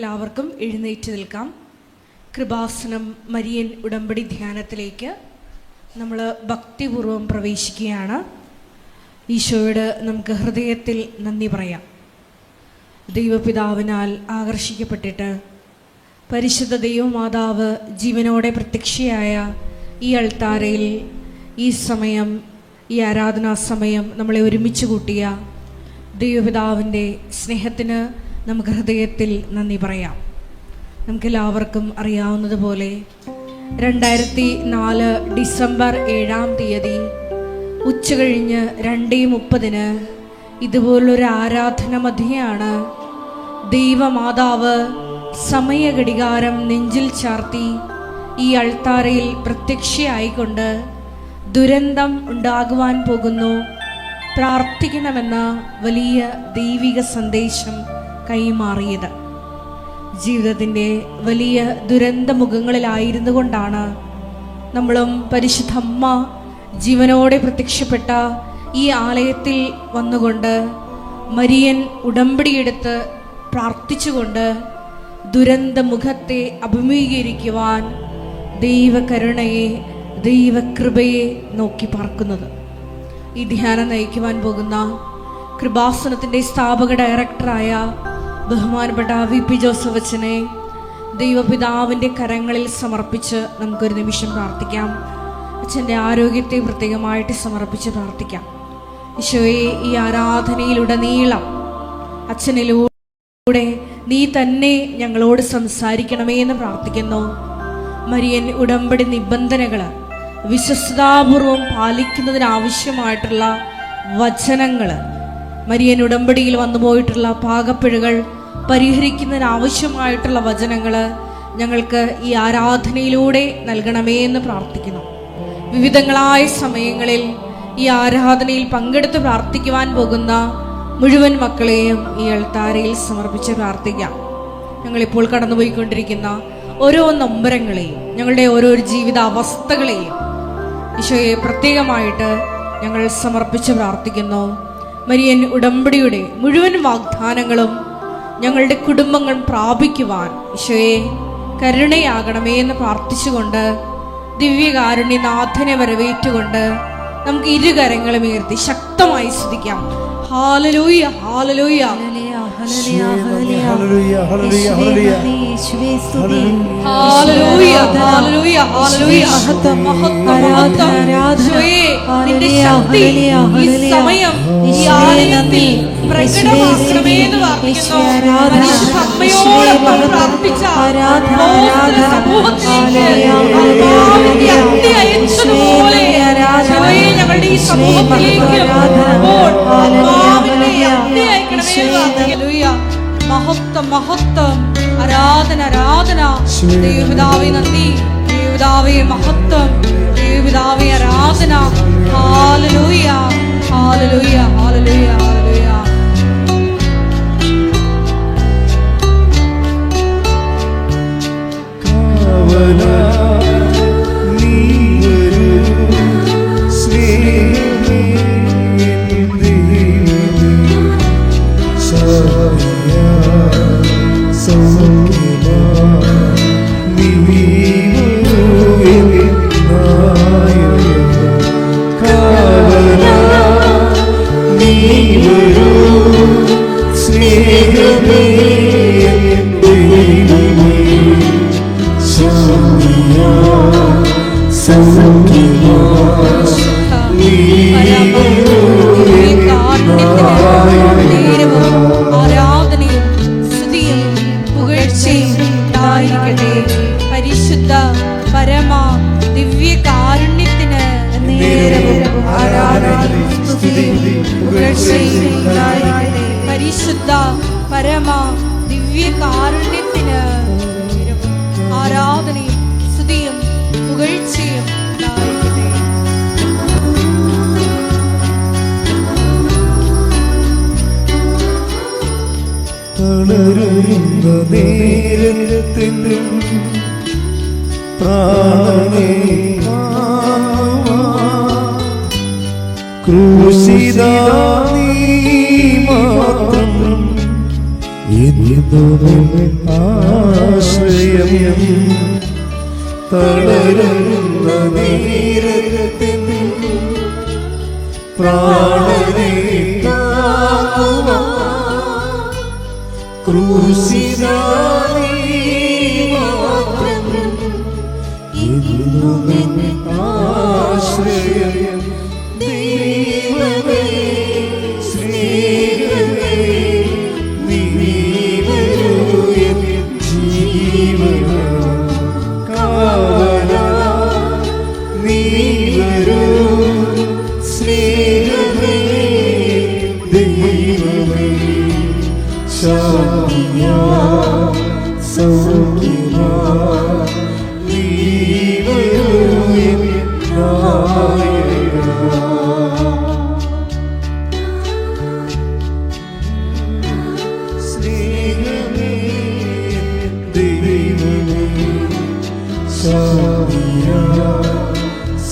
നമുക്കെല്ലാവർക്കും എഴുന്നേറ്റ് നിൽക്കാം. കൃപാസനം മരിയൻ ഉടമ്പടി ധ്യാനത്തിലേക്ക് നമ്മൾ ഭക്തിപൂർവ്വം പ്രവേശിക്കുകയാണ്. ഈശോയോട് നമുക്ക് ഹൃദയത്തിൽ നന്ദി പറയാം. ദൈവപിതാവിനാൽ ആകർഷിക്കപ്പെട്ടിട്ട് പരിശുദ്ധ ദൈവമാതാവ് ജീവനോടെ പ്രത്യക്ഷയായ ഈ അൾത്താരയിൽ ഈ സമയം, ഈ ആരാധനാ സമയം നമ്മളെ ഒരുമിച്ച് കൂട്ടിയ ദൈവപിതാവിൻ്റെ സ്നേഹത്തിന് നമുക്ക് ഹൃദയത്തിൽ നന്ദി പറയാം. നമുക്കെല്ലാവർക്കും അറിയാവുന്നതുപോലെ 2004 ഡിസംബർ 7-ാം തീയതി ഉച്ചകഴിഞ്ഞ് 2:30 ഇതുപോലൊരു ആരാധന മധ്യയാണ് ദൈവമാതാവ് സമയഘടികാരം നെഞ്ചിൽ ചാർത്തി ഈ അൾത്താരയിൽ പ്രത്യക്ഷയായിക്കൊണ്ട് ദുരന്തം ഉണ്ടാകുവാൻ പോകുന്നു, പ്രാർത്ഥിക്കണമെന്ന വലിയ ദൈവിക സന്ദേശം കൈമാറിയത്. ജീവിതത്തിൻ്റെ വലിയ ദുരന്തമുഖങ്ങളിലായിരുന്നു കൊണ്ടാണ് നമ്മളും പരിശുദ്ധ അമ്മ ജീവനോടെ പ്രത്യക്ഷപ്പെട്ട ഈ ആലയത്തിൽ വന്നുകൊണ്ട് മരിയൻ ഉടമ്പടിയെടുത്ത് പ്രാർത്ഥിച്ചുകൊണ്ട് ദുരന്തമുഖത്തെ അഭിമുഖീകരിക്കുവാൻ ദൈവകരുണയെ, ദൈവകൃപയെ നോക്കി പാർക്കുന്നത്. ഈ ധ്യാനം നയിക്കുവാൻ പോകുന്ന കൃപാസനത്തിൻ്റെ സ്ഥാപക ഡയറക്ടറായ ബഹുമാനപ്പെട്ട VP ജോസഫ് അച്ഛനെ ദൈവപിതാവിൻ്റെ കരങ്ങളിൽ സമർപ്പിച്ച് നമുക്കൊരു നിമിഷം പ്രാർത്ഥിക്കാം. അച്ഛൻ്റെ ആരോഗ്യത്തെ പ്രത്യേകമായിട്ട് സമർപ്പിച്ച് പ്രാർത്ഥിക്കാം. ഈശോയെ, ഈ ആരാധനയിലുടനീളം അച്ഛനിലൂടെ നീ തന്നെ ഞങ്ങളോട് സംസാരിക്കണമേ എന്ന് പ്രാർത്ഥിക്കുന്നു. മരിയൻ ഉടമ്പടി നിബന്ധനകൾ വിശ്വസ്തതാപൂർവം പാലിക്കുന്നതിനാവശ്യമായിട്ടുള്ള വചനങ്ങൾ, മരിയൻ ഉടമ്പടിയിൽ വന്നുപോയിട്ടുള്ള പാകപ്പിഴകൾ പരിഹരിക്കുന്നതിനാവശ്യമായിട്ടുള്ള വചനങ്ങൾ ഞങ്ങൾക്ക് ഈ ആരാധനയിലൂടെ നൽകണമേ എന്ന് പ്രാർത്ഥിക്കുന്നു. വിവിധങ്ങളായ സമയങ്ങളിൽ ഈ ആരാധനയിൽ പങ്കെടുത്ത് പ്രാർത്ഥിക്കുവാൻ പോകുന്ന മുഴുവൻ മക്കളെയും ഈ അൾത്താരയിൽ സമർപ്പിച്ച് പ്രാർത്ഥിക്കാം. ഞങ്ങളിപ്പോൾ കടന്നുപോയിക്കൊണ്ടിരിക്കുന്ന ഓരോ നൊമ്പരങ്ങളെയും, ഞങ്ങളുടെ ഓരോ ജീവിത അവസ്ഥകളെയും ഈശോയെ പ്രത്യേകമായിട്ട് ഞങ്ങൾ സമർപ്പിച്ച് പ്രാർത്ഥിക്കുന്നു. മരിയൻ ഉടമ്പടിയുടെ മുഴുവൻ വാഗ്ദാനങ്ങളും ഞങ്ങളുടെ കുടുംബങ്ങൾ പ്രാപിക്കുവാൻ ഈശോയെ കരുണയാകണമേ എന്ന് പ്രാർത്ഥിച്ചുകൊണ്ട് ദിവ്യകാരുണ്യനാഥനെ വരവേറ്റുകൊണ്ട് നമുക്ക് ഇരുകരങ്ങളും ഉയർത്തി ശക്തമായി സ്തുതിക്കാം. ഹല്ലേലൂയ, ഹല്ലേലൂയ, ഹല്ലേലൂയ, ഹല്ലേലൂയ, ഹല്ലേലൂയ, ഹല്ലേലൂയ. മഹത്വം, മഹത്വം, നിന്റെ ശക്തി ഈ സമയം ഈ ആലയത്തിൽ പ്രകടമാക്കണമേ എന്ന് പ്രാർത്ഥിക്കുന്നു. പരിശുദ്ധ അമ്മയോടൊപ്പം പ്രാർത്ഥിച്ച സമൂഹത്തിലേക്ക് അഗ്നി അയച്ചതുപോലെ ഞങ്ങളുടെ ഈ സമൂഹത്തിലേക്ക് മഹത്വം, മഹത്വം, ആരാധന, ആരാധന. ദൈവപിതാവേ നന്ദി, ദൈവപിതാവേ മഹത്വം, ദൈവപിതാവേ ആരാധന. ഹല്ലേലൂയ, ഹല്ലേലൂയ, ഹല്ലേലൂയ, ഹല്ലേലൂയ. ആരാധനയും സ്തുതിയും പുകഴ്ചയും ഉണ്ടായിരിക്കട്ടെ പരിശുദ്ധ പരമ ദിവ്യ കാരുണ്യത്തിന് നേരവും ആരാധനയും സ്തുതിയും പുകഴ്ചയും ഉണ്ടായിരിക്കട്ടെ പരിശുദ്ധ പരമ ദിവ്യ കാരുണ്യത്തിന് ആരാധനയും സ്തുതിയും പുകഴ്ചയും ഉണ്ടായിരിക്കട്ടെ. തളരുന്ന നേരത്തിലും പ്രാണനേ ക്രൂശിതാ നീ മാത്രം ആശ്രയം തളരുന്ന നീരത്തിൽ പ്രാണനെ ക്രൂശിതാനീ മാത്രം ആശ്രയം ദൈവമേ സ്നേഹമേ നീ വരൂ എൻ ജീവന കാവലാ നീ വരൂ സ്നേഹമേ ദൈവമേ ശാന്തിയാ സൗഖ്യമാ നീ വരൂ എൻ നായക സ്നേഹമേ ദൈവമേ ശാന്തിയാ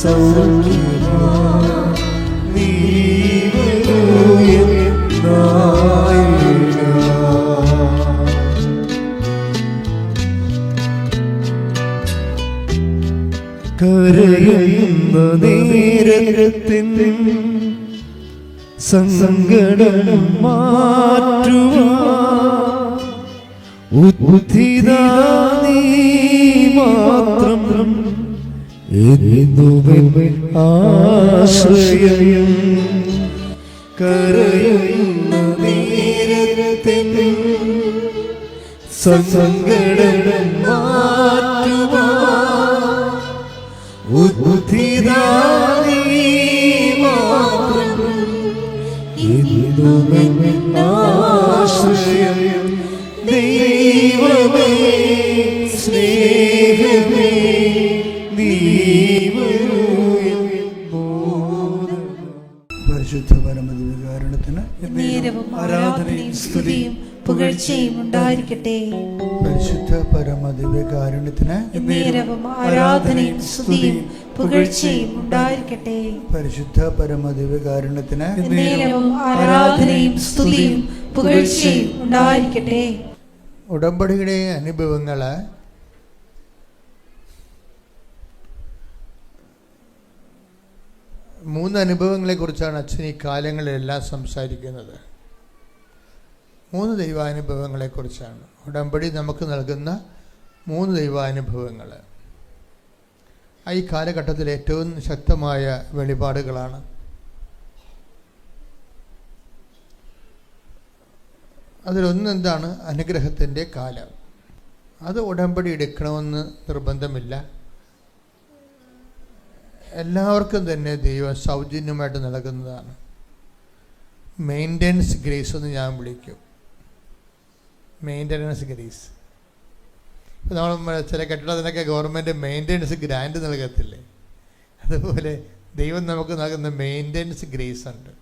സൗഖ്യമാ നീ വരൂ എൻ നായക കരയുന്ന നേരത്തിൻ സങ്കടം മാറ്റുവാൻ ഉദ്ധിതാ നീ മാത്രം എന്നുമെൻ ആശ്രയം കരയുന്ന നേരത്തിൻ സങ്കടം മാറ്റുവാൻ ഉദ്ധിതാ നീ മാത്രം എന്നുമെൻ ആശ്രയം ദൈവമേ സ്നേഹമേ നീ വരൂ എൻ ബോധം. പരിശുദ്ധ പരമദിവ്യകാരുണ്യത്തിന് നേരവും ആരാധനയും സ്തുതിയും പുകഴ്ചയും ഉണ്ടായിരിക്കട്ടെ. പരിശുദ്ധ പരമദിവ്യകാരുണ്യത്തിന് നേരവും ആരാധനയും സ്തുതിയും പുകഴ്ചയും ഉണ്ടായിരിക്കട്ടെ. പരിശുദ്ധ പരമദിവ്യകാരുണ്യത്തിന് നേരവും ആരാധനയും സ്തുതിയും പുകഴ്ചയും ഉണ്ടായിരിക്കട്ടെ. ഉടമ്പടിയുടെ അനുഭവങ്ങള് മൂന്ന് അനുഭവങ്ങളെ കുറിച്ചാണ് അച്ഛൻ ഈ കാലങ്ങളിലെല്ലാം സംസാരിക്കുന്നത്. മൂന്ന് ദൈവാനുഭവങ്ങളെക്കുറിച്ചാണ് ഉടമ്പടി നമുക്ക് നൽകുന്ന മൂന്ന് ദൈവാനുഭവങ്ങൾ. ഈ കാലഘട്ടത്തിൽ ഏറ്റവും ശക്തമായ വെളിപാടുകളാണ്. അതിലൊന്നെന്താണ്? അനുഗ്രഹത്തിൻ്റെ കാലം. അത് ഉടമ്പടി എടുക്കണമെന്ന് നിർബന്ധമില്ല. എല്ലാവർക്കും തന്നെ ദൈവം സൗജന്യമായിട്ട് നൽകുന്നതാണ്. മെയിൻ്റനൻസ് ഗ്രേസ് എന്ന് ഞാൻ വിളിക്കും. Maintenance grace. ഇപ്പോൾ നമ്മൾ ചില കെട്ടിടത്തിനൊക്കെ ഗവൺമെൻറ് മെയിൻ്റനൻസ് ഗ്രാൻഡ് നൽകത്തില്ലേ, അതുപോലെ ദൈവം നമുക്ക് നൽകുന്ന മെയിൻ്റനൻസ് ഗ്രേസ് ഉണ്ട്.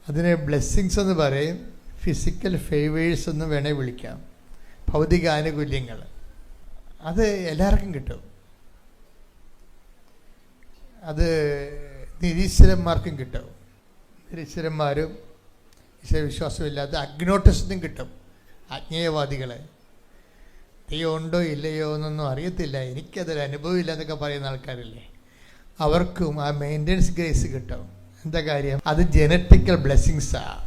അതിനെ ബ്ലെസ്സിങ്സ് എന്ന് പറയും, ഫിസിക്കൽ ഫേവേഴ്സ് എന്ന് വേണേൽ വിളിക്കാം. ഭൗതിക ആനുകൂല്യങ്ങൾ അത് എല്ലാവർക്കും കിട്ടും. അത് നിരീശ്വരന്മാർക്കും കിട്ടും. നിരീശ്വരന്മാരും ഈശ്വരവിശ്വാസമില്ലാത്ത അഗ്നോട്ടിസ്റ്റിനും കിട്ടും. അജ്ഞേയവാദികളെ ദൈവം ഉണ്ടോ ഇല്ലയോ എന്നൊന്നും അറിയത്തില്ല, എനിക്കതൊരു അനുഭവമില്ല എന്നൊക്കെ പറയുന്ന ആൾക്കാരില്ലേ, അവർക്കും ആ മെയിൻ്റനൻസ് ഗ്രേസ് കിട്ടും. എന്താ കാര്യം? അത് ജനറ്റിക്കൽ ബ്ലെസ്സിങ്സാണ്.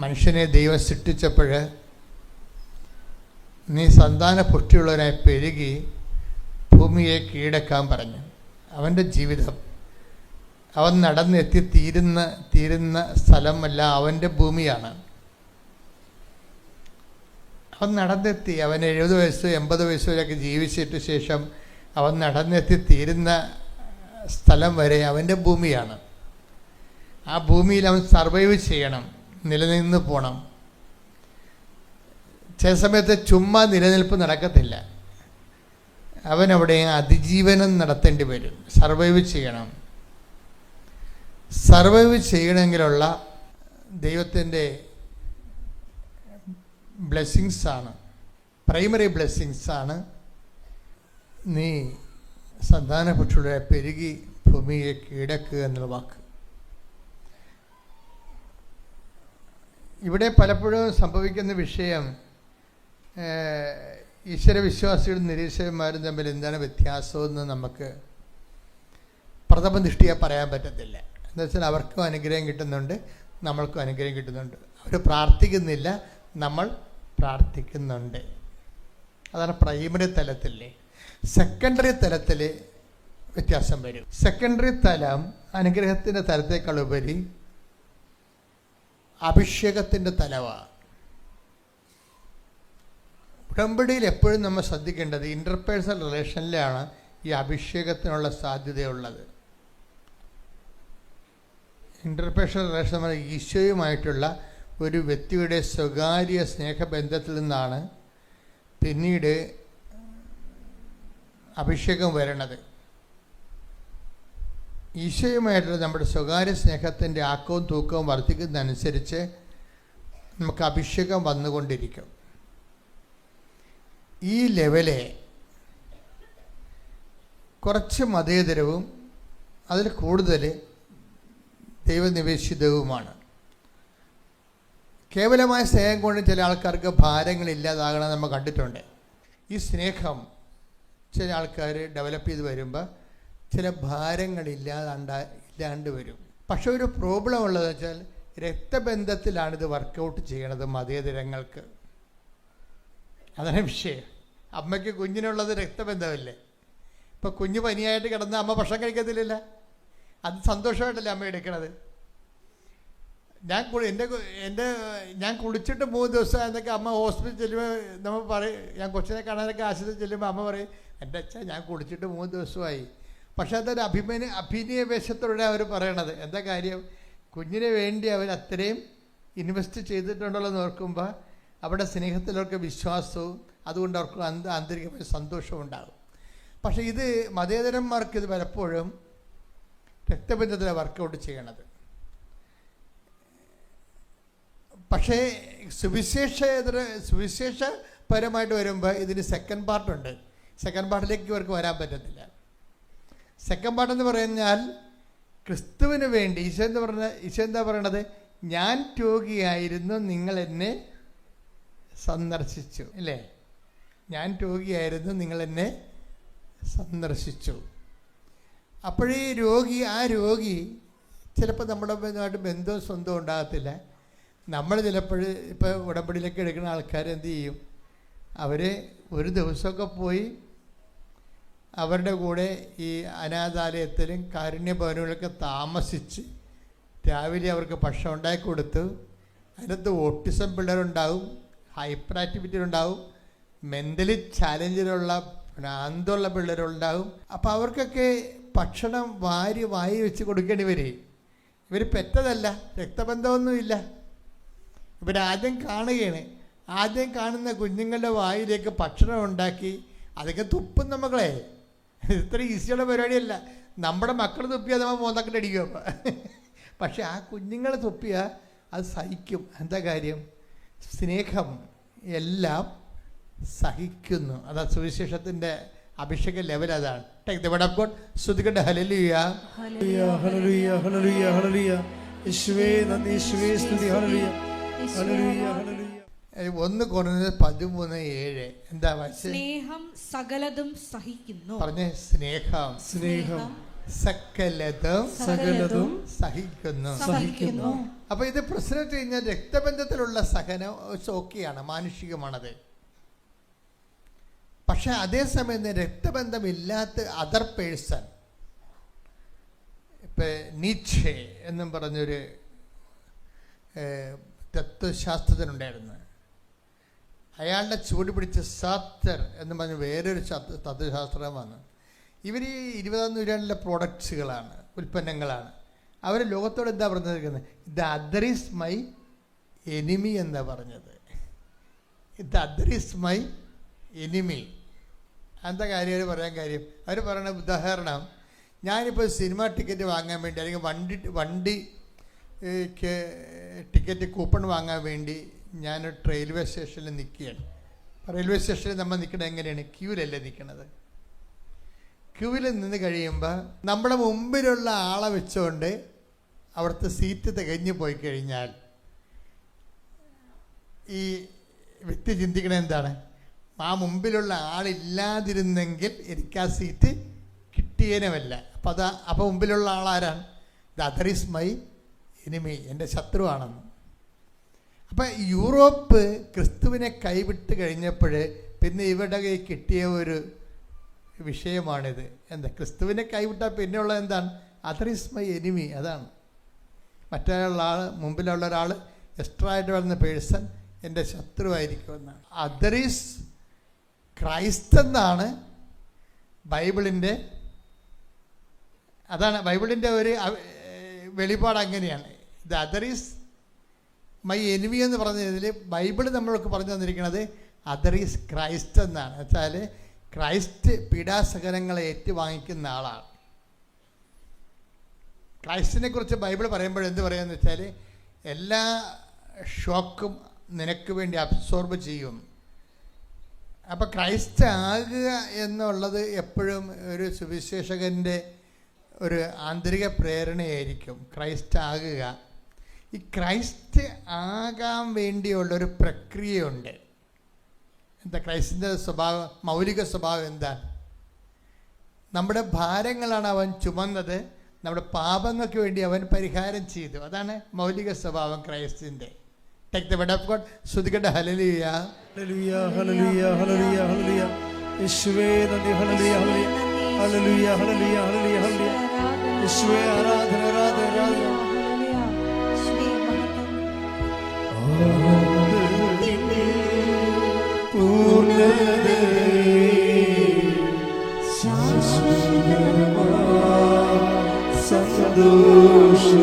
മനുഷ്യനെ ദൈവം സൃഷ്ടിച്ചപ്പോൾ നീ സന്താന പുഷ്ടിയുള്ളവനായി പെരുകി ഭൂമിയെ കീഴടക്കാൻ പറഞ്ഞു. അവൻ്റെ ജീവിതം അവൻ നടന്നെത്തി തീരുന്ന സ്ഥലമല്ല അവൻ്റെ ഭൂമിയാണ്. അവൻ നടന്നെത്തി, അവൻ 70 വയസ്സ് 80 വയസ്സ് വരെയൊക്കെ ജീവിച്ചിട്ട് ശേഷം അവൻ നടന്നെത്തി തീരുന്ന സ്ഥലം വരെ അവൻ്റെ ഭൂമിയാണ്. ആ ഭൂമിയിൽ അവൻ സർവൈവ് ചെയ്യണം, നിലനിന്ന് പോകണം. ചില സമയത്ത് ചുമ്മാ നിലനിൽപ്പ് നടക്കത്തില്ല. അവനവിടെ അതിജീവനം നടത്തേണ്ടി വരും. സർവൈവ് ചെയ്യണം. സർവൈവ് ചെയ്യണമെങ്കിലുള്ള ദൈവത്തിൻ്റെ ബ്ലെസ്സിങ്സാണ്, പ്രൈമറി ബ്ലെസ്സിങ്സാണ് നീ സന്താനപുഷ്ടിയുടെ പെരുകി ഭൂമിയെ കീഴടക്കുക എന്നുള്ള വാക്ക്. ഇവിടെ പലപ്പോഴും സംഭവിക്കുന്ന വിഷയം ഈശ്വരവിശ്വാസികളും നിരീശ്വരന്മാരും തമ്മിൽ എന്താണ് വ്യത്യാസമെന്ന് നമുക്ക് പ്രഥമ ദൃഷ്ടിയെ പറയാൻ പറ്റത്തില്ല. എന്ന് വെച്ചാൽ അവർക്കും അനുഗ്രഹം കിട്ടുന്നുണ്ട്, നമ്മൾക്കും അനുഗ്രഹം കിട്ടുന്നുണ്ട്. അവർ പ്രാർത്ഥിക്കുന്നില്ല, നമ്മൾ പ്രാർത്ഥിക്കുന്നുണ്ട്. അതാണ് പ്രൈമറി തലത്തിലെ. സെക്കൻഡറി തലത്തിൽ വ്യത്യാസം വരും. സെക്കൻഡറി തലം അനുഗ്രഹത്തിൻ്റെ തലത്തേക്കാളുപരി അഭിഷേകത്തിൻ്റെ തലമാണ്. ഉടമ്പടിയിൽ എപ്പോഴും നമ്മൾ ശ്രദ്ധിക്കേണ്ടത് ഇൻ്റർപേഴ്സണൽ റിലേഷനിലാണ് ഈ അഭിഷേകത്തിനുള്ള സാധ്യതയുള്ളത്. ഇൻ്റർപേഴ്സണൽ റിലേഷൻ നമ്മൾ ഈശോയുമായിട്ടുള്ള ഒരു വ്യക്തിയുടെ സ്വകാര്യ സ്നേഹബന്ധത്തിൽ നിന്നാണ് പിന്നീട് അഭിഷേകം വരണത്. ഈശോയുമായിട്ടുള്ള നമ്മുടെ സ്വകാര്യ സ്നേഹത്തിൻ്റെ ആക്കവും തൂക്കവും വർദ്ധിക്കുന്നതനുസരിച്ച് നമുക്ക് അഭിഷേകം വന്നുകൊണ്ടിരിക്കും. ഈ ലെവലെ കുറച്ച് മതേതരവും അതിൽ കൂടുതൽ ദൈവനിവേശിതവുമാണ്. കേവലമായ സ്നേഹം കൊണ്ട് ചില ആൾക്കാർക്ക് ഭാരങ്ങളില്ലാതാകണം നമ്മൾ കണ്ടിട്ടുണ്ട്. ഈ സ്നേഹം ചില ആൾക്കാർ ഡെവലപ്പ് ചെയ്ത് വരുമ്പോൾ ചില ഭാരങ്ങളില്ലാണ്ട് വരും. പക്ഷെ ഒരു പ്രോബ്ലം ഉള്ളതെന്ന് വെച്ചാൽ രക്തബന്ധത്തിലാണിത് വർക്കൗട്ട് ചെയ്യണത് മതേതരങ്ങൾക്ക്. അതാണ് വിഷയം. അമ്മയ്ക്ക് കുഞ്ഞിനുള്ളത് രക്തബന്ധമല്ലേ. ഇപ്പം കുഞ്ഞ് പനിയായിട്ട് കിടന്ന് അമ്മ ഭക്ഷണം കഴിക്കത്തില്ല, അത് സന്തോഷമായിട്ടല്ലേ അമ്മ എടുക്കണത്. ഞാൻ കുളിച്ചിട്ട് 3 ദിവസം എന്നൊക്കെ അമ്മ ഹോസ്പിറ്റലിൽ ചെല്ലുമ്പോൾ നമ്മൾ പറയും, ഞാൻ കൊച്ചിനെ കാണാനൊക്കെ ആശുപത്രിയിൽ ചെല്ലുമ്പോൾ അമ്മ പറയും, എൻ്റെ അച്ഛാ ഞാൻ കുളിച്ചിട്ട് 3 ദിവസമായി. പക്ഷെ അതൊരു അഭിനയവേശത്തോടെ അവർ പറയണത്. എന്താ കാര്യം? കുഞ്ഞിന് വേണ്ടി അവർ അത്രയും ഇൻവെസ്റ്റ് ചെയ്തിട്ടുണ്ടല്ലോ എന്ന് ഓർക്കുമ്പോൾ അവിടെ സ്നേഹത്തിലവർക്ക് വിശ്വാസവും അതുകൊണ്ട് അവർക്ക് ആന്തരികമായ സന്തോഷവും ഉണ്ടാകും. പക്ഷേ ഇത് മതേതരന്മാർക്ക് ഇത് പലപ്പോഴും രക്തബന്ധത്തിലാണ് വർക്കൗട്ട് ചെയ്യണത്. പക്ഷേ സുവിശേഷപരമായിട്ട് വരുമ്പോൾ ഇതിന് സെക്കൻഡ് പാർട്ടുണ്ട്. സെക്കൻഡ് പാർട്ടിലേക്ക് ഇവർക്ക് വരാൻ പറ്റത്തില്ല. സെക്കൻഡ് പാർട്ടെന്ന് പറഞ്ഞാൽ ക്രിസ്തുവിന് വേണ്ടി ഈശോ എന്താ പറയണത്? ഞാൻ രോഗിയായിരുന്നു, നിങ്ങൾ എന്നെ സന്ദർശിച്ചു, അല്ലേ? ഞാൻ രോഗിയായിരുന്നു, നിങ്ങൾ എന്നെ സന്ദർശിച്ചു. അപ്പോഴേ ആ രോഗി ചിലപ്പോൾ നമ്മുടെ ബന്ധവും സ്വന്തവും ഉണ്ടാകത്തില്ല. നമ്മൾ ചിലപ്പോൾ ഇപ്പോൾ ഉടമ്പടിയിലേക്ക് എടുക്കുന്ന ആൾക്കാർ എന്ത് ചെയ്യും? അവർ ഒരു ദിവസമൊക്കെ പോയി അവരുടെ കൂടെ ഈ അനാഥാലയത്തിലും കാരുണ്യഭവനുകളിലൊക്കെ താമസിച്ച് രാവിലെ അവർക്ക് ഭക്ഷണം ഉണ്ടാക്കി കൊടുത്ത്, അതിനകത്ത് ഓട്ടിസം പിള്ളേരുണ്ടാവും, ഹൈപ്പർ ആക്ടിവിറ്റി ഉണ്ടാവും, മെൻ്റലി ചാലഞ്ചിലുള്ള ഭ്രാന്തുള്ള പിള്ളേരുണ്ടാവും. അപ്പോൾ അവർക്കൊക്കെ ഭക്ഷണം വായി വെച്ച് കൊടുക്കേണ്ടി വരും. ഇവർ പെറ്റതല്ല, രക്തബന്ധമൊന്നുമില്ല. ഇവരാദ്യം കാണുകയാണ്. ആദ്യം കാണുന്ന കുഞ്ഞുങ്ങളുടെ വായിലേക്ക് ഭക്ഷണം ഉണ്ടാക്കി അതൊക്കെ തുപ്പും നമ്മളെ. ഇത്ര ഈസിയുള്ള പരിപാടിയല്ല. നമ്മുടെ മക്കൾ തുപ്പിയാൽ നമ്മൾ മോന്തക്കിട്ട് അടിക്കും. അപ്പം പക്ഷെ ആ കുഞ്ഞുങ്ങൾ തുപ്പിയാൽ അത് സഹിക്കും. എന്താ കാര്യം? സ്നേഹം എല്ലാം സഹിക്കുന്നു. അതാ സുവിശേഷത്തിൻ്റെ അഭിഷേക ലെവൽ അതാണ്. Take the word of God. സ്തുതിക്കട്ടെ. ഹല്ലേലൂയ, ഹല്ലേലൂയ, ഹല്ലേലൂയ, ഹല്ലേലൂയ, ഹല്ലേലൂയ. യേശുവേ നന്ദി, യേശുവേ സ്തുതി. ഹല്ലേലൂയ, ഹല്ലേലൂയ, ഹല്ലേലൂയ. 1 കൊരിന്ത്യർ 13:7 എന്താ വായിച്ചത്? സ്നേഹം സകലതും സഹിക്കുന്നു. പറഞ്ഞേ, സ്നേഹം സകലതും സഹിക്കുന്നു. അപ്പൊ ഇത് പ്രശ്നം വെച്ച് കഴിഞ്ഞാൽ രക്തബന്ധത്തിലുള്ള സഹനം ഓക്കെയാണ്, മാനുഷികമാണത്. പക്ഷെ അതേസമയം രക്തബന്ധമില്ലാത്ത അതർ പേഴ്സൺ, ഇപ്പം നീച്ചെ എന്നും പറഞ്ഞൊരു തത്വശാസ്ത്രജ്ഞനുണ്ടായിരുന്നു. അയാളുടെ ചൂട് പിടിച്ച് സാത്തർ എന്ന് പറഞ്ഞ് വേറൊരു തത്വശാസ്ത്രം വന്നു. ഇവർ ഈ 20ാം നൂറ്റാണ്ടിലെ പ്രോഡക്ട്സുകളാണ്, ഉൽപ്പന്നങ്ങളാണ്. അവർ ലോകത്തോട് എന്താ പറഞ്ഞിരിക്കുന്നത്? The other is my enemy എന്നാ പറഞ്ഞത്. The other is my enemy. എന്താ കാര്യം അവർ പറയാൻ കാര്യം? അവർ പറയണ ഉദാഹരണം, ഞാനിപ്പോൾ സിനിമ ടിക്കറ്റ് വാങ്ങാൻ വേണ്ടി അല്ലെങ്കിൽ വണ്ടി ടിക്കറ്റ് കൂപ്പൺ വാങ്ങാൻ വേണ്ടി ഞാൻ റെയിൽവേ സ്റ്റേഷനിൽ നിൽക്കുകയാണ്. റെയിൽവേ സ്റ്റേഷനിൽ നമ്മൾ നിൽക്കുന്നത് എങ്ങനെയാണ്? ക്യൂവിലല്ലേ നിൽക്കണത്. ക്യൂവിൽ നിന്ന് കഴിയുമ്പോൾ നമ്മുടെ മുമ്പിലുള്ള ആളെ വെച്ചുകൊണ്ട് അവിടുത്തെ സീറ്റ് തികഞ്ഞു പോയി കഴിഞ്ഞാൽ ഈ വ്യക്തി ചിന്തിക്കണത് എന്താണ്? ആ മുമ്പിലുള്ള ആളില്ലാതിരുന്നെങ്കിൽ എനിക്ക് ആ സീറ്റ് കിട്ടിയേനുമല്ല. അപ്പോൾ മുമ്പിലുള്ള ആളാരാണ്? The other is my enemy, എൻ്റെ ശത്രുവാണെന്ന്. അപ്പം യൂറോപ്പ് ക്രിസ്തുവിനെ കൈവിട്ട് കഴിഞ്ഞപ്പോൾ പിന്നെ ഇവരുടെ കൈ കിട്ടിയ ഒരു വിഷയമാണിത്. എന്താ? ക്രിസ്തുവിനെ കൈവിട്ടാൽ പിന്നെയുള്ളത് എന്താണ്? Other is my enemy. അതാണ് മറ്റുള്ള ആൾ, മുമ്പിലുള്ള ഒരാൾ എക്സ്ട്രാ ആയിട്ട് വരുന്ന പേഴ്സൺ എൻ്റെ ശത്രുവായിരിക്കുമെന്നാണ്. അതർ ഈസ് ക്രൈസ്റ്റ് എന്നാണ് ബൈബിളിൻ്റെ, അതാണ് ബൈബിളിൻ്റെ ഒരു വെളിപാട്. അങ്ങനെയാണ് the other is my enemy എന്ന് പറഞ്ഞതിൽ ബൈബിൾ നമ്മൾക്ക് പറഞ്ഞു തന്നിരിക്കുന്നത് അതർ ഈസ് ക്രൈസ്റ്റ് എന്നാണ്. വെച്ചാൽ ക്രൈസ്റ്റ് പീഡാസഹനങ്ങളെ ഏറ്റുവാങ്ങിക്കുന്ന ആളാണ്. ക്രൈസ്റ്റിനെ കുറിച്ച് ബൈബിൾ പറയുമ്പോൾ എന്ത് പറയുകയെന്ന് വെച്ചാൽ എല്ലാ ഷോക്കും നിനക്ക് വേണ്ടി അബ്സോർബ് ചെയ്യും. അപ്പോൾ ക്രൈസ്റ്റ് ആകുക എന്നുള്ളത് എപ്പോഴും ഒരു സുവിശേഷകൻ്റെ ഒരു ആന്തരിക പ്രേരണയായിരിക്കും. ക്രൈസ്റ്റ് ആകുക. ഈ ക്രൈസ്റ്റ് ആകാൻ വേണ്ടിയുള്ളൊരു പ്രക്രിയയുണ്ട്. എന്താ ക്രൈസ്റ്റിൻ്റെ സ്വഭാവം? മൗലിക സ്വഭാവം എന്താണ്? നമ്മുടെ ഭാരങ്ങളാണ് അവൻ ചുമന്നത്, നമ്മുടെ പാപങ്ങൾക്ക് വേണ്ടി അവൻ പരിഹാരം ചെയ്തു. അതാണ് മൗലിക സ്വഭാവം ക്രൈസ്റ്റിൻ്റെ. Take the word of God. ശ്രുതികട്ടെ ഹല്ലേലൂയ, ഹല്ലേലൂയ, ഹല്ലേലൂയ, ഹല്ലേലൂയ, ഹല്ലേലൂയ. യേശുവേ നന്ദി. ഹല്ലേലൂയ, ഹല്ലേലൂയ, ഹല്ലേലൂയ, ഹല്ലേലൂയ, ഹല്ലേലൂയ. യേശുവേ ആരാധന, ആരാധന, ആരാധന.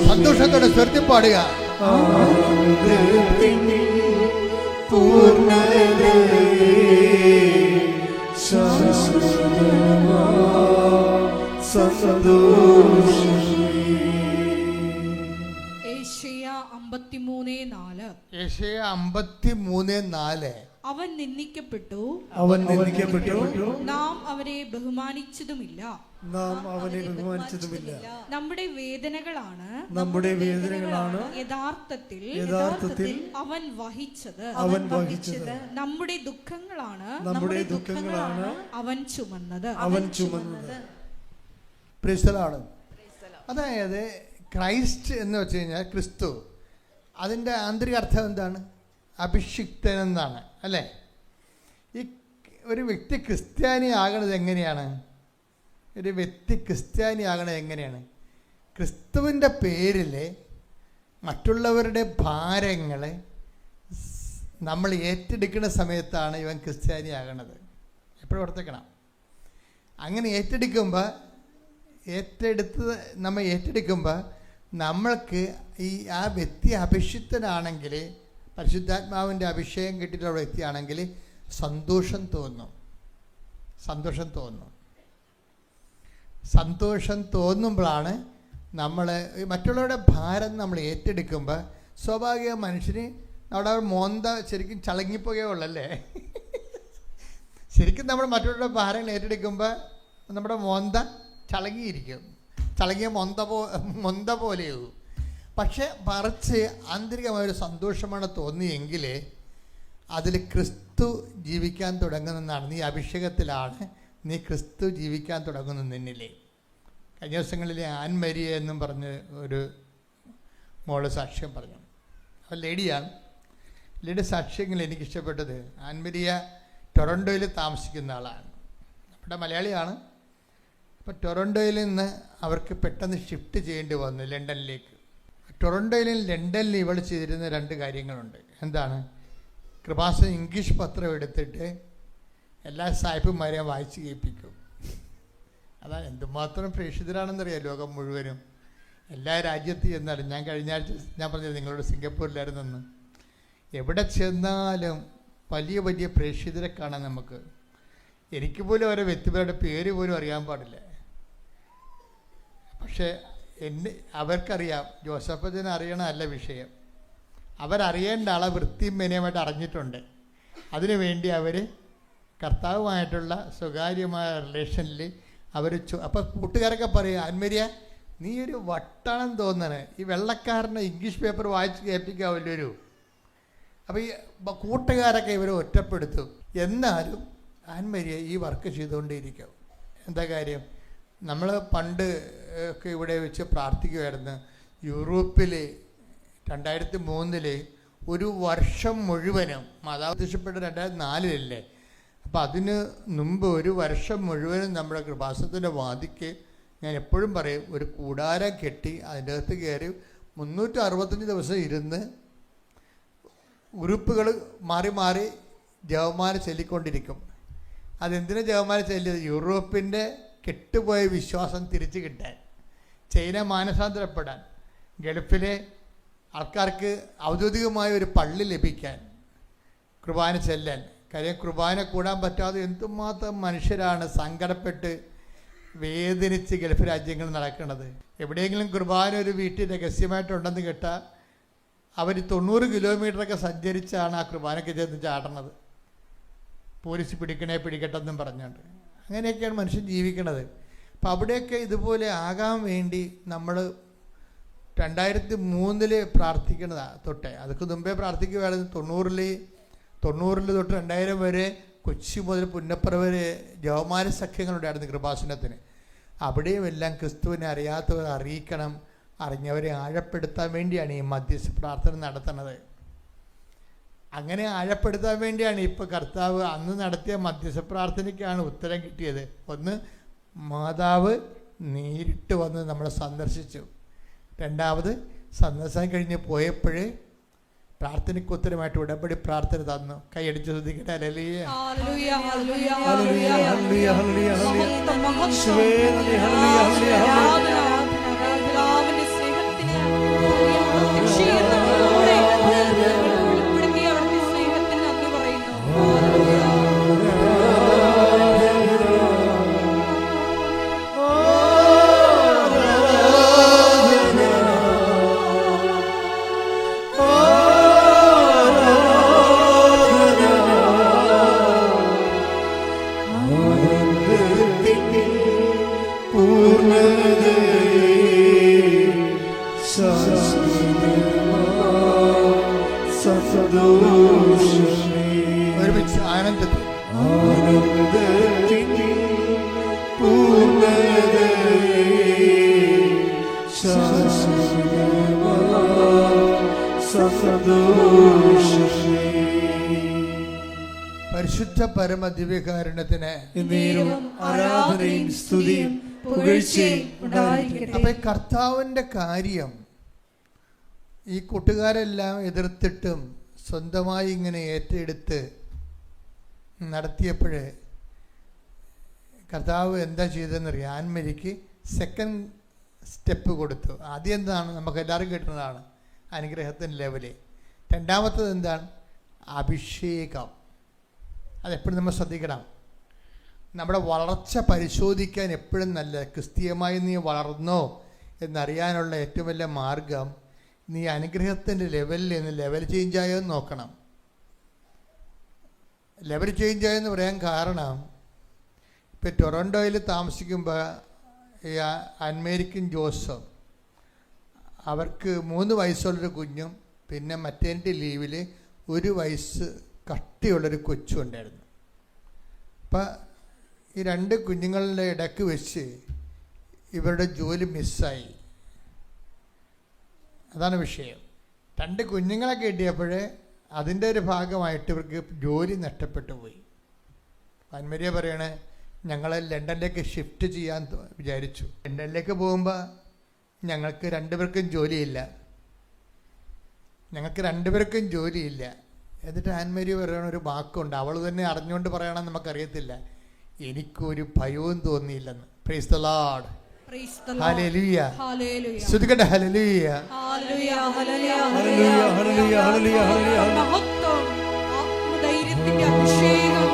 സന്തോഷത്തോടെ സ്വരത്തിൽ പാടുക. ഏശയ്യ 53:4. ഏശയ്യ 53:4. അവൻ നിന്ദിക്കപ്പെട്ടു, നാം അവനെ ബഹുമാനിച്ചതുമില്ല. നമ്മുടെ വേദനകളാണ് യഥാർത്ഥത്തിൽ അവൻ വഹിച്ചത്. നമ്മുടെ ദുഃഖങ്ങളാണ് അവൻ ചുമന്നത്. അതായത് ക്രൈസ്റ്റ് എന്ന് വെച്ച് കഴിഞ്ഞാൽ ക്രിസ്തു, അതിൻ്റെ ആന്തരിക അർത്ഥം എന്താണ്? അഭിഷിക്തൻ എന്നാണ്, അല്ലേ? ഈ ഒരു വ്യക്തി ക്രിസ്ത്യാനി ആകണത് എങ്ങനെയാണ്? ഒരു വ്യക്തി ക്രിസ്ത്യാനി ആകണത് എങ്ങനെയാണ്? ക്രിസ്തുവിൻ്റെ പേരിൽ മറ്റുള്ളവരുടെ ഭാരങ്ങളെ നമ്മൾ ഏറ്റെടുക്കുന്ന സമയത്താണ് ഇവൻ ക്രിസ്ത്യാനി ആകണത്. എപ്പോഴും ഓർത്തേക്കണം. അങ്ങനെ ഏറ്റെടുക്കുമ്പോൾ നമ്മൾ ഏറ്റെടുക്കുമ്പോൾ നമ്മൾക്ക് ആ വ്യക്തി അഭിഷിക്തനാണെങ്കിൽ, പരിശുദ്ധാത്മാവിൻ്റെ അഭിഷേകം കിട്ടിയിട്ടുള്ള വ്യക്തിയാണെങ്കിൽ സന്തോഷം തോന്നുമ്പോഴാണ് നമ്മൾ മറ്റുള്ളവരുടെ ഭാരം നമ്മൾ ഏറ്റെടുക്കുമ്പോൾ സ്വാഭാവിക മനുഷ്യന് അവിടെ മോന്ത ശരിക്കും ചളങ്ങിപ്പോകുകയുള്ളല്ലേ. ശരിക്കും നമ്മൾ മറ്റുള്ളവരുടെ ഭാരങ്ങൾ ഏറ്റെടുക്കുമ്പോൾ നമ്മുടെ മോന്ത ചളങ്ങിയിരിക്കും, ചളങ്ങിയ മൊന്ത പോലെയാവും. പക്ഷെ മറിച്ച് ആന്തരികമായൊരു സന്തോഷമാണ് തോന്നിയെങ്കിൽ അതിൽ ക്രിസ്തു ജീവിക്കാൻ തുടങ്ങുന്നതാണ്. നീ അഭിഷേകത്തിലാണ്, നീ ക്രിസ്തു ജീവിക്കാൻ തുടങ്ങുന്നു നിന്നില്ലേ. കഴിഞ്ഞ ദിവസങ്ങളിൽ ആൻമരിയ എന്നും പറഞ്ഞ് ഒരു മോള് സാക്ഷ്യം പറഞ്ഞു. അപ്പോൾ ലേഡിയാണ്. ലേഡി സാക്ഷ്യങ്ങൾ എനിക്കിഷ്ടപ്പെട്ടത്, ആൻമരിയ ടൊറൻറ്റോയിൽ താമസിക്കുന്ന ആളാണ്, നമ്മുടെ മലയാളിയാണ്. അപ്പോൾ ടൊറൻറ്റോയിൽ നിന്ന് അവർക്ക് പെട്ടെന്ന് ഷിഫ്റ്റ് ചെയ്യേണ്ടി വന്നു ലണ്ടനിലേക്ക്. ടൊറൻറ്റോയിലും ലണ്ടനിലും ഇവൾ ചെയ്തിരുന്ന 2 കാര്യങ്ങളുണ്ട്. എന്താണ്? കൃപാസന ഇംഗ്ലീഷ് പത്രം എടുത്തിട്ട് എല്ലാ സായിപ്പുമാരെയും വായിച്ച് കേൾപ്പിക്കും. അതാണ് എന്തുമാത്രം പ്രേക്ഷിതരാണെന്നറിയാം ലോകം മുഴുവനും, എല്ലാ രാജ്യത്തും ചെന്നാലും. ഞാൻ കഴിഞ്ഞ ആഴ്ച ഞാൻ പറഞ്ഞത് നിങ്ങളോട് സിംഗപ്പൂരിലായിരുന്നെന്ന്. എവിടെ ചെന്നാലും വലിയ വലിയ പ്രേക്ഷിതരെ കാണാൻ നമുക്ക്. എനിക്ക് പോലും ഓരോ വ്യക്തിപരരുടെ പേര് പോലും അറിയാൻ പാടില്ല. പക്ഷേ അവർക്കറിയാം. ജോസഫച്ചനെ അറിയണമല്ല വിഷയം, അവരറിയേണ്ട ആളെ വൃത്തിയും മെനയുമായിട്ട് അറിഞ്ഞിട്ടുണ്ട്. അതിനുവേണ്ടി അവർ കർത്താവുമായിട്ടുള്ള സ്വകാര്യമായ റിലേഷനിൽ അവർ അപ്പോൾ കൂട്ടുകാരൊക്കെ പറയും, ആൻമരിയ നീ ഒരു വട്ടാണെന്ന് തോന്നണേ, ഈ വെള്ളക്കാരനെ ഇംഗ്ലീഷ് പേപ്പർ വായിച്ച് കേൾപ്പിക്കാവില്ലൊരു. അപ്പോൾ ഈ കൂട്ടുകാരൊക്കെ ഇവരെ ഒറ്റപ്പെടുത്തും. എന്നാലും ആൻമരിയ ഈ വർക്ക് ചെയ്തുകൊണ്ടേയിരിക്കും. എന്താ കാര്യം? നമ്മൾ പണ്ട് ഒക്കെ ഇവിടെ വെച്ച് പ്രാർത്ഥിക്കുമായിരുന്നു. യൂറോപ്പിൽ 2003 ഒരു വർഷം മുഴുവനും, മാതാവ് പ്രത്യക്ഷപ്പെട്ട 2004 അപ്പോൾ അതിന് മുമ്പ് ഒരു വർഷം മുഴുവനും നമ്മുടെ കൃപാസനത്തിൻ്റെ വാതിക്ക് ഞാൻ എപ്പോഴും പറയും, ഒരു കൂടാരം കെട്ടി അതിൻ്റെ അകത്ത് കയറി 365 ദിവസം ഇരുന്ന് ഗ്രൂപ്പുകൾ മാറി മാറി ജപമാല ചൊല്ലിക്കൊണ്ടിരിക്കും. അതെന്തിനാ ജപമാല ചൊല്ലിയത്? യൂറോപ്പിൻ്റെ കെട്ടുപോയ വിശ്വാസം തിരിച്ചു കിട്ടാൻ, ചൈന മാനസാന്തരപ്പെടാൻ, ഗൾഫിലെ ആൾക്കാർക്ക് ഔദ്യോഗികമായ ഒരു പള്ളി ലഭിക്കാൻ, കുർബാന ചെല്ലാൻ. കാര്യം കുർബാന കൂടാൻ പറ്റാതെ എന്തുമാത്രം മനുഷ്യരാണ് സങ്കടപ്പെട്ട് വേദനിച്ച് ഗൾഫ് രാജ്യങ്ങൾ നടക്കുന്നത്. എവിടെയെങ്കിലും കുർബാന ഒരു വീട്ടിൽ രഹസ്യമായിട്ടുണ്ടെന്ന് കേട്ടാൽ അവർ 90 കിലോമീറ്ററൊക്കെ സഞ്ചരിച്ചാണ് ആ കുർബാനയ്ക്ക് ചെന്ന് ചാടുന്നത്. പോലീസ് പിടിക്കട്ടെന്നും പറഞ്ഞുകൊണ്ട്. അങ്ങനെയൊക്കെയാണ് മനുഷ്യൻ ജീവിക്കുന്നത്. അപ്പം അവിടെയൊക്കെ ഇതുപോലെ ആകാൻ വേണ്ടി നമ്മൾ 2003 പ്രാർത്ഥിക്കുന്നതാണ് തൊട്ടേ. അതൊക്കെ മുമ്പേ പ്രാർത്ഥിക്കുകയായിരുന്നു. 90 തൊട്ട് 2000 വരെ കൊച്ചി മുതൽ പുന്നപ്പുറ വരെ ജവമാന സഖ്യങ്ങളുണ്ടായിരുന്നു കൃപാസനത്തിന്. അവിടെയും എല്ലാം ക്രിസ്തുവിനെ അറിയാത്തവർ അറിയിക്കണം, അറിഞ്ഞവരെ ആഴപ്പെടുത്താൻ വേണ്ടിയാണ് ഈ മധ്യസ്ഥ പ്രാർത്ഥന നടത്തുന്നത്. അങ്ങനെ ആഴപ്പെടുത്താൻ വേണ്ടിയാണ് ഇപ്പോൾ കർത്താവ് അന്ന് നടത്തിയ മധ്യസ്ഥ പ്രാർത്ഥനയ്ക്കാണ് ഉത്തരം കിട്ടിയത്. ഒന്ന്, മാതാവ് നേരിട്ട് വന്ന് നമ്മളെ സന്ദർശിച്ചു. രണ്ടാമത്, സന്ദർശനം കഴിഞ്ഞ് പോയപ്പോൾ പ്രാർത്ഥനയ്ക്ക് ഉത്തരമായിട്ട് ഉടമ്പടി പ്രാർത്ഥന തന്നു. കൈയടിച്ച് ശ്രദ്ധിക്കട്ടെ. ഹല്ലേലൂയ. ഒരുമിച്ച് ആനന്ദത്തിൽ പരിശുദ്ധ പരമ ദിവ്യകാരുണ്യത്തിന് ആരാധനയും സ്തുതിയും പുകഴ്ചയും ഉണ്ടായിരിക്കട്ടെ. അപ്പൊ കർത്താവിന്റെ കാര്യം ഈ കൂട്ടുകാരെല്ലാം എതിർത്തിട്ടും സ്വന്തമായി ഇങ്ങനെ ഏറ്റെടുത്ത് നടത്തിയപ്പോൾ കർത്താവ് എന്താ ചെയ്തതെന്നറിയാം? ആൻമരിക്ക് സെക്കൻഡ് സ്റ്റെപ്പ് കൊടുത്തു. ആദ്യം എന്താണ്? നമുക്ക് എല്ലാവരും കിട്ടുന്നതാണ് അനുഗ്രഹത്തിൻ്റെ ലെവല്. രണ്ടാമത്തത് എന്താണ്? അഭിഷേകം. അതെപ്പോഴും നമ്മൾ ശ്രദ്ധിക്കണം. നമ്മുടെ വളർച്ച പരിശോധിക്കാൻ എപ്പോഴും നല്ല, ക്രിസ്തീയമായി നീ വളർന്നോ എന്നറിയാനുള്ള ഏറ്റവും വലിയ മാർഗം നീ അനുഗ്രഹത്തിൻ്റെ ലെവലിൽ നിന്ന് ലെവൽ ചേഞ്ചായോ എന്ന് നോക്കണം. ലെവൽ ചേഞ്ചായെന്ന് പറയാൻ കാരണം, ഇപ്പോൾ ടൊറൻറ്റോയിൽ താമസിക്കുമ്പോൾ ഈ അമേരിക്കൻ ജോസഫ്, അവർക്ക് 3 വയസ്സുള്ളൊരു കുഞ്ഞും പിന്നെ മറ്റേൻ്റെ ലീവിൽ 1 വയസ്സ് കട്ടിയുള്ളൊരു കൊച്ചും ഉണ്ടായിരുന്നു. അപ്പം ഈ 2 കുഞ്ഞുങ്ങളുടെ ഇടയ്ക്ക് വെച്ച് ഇവരുടെ ജോലി മിസ്സായി. അതാണ് വിഷയം. 2 കുഞ്ഞുങ്ങളെ കിട്ടിയപ്പോൾ അതിൻ്റെ ഒരു ഭാഗമായിട്ട് ഇവർക്ക് ജോലി നഷ്ടപ്പെട്ടു പോയി. അൻമരിയ പറയണേ, ഞങ്ങൾ ലണ്ടനിലേക്ക് ഷിഫ്റ്റ് ചെയ്യാൻ വിചാരിച്ചു. ലണ്ടനിലേക്ക് പോകുമ്പോൾ ഞങ്ങൾക്ക് 2 പേർക്കും ജോലിയില്ല. എന്നിട്ട് ആൻമരിയ പറയണ ഒരു വാക്കുണ്ട്, അവൾ തന്നെ അറിഞ്ഞുകൊണ്ട് പറയണമെന്ന് നമുക്കറിയത്തില്ല, എനിക്കൊരു ഭയവും തോന്നിയില്ലെന്ന്. Praise the Lord. ഹല്ലേലൂയ. സ്തുതിക്കട്ടെ. ഹല്ലേലൂയ. ആത്മധൈര്യത്തിന്റെ അഭിഷേകം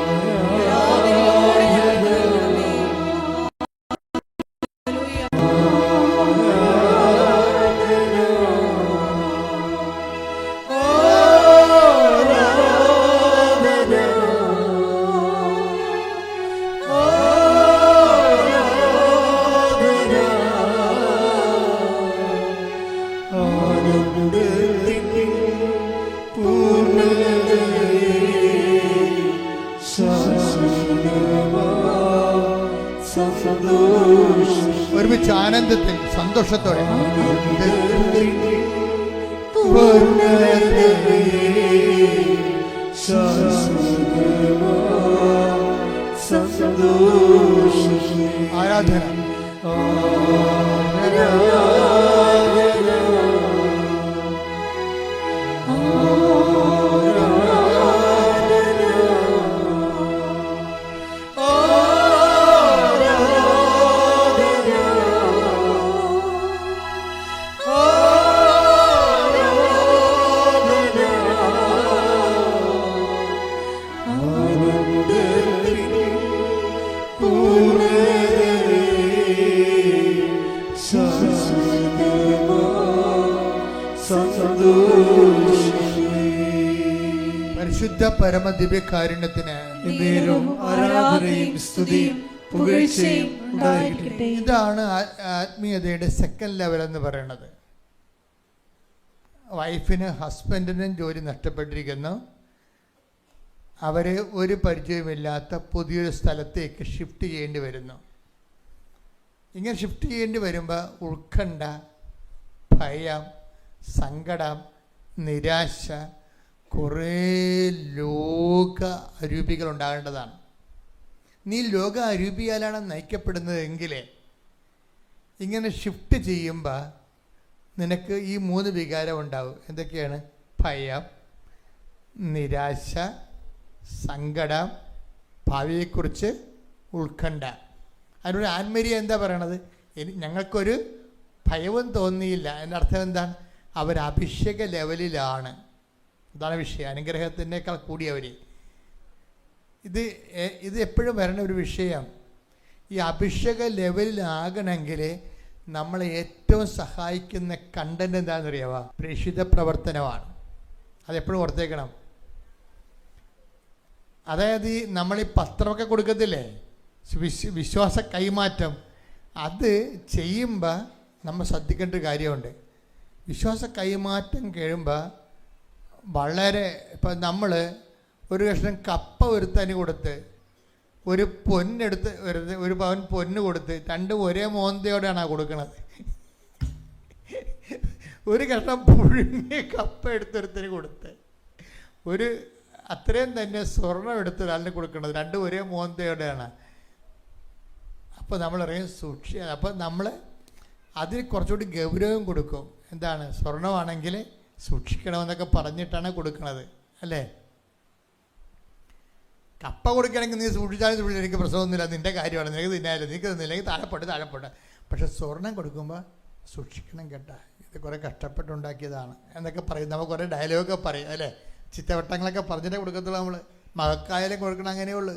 പൂർണ്ണ കൈയടിച്ച് ആനന്ദത്തിൽ സന്തോഷത്തോടെ ആരാധന പരിശുദ്ധ പരമ ദിവ്യകാരുണ്യത്തിന് ആരാധനയും സ്തുതിയും പുകഴ്ചയും ഉണ്ടായിരിക്കട്ടെ. ഇതാണ് ആത്മീയതയുടെ സെക്കൻഡ് ലെവൽ എന്ന് പറയുന്നത്. വൈഫിന് ഹസ്ബൻഡിനും ജോലി നഷ്ടപ്പെട്ടിരിക്കുന്നു. അവരെ ഒരു പരിചയമില്ലാത്ത പുതിയൊരു സ്ഥലത്തേക്ക് ഷിഫ്റ്റ് ചെയ്യേണ്ടി വരുന്നു. ഇങ്ങനെ ഷിഫ്റ്റ് ചെയ്യേണ്ടി വരുമ്പോൾ ഉത്കണ്ഠ, ഭയം, സങ്കടം, നിരാശ, കുറേ ലോക അരൂപികൾ ഉണ്ടാകേണ്ടതാണ്. നീ ലോക അരൂപിയാലാണ് നയിക്കപ്പെടുന്നതെങ്കിൽ ഇങ്ങനെ ഷിഫ്റ്റ് ചെയ്യുമ്പോൾ നിനക്ക് ഈ 3 വികാരം ഉണ്ടാവും. എന്തൊക്കെയാണ്? ഭയം, നിരാശ, സങ്കടം, ഭാവിയെക്കുറിച്ച് ഉത്കണ്ഠ. അതിനോട് ആൻമേരിയ എന്താ പറയണത്? ഞങ്ങൾക്കൊരു ഭയവും തോന്നിയില്ല. എൻ്റെ അർത്ഥം എന്താണ്? അവർ അഭിഷേക ലെവലിലാണ്. അതാണ് വിഷയം. അനുഗ്രഹത്തിനേക്കാൾ കൂടിയവർ. ഇത് എപ്പോഴും വരണ ഒരു വിഷയം. ഈ അഭിഷേക ലെവലിലാകണമെങ്കിൽ നമ്മളെ ഏറ്റവും സഹായിക്കുന്ന കണ്ടന്റ് എന്താണെന്നറിയാവോ? പ്രേക്ഷിത പ്രവർത്തനമാണ്. അതെപ്പോഴും ഓർത്തേക്കണം. അതായത് നമ്മളീ പത്രമൊക്കെ കൊടുക്കത്തില്ലേ, വിശ്വാസ കൈമാറ്റം, അത് ചെയ്യുമ്പോൾ നമ്മൾ ശ്രദ്ധിക്കേണ്ട ഒരു കാര്യമുണ്ട്. വിശ്വാസ കൈമാറ്റം കഴിയുമ്പോൾ വളരെ ഇപ്പം നമ്മൾ ഒരു കഷ്ണം കപ്പ ഒരുത്തന് കൊടുത്ത് ഒരു പൊന്നെടുത്ത് ഒരു പവൻ പൊന്ന് കൊടുത്ത് രണ്ടും ഒരേ മോന്തയോടെയാണ് കൊടുക്കുന്നത്. ഒരു കഷ്ണം പുഴുങ്ങിയ കപ്പ എടുത്തൊരുത്തന് കൊടുത്ത് ഒരു അത്രയും തന്നെ സ്വർണം എടുത്ത് ഒരാളിന് കൊടുക്കുന്നത് രണ്ടും ഒരേ മോന്തയോടെയാണ്. അപ്പോൾ നമ്മളറിയാം അപ്പോൾ നമ്മൾ അതിന് കുറച്ചുകൂടി ഗൗരവം കൊടുക്കും. എന്താണ്? സ്വർണമാണെങ്കിൽ സൂക്ഷിക്കണമെന്നൊക്കെ പറഞ്ഞിട്ടാണ് കൊടുക്കുന്നത്, അല്ലേ? കപ്പ കൊടുക്കുകയാണെങ്കിൽ നീ സൂക്ഷിച്ചാലും എനിക്ക് പ്രശ്നമൊന്നുമില്ല, നിൻ്റെ കാര്യമാണ്, നിനക്ക് തിന്നാലും നിനക്ക് തിന്നില്ലെങ്കിൽ താഴെപ്പോട്ടെ. പക്ഷെ സ്വർണം കൊടുക്കുമ്പോൾ സൂക്ഷിക്കണം കേട്ടാ, ഇത് കുറേ കഷ്ടപ്പെട്ടുണ്ടാക്കിയതാണ് എന്നൊക്കെ പറയും. നമുക്ക് കുറേ ഡയലോഗൊക്കെ പറയും, അല്ലേ? ചിത്തവട്ടങ്ങളൊക്കെ പറഞ്ഞിട്ടേ കൊടുക്കത്തുള്ളൂ. നമ്മൾ മകക്കായാലും കൊടുക്കണം, അങ്ങനെയുള്ളൂ.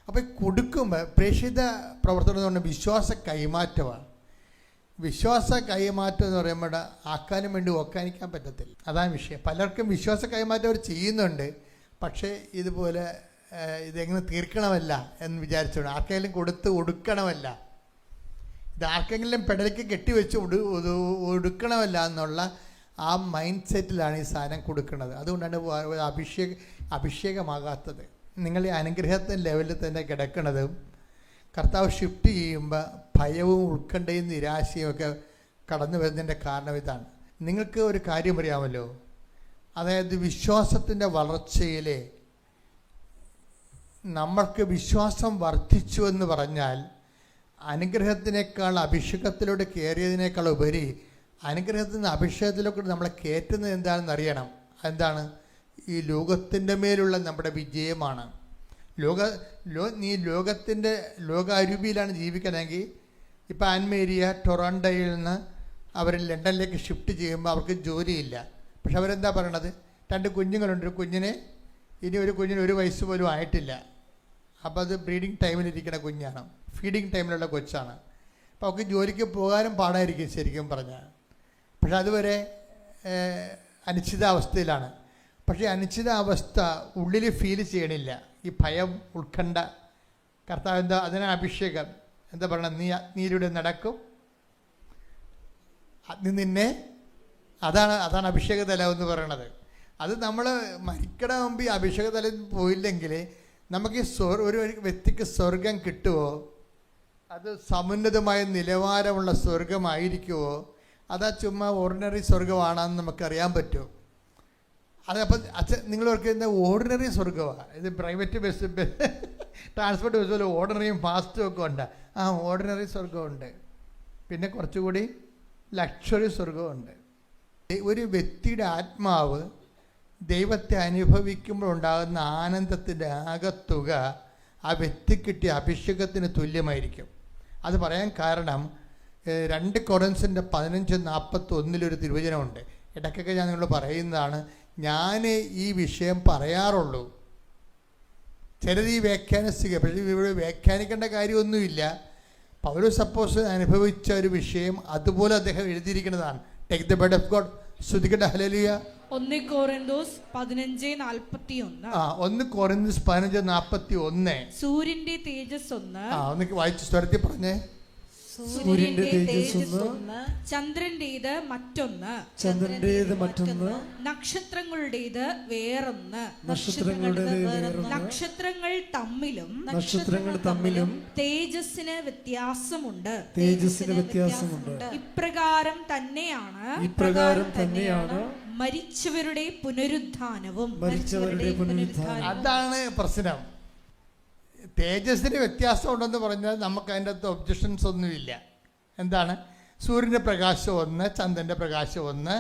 അപ്പോൾ കൊടുക്കുമ്പോൾ പ്രേക്ഷിത പ്രവർത്തനം എന്ന് പറഞ്ഞാൽ വിശ്വാസ കൈമാറ്റമാണ്. വിശ്വാസ കൈമാറ്റം എന്ന് പറയുമ്പോൾ ആക്കാനും വേണ്ടി ഒക്കാനിക്കാൻ പറ്റത്തില്ല. അതാണ് വിഷയം. പലർക്കും വിശ്വാസ കൈമാറ്റം അവർ ചെയ്യുന്നുണ്ട്, പക്ഷേ ഇതുപോലെ ഇതെങ്ങനെ തീർക്കണമല്ല എന്ന് വിചാരിച്ചോണ്ട് ആർക്കെങ്കിലും കൊടുത്ത് ഒടുക്കണമല്ല, ഇത് ആർക്കെങ്കിലും പെടലേക്ക് കെട്ടിവെച്ച് ഒടുക്കണമല്ല എന്നുള്ള ആ മൈൻഡ് സെറ്റിലാണ് ഈ സാധനം കൊടുക്കുന്നത്. അതുകൊണ്ടാണ് അഭിഷേകമാകാത്തത്. നിങ്ങൾ ഈ അനുഗ്രഹത്തിൻ്റെ ലെവലിൽ തന്നെ കിടക്കുന്നതും കർത്താവ് ഷിഫ്റ്റ് ചെയ്യുമ്പോൾ ഭയവും ഉത്കണ്ഠയും നിരാശയും ഒക്കെ കടന്നു വരുന്നതിൻ്റെ കാരണം ഇതാണ്. നിങ്ങൾക്ക് ഒരു കാര്യം അറിയാമല്ലോ, അതായത് വിശ്വാസത്തിൻ്റെ വളർച്ചയിലെ നമ്മൾക്ക് വിശ്വാസം വർദ്ധിച്ചു എന്ന് പറഞ്ഞാൽ അനുഗ്രഹത്തിനേക്കാൾ അഭിഷേകത്തിലൂടെ കയറിയതിനേക്കാൾ ഉപരി അനുഗ്രഹത്തിന് അഭിഷേകത്തിലൂടെ നമ്മളെ കയറ്റുന്നത് എന്താണെന്ന് അറിയണം. എന്താണ്? ഈ ലോകത്തിൻ്റെ മേലുള്ള നമ്മുടെ വിജയമാണ്. നീ ലോകത്തിൻ്റെ ലോകാരൂപിയിലാണ് ജീവിക്കണമെങ്കിൽ ഇപ്പം ആൻമേരിയ ടൊറോണ്ടോയിൽ നിന്ന് അവർ ലണ്ടനിലേക്ക് ഷിഫ്റ്റ് ചെയ്യുമ്പോൾ അവർക്ക് ജോലിയില്ല. പക്ഷെ അവരെന്താ പറയണത്? 2 കുഞ്ഞുങ്ങളുണ്ട്. ഒരു കുഞ്ഞിന് ഒരു 1 വയസ്സ് പോലും ആയിട്ടില്ല. അപ്പോൾ അത് ബ്രീഡിങ് ടൈമിലിരിക്കുന്ന കുഞ്ഞാണ്, ഫീഡിങ് ടൈമിലുള്ള കൊച്ചാണ്. അപ്പോൾ അവർക്ക് ജോലിക്ക് പോകാനും പാടായിരിക്കും ശരിക്കും പറഞ്ഞാൽ. പക്ഷെ അതുവരെ അനിശ്ചിതാവസ്ഥയിലാണ്. പക്ഷേ അനിശ്ചിതാവസ്ഥ ഉള്ളിൽ ഫീൽ ചെയ്യണില്ല. ഈ ഭയം, ഉത്കണ്ഠ. കർത്താവ് എന്താ? അതിനാണ് അഭിഷേകം. എന്താ പറയണത്? നീയിലൂടെ നടക്കും, നിന്നെ. അതാണ് അഭിഷേകതല എന്ന് പറയണത്. അത് നമ്മൾ മരിക്കണ മുമ്പ് ഈ അഭിഷേകതലയിൽ പോയില്ലെങ്കിൽ നമുക്ക് ഒരു വ്യക്തിക്ക് സ്വർഗം കിട്ടുമോ? അത് സമുന്നതമായ നിലവാരമുള്ള സ്വർഗമായിരിക്കുമോ അതാ ചുമ്മാ ഓർഡിനറി സ്വർഗമാണെന്ന് നമുക്കറിയാൻ പറ്റുമോ? അതപ്പം നിങ്ങൾ ഓർക്കുന്ന ഓർഡിനറി സ്വർഗമാണ്. ഇത് പ്രൈവറ്റ് ബസ് ട്രാൻസ്പോർട്ട് ബസ് പോലെ ഓർഡിനറിയും ഫാസ്റ്റും ഒക്കെ ഉണ്ട്. ആ ഓർഡിനറി സ്വർഗമുണ്ട്. പിന്നെ കുറച്ചുകൂടി ലക്ഷറി സ്വർഗമുണ്ട്. ഒരു വ്യക്തിയുടെ ആത്മാവ് ദൈവത്തെ അനുഭവിക്കുമ്പോൾ ഉണ്ടാകുന്ന ആനന്ദത്തിൻ്റെ ആകത്തുക ആ വ്യക്തി കിട്ടിയ അഭിഷേകത്തിന് തുല്യമായിരിക്കും. അത് പറയാൻ കാരണം 2 കൊറിന്ത്യൻസിൻ്റെ 15:41 തിരുവചനമുണ്ട്. ഇടയ്ക്കൊക്കെ ഞാൻ നിങ്ങളോട് പറയുന്നതാണ്. ഞാൻ ഈ വിഷയം പറയാറുള്ളൂ. ചിലത് ഈ വ്യാഖ്യാനിക്കുക, പക്ഷേ ഇവിടെ വ്യാഖ്യാനിക്കേണ്ട കാര്യമൊന്നുമില്ല. പൗലോസ് അപ്പോസ്തലൻ അനുഭവിച്ച ഒരു വിഷയം അതുപോലെ അദ്ദേഹം എഴുതിയിരിക്കുന്നതാണ്. Take the word of God. ശ്രുതികട്ടെ ഹല്ലേലൂയ. 1 കൊരിന്തോസ് 15:41. 1 കൊരിന്തോസ് 15:41. സൂര്യന്റെ തേജസ് ഒന്ന്. ഒന്ന് വായിച്ച് സ്വരത്തിൽ പറഞ്ഞേ. സൂര്യന്റെ തേജസ് ഒന്ന്, ചന്ദ്രന്റേത് മറ്റൊന്ന്, ചന്ദ്രന്റേത് മറ്റൊന്ന്, നക്ഷത്രങ്ങളുടേത് വേറൊന്ന്, നക്ഷത്രങ്ങൾ തമ്മിലും തേജസ്സിന് വ്യത്യാസമുണ്ട്. ഇപ്രകാരം തന്നെയാണ് മരിച്ചവരുടെ പുനരുദ്ധാനവും. അതാണ് പ്രശ്നം. തേജസ്സിന് വ്യത്യാസം ഉണ്ടെന്ന് പറഞ്ഞാൽ നമുക്ക് അതിൻ്റെ അകത്ത് ഒബ്ജക്ഷൻസ് ഒന്നുമില്ല. എന്താണ്? സൂര്യൻ്റെ പ്രകാശം ഒന്ന്, ചന്ദ്രൻ്റെ പ്രകാശം ഒന്ന്,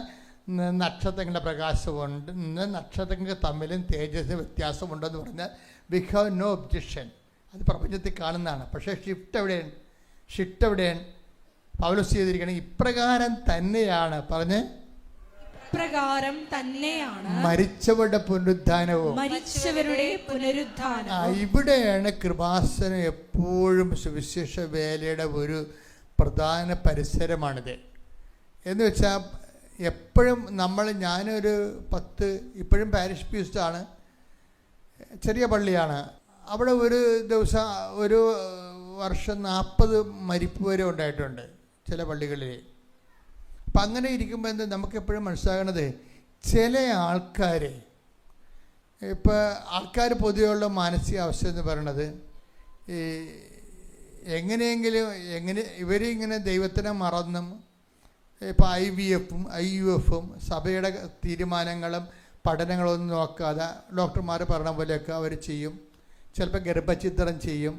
നക്ഷത്രങ്ങളുടെ പ്രകാശമുണ്ട്. നക്ഷത്രങ്ങൾ തമ്മിലും തേജസ്സിന് വ്യത്യാസമുണ്ടെന്ന് പറഞ്ഞാൽ വി ഹാവ് നോ ഒബ്ജക്ഷൻ. അത് പ്രപഞ്ചത്തിൽ കാണുന്നതാണ്. പക്ഷേ ഷിഫ്റ്റ് എവിടെയാണ്? പൗലോസ് ചെയ്തിരിക്കണം ഇപ്രകാരം തന്നെയാണ് പറഞ്ഞ്, പ്രകാരം തന്നെയാണ് മരിച്ചവരുടെ പുനരുദ്ധാനവും. ഇവിടെയാണ് കൃപാസനം എപ്പോഴും സുവിശേഷ വേലയുടെ ഒരു പ്രധാന പരിസരമാണിത്. എന്ന് വെച്ചാൽ എപ്പോഴും ഞാനൊരു 10 ഇപ്പോഴും പാരിഷ് പ്രീസ്റ്റാണ്, ചെറിയ പള്ളിയാണ്. അവിടെ ഒരു ദിവസം ഒരു വർഷം 40 മരിപ്പ് വരെ ഉണ്ടായിട്ടുണ്ട് ചില പള്ളികളിൽ. അപ്പം അങ്ങനെ ഇരിക്കുമ്പോൾ നമുക്കെപ്പോഴും മനസ്സിലാകണത് ചില ആൾക്കാർ പൊതുവെയുള്ള മാനസികാവസ്ഥ എന്ന് പറയണത് ഇവരിങ്ങനെ ദൈവത്തിനെ മറന്നും ഇപ്പോൾ IVF-ഉം IUF-ഉം സഭയുടെ തീരുമാനങ്ങളും പഠനങ്ങളൊന്നും നോക്കാതെ ഡോക്ടർമാർ പറഞ്ഞ പോലെയൊക്കെ അവർ ചെയ്യും. ചിലപ്പോൾ ഗർഭഛിദ്രം ചെയ്യും.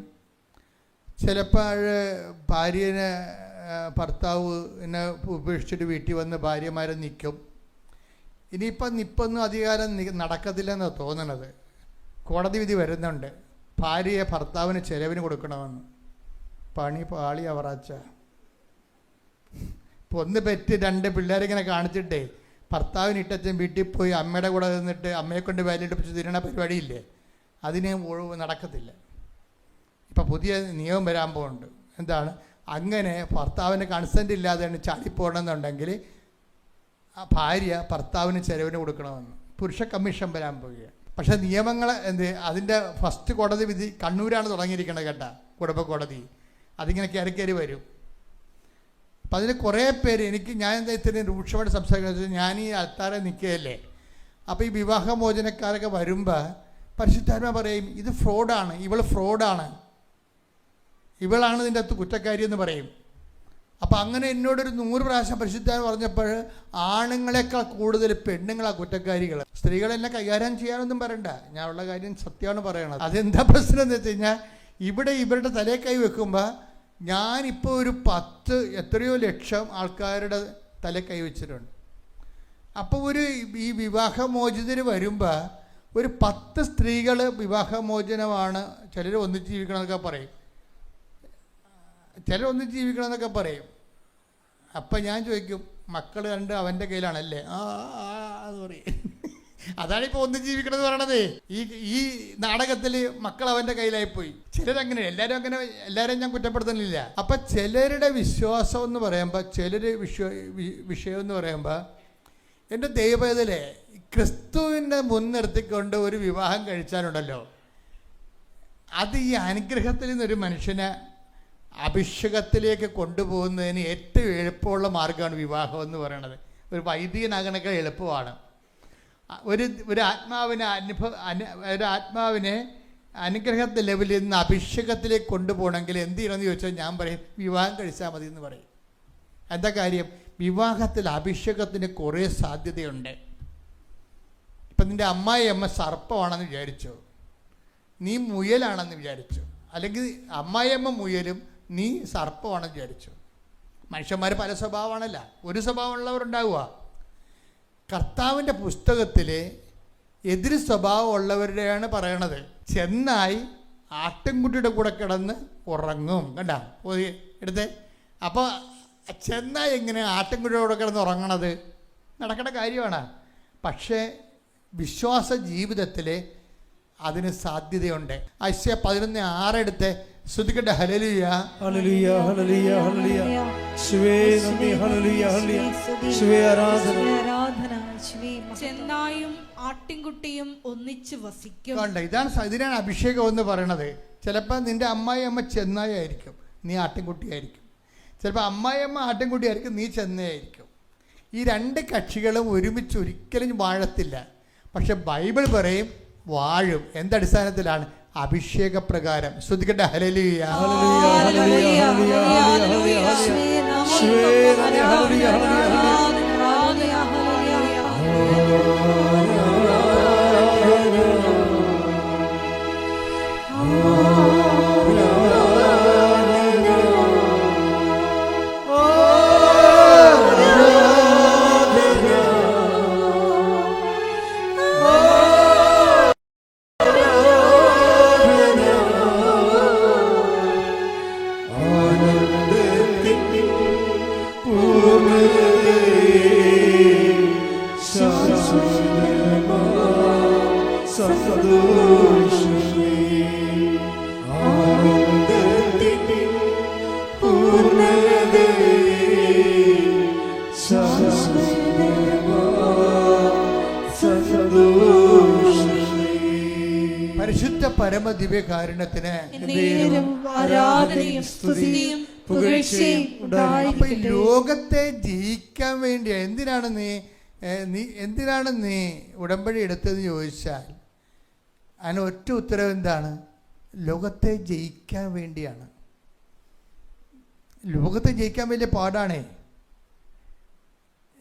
ചിലപ്പോൾ ഭർത്താവിനെ ഉപേക്ഷിച്ചിട്ട് വീട്ടിൽ വന്ന് ഭാര്യമാരെ നിൽക്കും. ഇനിയിപ്പം അധികാരം നടക്കത്തില്ലെന്നാണ് തോന്നണത്. കോടതി വിധി വരുന്നുണ്ട്, ഭാര്യയെ ഭർത്താവിന് ചെലവിന് കൊടുക്കണമെന്ന്. പണി പാളി അവറാച്ച. ഇപ്പോൾ 1 പെറ്റ് 2 പിള്ളേരിങ്ങനെ കാണിച്ചിട്ടേ ഭർത്താവിന് ഇട്ടച്ഛൻ വീട്ടിൽ പോയി അമ്മയുടെ കൂടെ നിന്നിട്ട് അമ്മയെ കൊണ്ട് വേലയിടിപ്പിച്ച് തിരണ പരിപാടിയില്ലേ, അതിന് നടക്കത്തില്ല. ഇപ്പം പുതിയ നിയമം വരാൻ പോകുന്നുണ്ട്. എന്താണ്? അങ്ങനെ ഭർത്താവിന് കൺസെൻ്റ് ഇല്ലാതെയാണ് ചാടിപ്പോകണമെന്നുണ്ടെങ്കിൽ ആ ഭാര്യ ഭർത്താവിന് ചെലവിന് കൊടുക്കണമെന്ന് പുരുഷ കമ്മീഷൻ വരാൻ പോവുകയാണ്. പക്ഷേ നിയമങ്ങൾ അതിൻ്റെ ഫസ്റ്റ് കോടതി വിധി കണ്ണൂരാണ് തുടങ്ങിയിരിക്കുന്നത് കേട്ടാ, കുടുംബ കോടതി. അതിങ്ങനെ കയറി വരും. അപ്പം അതിന് കുറേ പേര് ഞാൻ ഇത്രയും രൂക്ഷമായിട്ട് സംസാരിക്കുന്നത്, ഞാൻ ഈ അൽത്താരെ നിൽക്കുകയല്ലേ. അപ്പോൾ ഈ വിവാഹമോചനക്കാരൊക്കെ വരുമ്പോൾ പരിശുദ്ധാത്മാ പറയും ഇത് ഫ്രോഡാണ്, ഫ്രോഡാണ്, ഇവളാണ് ഇതിൻ്റെ അകത്ത് കുറ്റക്കാരി എന്ന് പറയും. അപ്പം അങ്ങനെ എന്നോടൊരു 100 പ്രാവശ്യം പരിശുദ്ധാത്മാ പറഞ്ഞപ്പോൾ ആണുങ്ങളെക്കാൾ കൂടുതൽ പെണ്ണുങ്ങളാണ് കുറ്റക്കാരികൾ. സ്ത്രീകളെന്നെ കൈകാര്യം ചെയ്യാനൊന്നും പറയണ്ട, ഞാൻ ഉള്ള കാര്യം സത്യമാണ് പറയണത്. അതെന്താ പ്രശ്നം എന്ന് വെച്ച് കഴിഞ്ഞാൽ ഇവിടെ ഇവരുടെ തലേ കൈ വെക്കുമ്പോൾ ഞാനിപ്പോൾ ഒരു 10 എത്രയോ ലക്ഷം ആൾക്കാരുടെ തലേ കൈ വെച്ചിട്ടുണ്ട്. അപ്പോൾ ഈ വിവാഹമോചിതർ വരുമ്പോൾ ഒരു 10 സ്ത്രീകൾ വിവാഹമോചനമാണ്, ചിലർ ഒന്നിച്ച് ജീവിക്കണമെന്നൊക്കെ പറയും, ചിലർ ഒന്നിച്ച് ജീവിക്കണമെന്നൊക്കെ പറയും. അപ്പം ഞാൻ ചോദിക്കും, മക്കൾ 2 അവൻ്റെ കയ്യിലാണല്ലേ? അത് പറയും. അതാണിപ്പോൾ ഒന്നിച്ച് ജീവിക്കണമെന്ന് പറയണത്. ഈ നാടകത്തിൽ മക്കൾ അവൻ്റെ കയ്യിലായിപ്പോയി. ചിലരങ്ങനെ, എല്ലാവരും ഞാൻ കുറ്റപ്പെടുത്തുന്നില്ല. അപ്പം ചിലരുടെ വിശ്വാസം എന്ന് പറയുമ്പോൾ, ചിലർ വിഷയം എന്ന് പറയുമ്പോൾ, എൻ്റെ ദൈവത്തിലെ ക്രിസ്തുവിനെ മുൻനിർത്തിക്കൊണ്ട് ഒരു വിവാഹം കഴിച്ചാലുണ്ടല്ലോ, അത് ഈ അനുഗ്രഹത്തിൽ നിന്നൊരു മനുഷ്യനെ അഭിഷേകത്തിലേക്ക് കൊണ്ടുപോകുന്നതിന് ഏറ്റവും എളുപ്പമുള്ള മാർഗ്ഗമാണ് വിവാഹം എന്ന് പറയുന്നത്. ഒരു വൈദികനാകണൊക്കെ എളുപ്പമാണ്. ഒരു ആത്മാവിനെ അനുഗ്രഹത്തെ ലെവലിൽ നിന്ന് അഭിഷേകത്തിലേക്ക് കൊണ്ടുപോകണമെങ്കിൽ എന്ത് ചെയ്യണമെന്ന് ചോദിച്ചാൽ ഞാൻ പറയും വിവാഹം കഴിച്ചാൽ മതി എന്ന് പറയും. എന്താ കാര്യം? വിവാഹത്തിൽ അഭിഷേകത്തിന് കുറേ സാധ്യതയുണ്ട്. ഇപ്പം നിൻ്റെ അമ്മായിയമ്മ സർപ്പമാണെന്ന് വിചാരിച്ചു, നീ മുയലാണെന്ന് വിചാരിച്ചു, അല്ലെങ്കിൽ അമ്മായിയമ്മ മുയലും നീ സർപ്പമാണെന്ന് വിചാരിച്ചു. മനുഷ്യന്മാർ പല സ്വഭാവമാണല്ല, ഒരു സ്വഭാവമുള്ളവരുണ്ടാവുക. കർത്താവിൻ്റെ പുസ്തകത്തിൽ എതിര് സ്വഭാവമുള്ളവരുടെയാണ് പറയണത്. ചെന്നായി ആട്ടിൻകുട്ടിയുടെ കൂടെ കിടന്ന് ഉറങ്ങും. കണ്ട എടുത്തേ. അപ്പോൾ ചെന്നായി എങ്ങനെ ആട്ടിൻകുട്ടിയുടെ കൂടെ കിടന്ന് ഉറങ്ങണത്? നടക്കേണ്ട കാര്യമാണ്. പക്ഷേ വിശ്വാസ ജീവിതത്തിൽ അതിന് സാധ്യതയുണ്ട്. ഐശ്യ 11:6 എടുത്ത് ശ്രുതിക്കട്ടെ. ഹല്ലേലൂയ ഹല്ലേലൂയ ഹല്ലേലൂയ ഹല്ലേലൂയ. യേശുവേ നന്ദി. ഹല്ലേലൂയ ഹല്ലേലൂയ. യേശുവേ ആരാധന. ചെന്നായും ആട്ടിൻകുട്ടിയും ഒന്നിച്ചു വസിക്കും. കണ്ട, ഇതിനാണ് അഭിഷേകം എന്ന് പറയണത്. ചിലപ്പോൾ നിൻ്റെ അമ്മായിയമ്മ ചെന്നായി ആയിരിക്കും, നീ ആട്ടിൻകുട്ടിയായിരിക്കും. ചിലപ്പോൾ അമ്മായിയമ്മ ആട്ടിൻകുട്ടിയായിരിക്കും, നീ ചെന്നൈയായിരിക്കും. ഈ രണ്ട് കക്ഷികളും ഒരുമിച്ച് ഒരിക്കലും വാഴത്തില്ല. പക്ഷെ ബൈബിൾ പറയും വാഴും. എന്തടിസ്ഥാനത്തിലാണ്? അഭിഷേകപ്രകാരം. ശ്രുതിക്കട്ടെ. ഹല്ലേലൂയ ഹല്ലേലൂയ ഹല്ലേലൂയ ഹല്ലേലൂയ. യേശുവേ നന്ദി. ഹല്ലേലൂയ ഹല്ലേലൂയ. പരിശുദ്ധ പരമദിവ്യകാരുണ്യത്തിന് ആരാധനയും സ്തുതിയും പുകഴ്ചയും അപ്പൊ ഈ ലോകത്തെ ജയിക്കാൻ വേണ്ടി എന്തിനാണ് നീ ഉടമ്പടി എടുത്തതെന്ന് ചോദിച്ചാൽ അതിന് ഒറ്റ ഉത്തരവ് എന്താണ്? ലോകത്തെ ജയിക്കാൻ വേണ്ടിയാണ്. ലോകത്തെ ജയിക്കാൻ വലിയ പാടാണേ.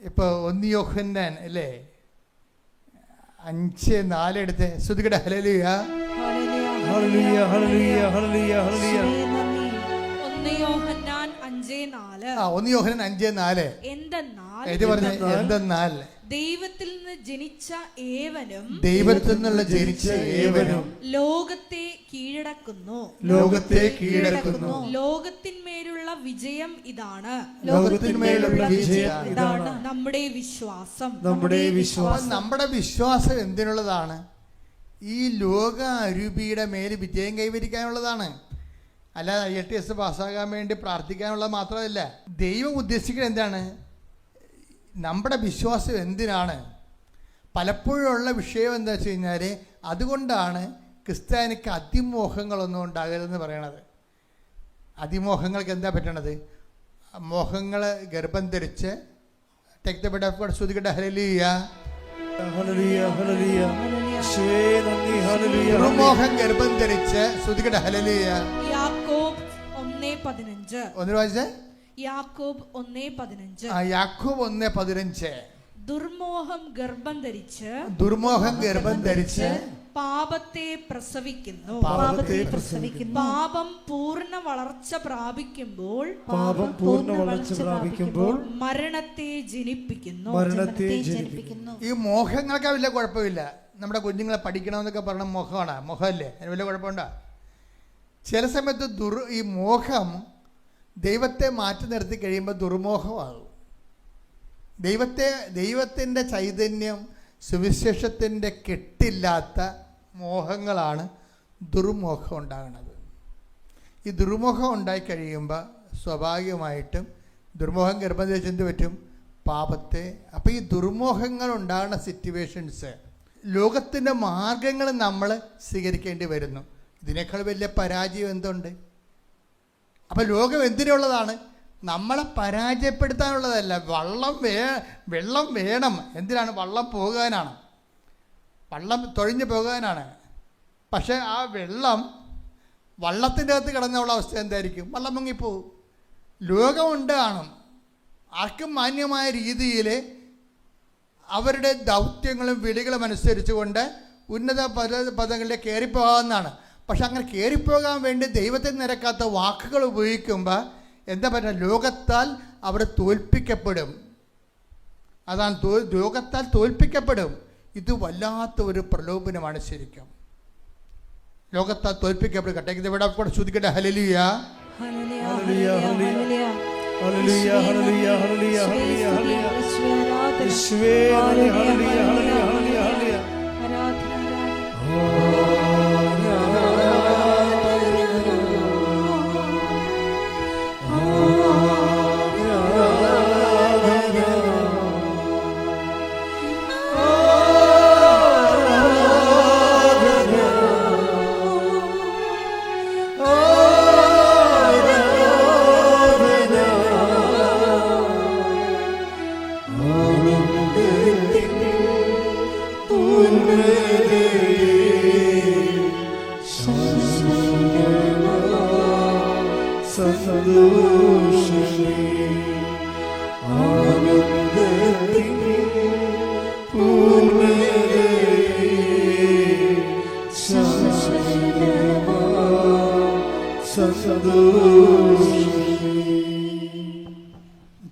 ഇപ്പോൾ 1 യോഹന്നാൻ അല്ലേ 5:4 എടുത്ത് ശ്രുതികട. ഹല്ലേലൂയ ഹല്ലേലൂയ ഹല്ലേലൂയ ഹല്ലേലൂയ ഹല്ലേലൂയ. 1 യോഹന്നാൻ 5:4. 1 യോഹന്നാൻ 5:4 എന്തെന്നാൽ ദൈവത്തിൽ നിന്ന് ജനിച്ച ഏവനും ലോകത്തെ കീഴടക്കുന്നു. ലോകത്തിന്മേലുള്ള വിജയം ഇതാണ്. നമ്മുടെ വിശ്വാസം. നമ്മുടെ വിശ്വാസം എന്തിനുള്ളതാണ്? ഈ ലോക അരൂപിയുടെ മേൽ വിജയം കൈവരിക്കാനുള്ളതാണ്. അല്ലാതെ IELTS പാസ്സാകാൻ വേണ്ടി പ്രാർത്ഥിക്കാനുള്ളത് മാത്രമല്ല. ദൈവം ഉദ്ദേശിക്കുന്നത് എന്താണ്? നമ്മുടെ വിശ്വാസം എന്തിനാണ്? പലപ്പോഴുള്ള വിഷയം എന്താ വെച്ച് കഴിഞ്ഞാൽ, അതുകൊണ്ടാണ് ക്രിസ്ത്യാനിക്ക് അതിമോഹങ്ങളൊന്നും ഉണ്ടാകരുതെന്ന് പറയണത്. അതിമോഹങ്ങൾക്ക് എന്താ പറ്റണത്? മോഹങ്ങൾ ഗർഭം ധരിച്ച് ഹല്ലേലൂയ ഹല്ലേലൂയ ഹല്ലേലൂയ. യേശുവേ നന്ദി. ഹല്ലേലൂയ. ദുർമോഹം ഗർഭം ധരിച്ച് ശ്രുതികട. ഹല്ലേലൂയ. യാക്കോബ് 1:15. ഒന്ന് വായിച്ചേ. യാക്കോബ് 1:15. യാക്കോബ് 1:15. ദുർമോഹം ഗർഭം ധരിച്ച് പാപത്തെ പ്രസവിക്കുന്നു. പാപം പൂർണ്ണ വളർച്ച പ്രാപിക്കുമ്പോൾ മരണത്തെ ജനിപ്പിക്കുന്നു. ഈ മോഹങ്ങൾക്ക് വലിയ കുഴപ്പമില്ല. നമ്മുടെ കുഞ്ഞുങ്ങളെ പഠിക്കണമെന്നൊക്കെ പറഞ്ഞ മോഹമാണ്, മോഹമല്ലേ? അതിന് വലിയ കുഴപ്പമുണ്ടോ? ചില സമയത്ത് ഈ മോഹം ദൈവത്തെ മാറ്റി നിർത്തി കഴിയുമ്പോൾ ദുർമോഹമാകും. ദൈവത്തിൻ്റെ ചൈതന്യം, സുവിശേഷത്തിൻ്റെ കെട്ടില്ലാത്ത മോഹങ്ങളാണ് ദുർമോഹം ഉണ്ടാകുന്നത്. ഈ ദുർമോഹം ഉണ്ടായിക്കഴിയുമ്പോൾ സ്വാഭാവികമായിട്ടും ദുർമോഹം ഗർഭം ധരിച്ച് എന്ത് പറ്റും? പാപത്തെ. അപ്പോൾ ഈ ദുർമോഹങ്ങൾ ഉണ്ടാകുന്ന സിറ്റുവേഷൻസ്, ലോകത്തിൻ്റെ മാർഗങ്ങൾ നമ്മൾ സ്വീകരിക്കേണ്ടി വരുന്നു. ഇതിനേക്കാൾ വലിയ പരാജയം എന്തുണ്ട്? അപ്പം ലോകം എന്തിനുള്ളതാണ്? നമ്മളെ പരാജയപ്പെടുത്താനുള്ളതല്ല. വെള്ളം വേണം. എന്തിനാണ്? വള്ളം പോകാനാണ്, വള്ളം തൊഴിഞ്ഞു പോകാനാണ്. പക്ഷേ ആ വെള്ളം വള്ളത്തിൻ്റെ അകത്ത് കിടന്നുള്ള അവസ്ഥ എന്തായിരിക്കും? വള്ളം മുങ്ങിപ്പോവും. ലോകമുണ്ട് കാണും. ആർക്കും മാന്യമായ രീതിയിൽ അവരുടെ ദൗത്യങ്ങളും വിളികളും അനുസരിച്ചുകൊണ്ട് ഉന്നത പദങ്ങളിലേക്ക് കയറിപ്പോകാവുന്നതാണ്. പക്ഷെ അങ്ങനെ കയറിപ്പോകാൻ വേണ്ടി ദൈവത്തിന് നിരക്കാത്ത വാക്കുകൾ ഉപയോഗിക്കുമ്പോൾ എന്താ പറയുക, ലോകത്താൽ അവർ തോൽപ്പിക്കപ്പെടും. അതാണ് ലോകത്താൽ തോൽപ്പിക്കപ്പെടും. ഇത് വല്ലാത്ത ഒരു പ്രലോഭനമാണ് ശരിക്കും. ലോകത്താൽ തോൽപ്പിക്കപ്പെടും. കട്ടേക്ക് ഇവിടെ കൂടെ ശ്രദ്ധിക്കട്ടെ. ഹല്ലേലൂയ, ഹല്ലേലൂയ, ഹല്ലേലൂയ, ഹല്ലേലൂയ, ഹല്ലേലൂയ, ഹല്ലേലൂയ, ഹല്ലേലൂയ, ഹല്ലേലൂയ, ഹല്ലേലൂയ. യേശുവേ നന്ദി, ഹല്ലേലൂയ, ഹല്ലേലൂയ, ഹല്ലേലൂയ, ഹല്ലേലൂയ.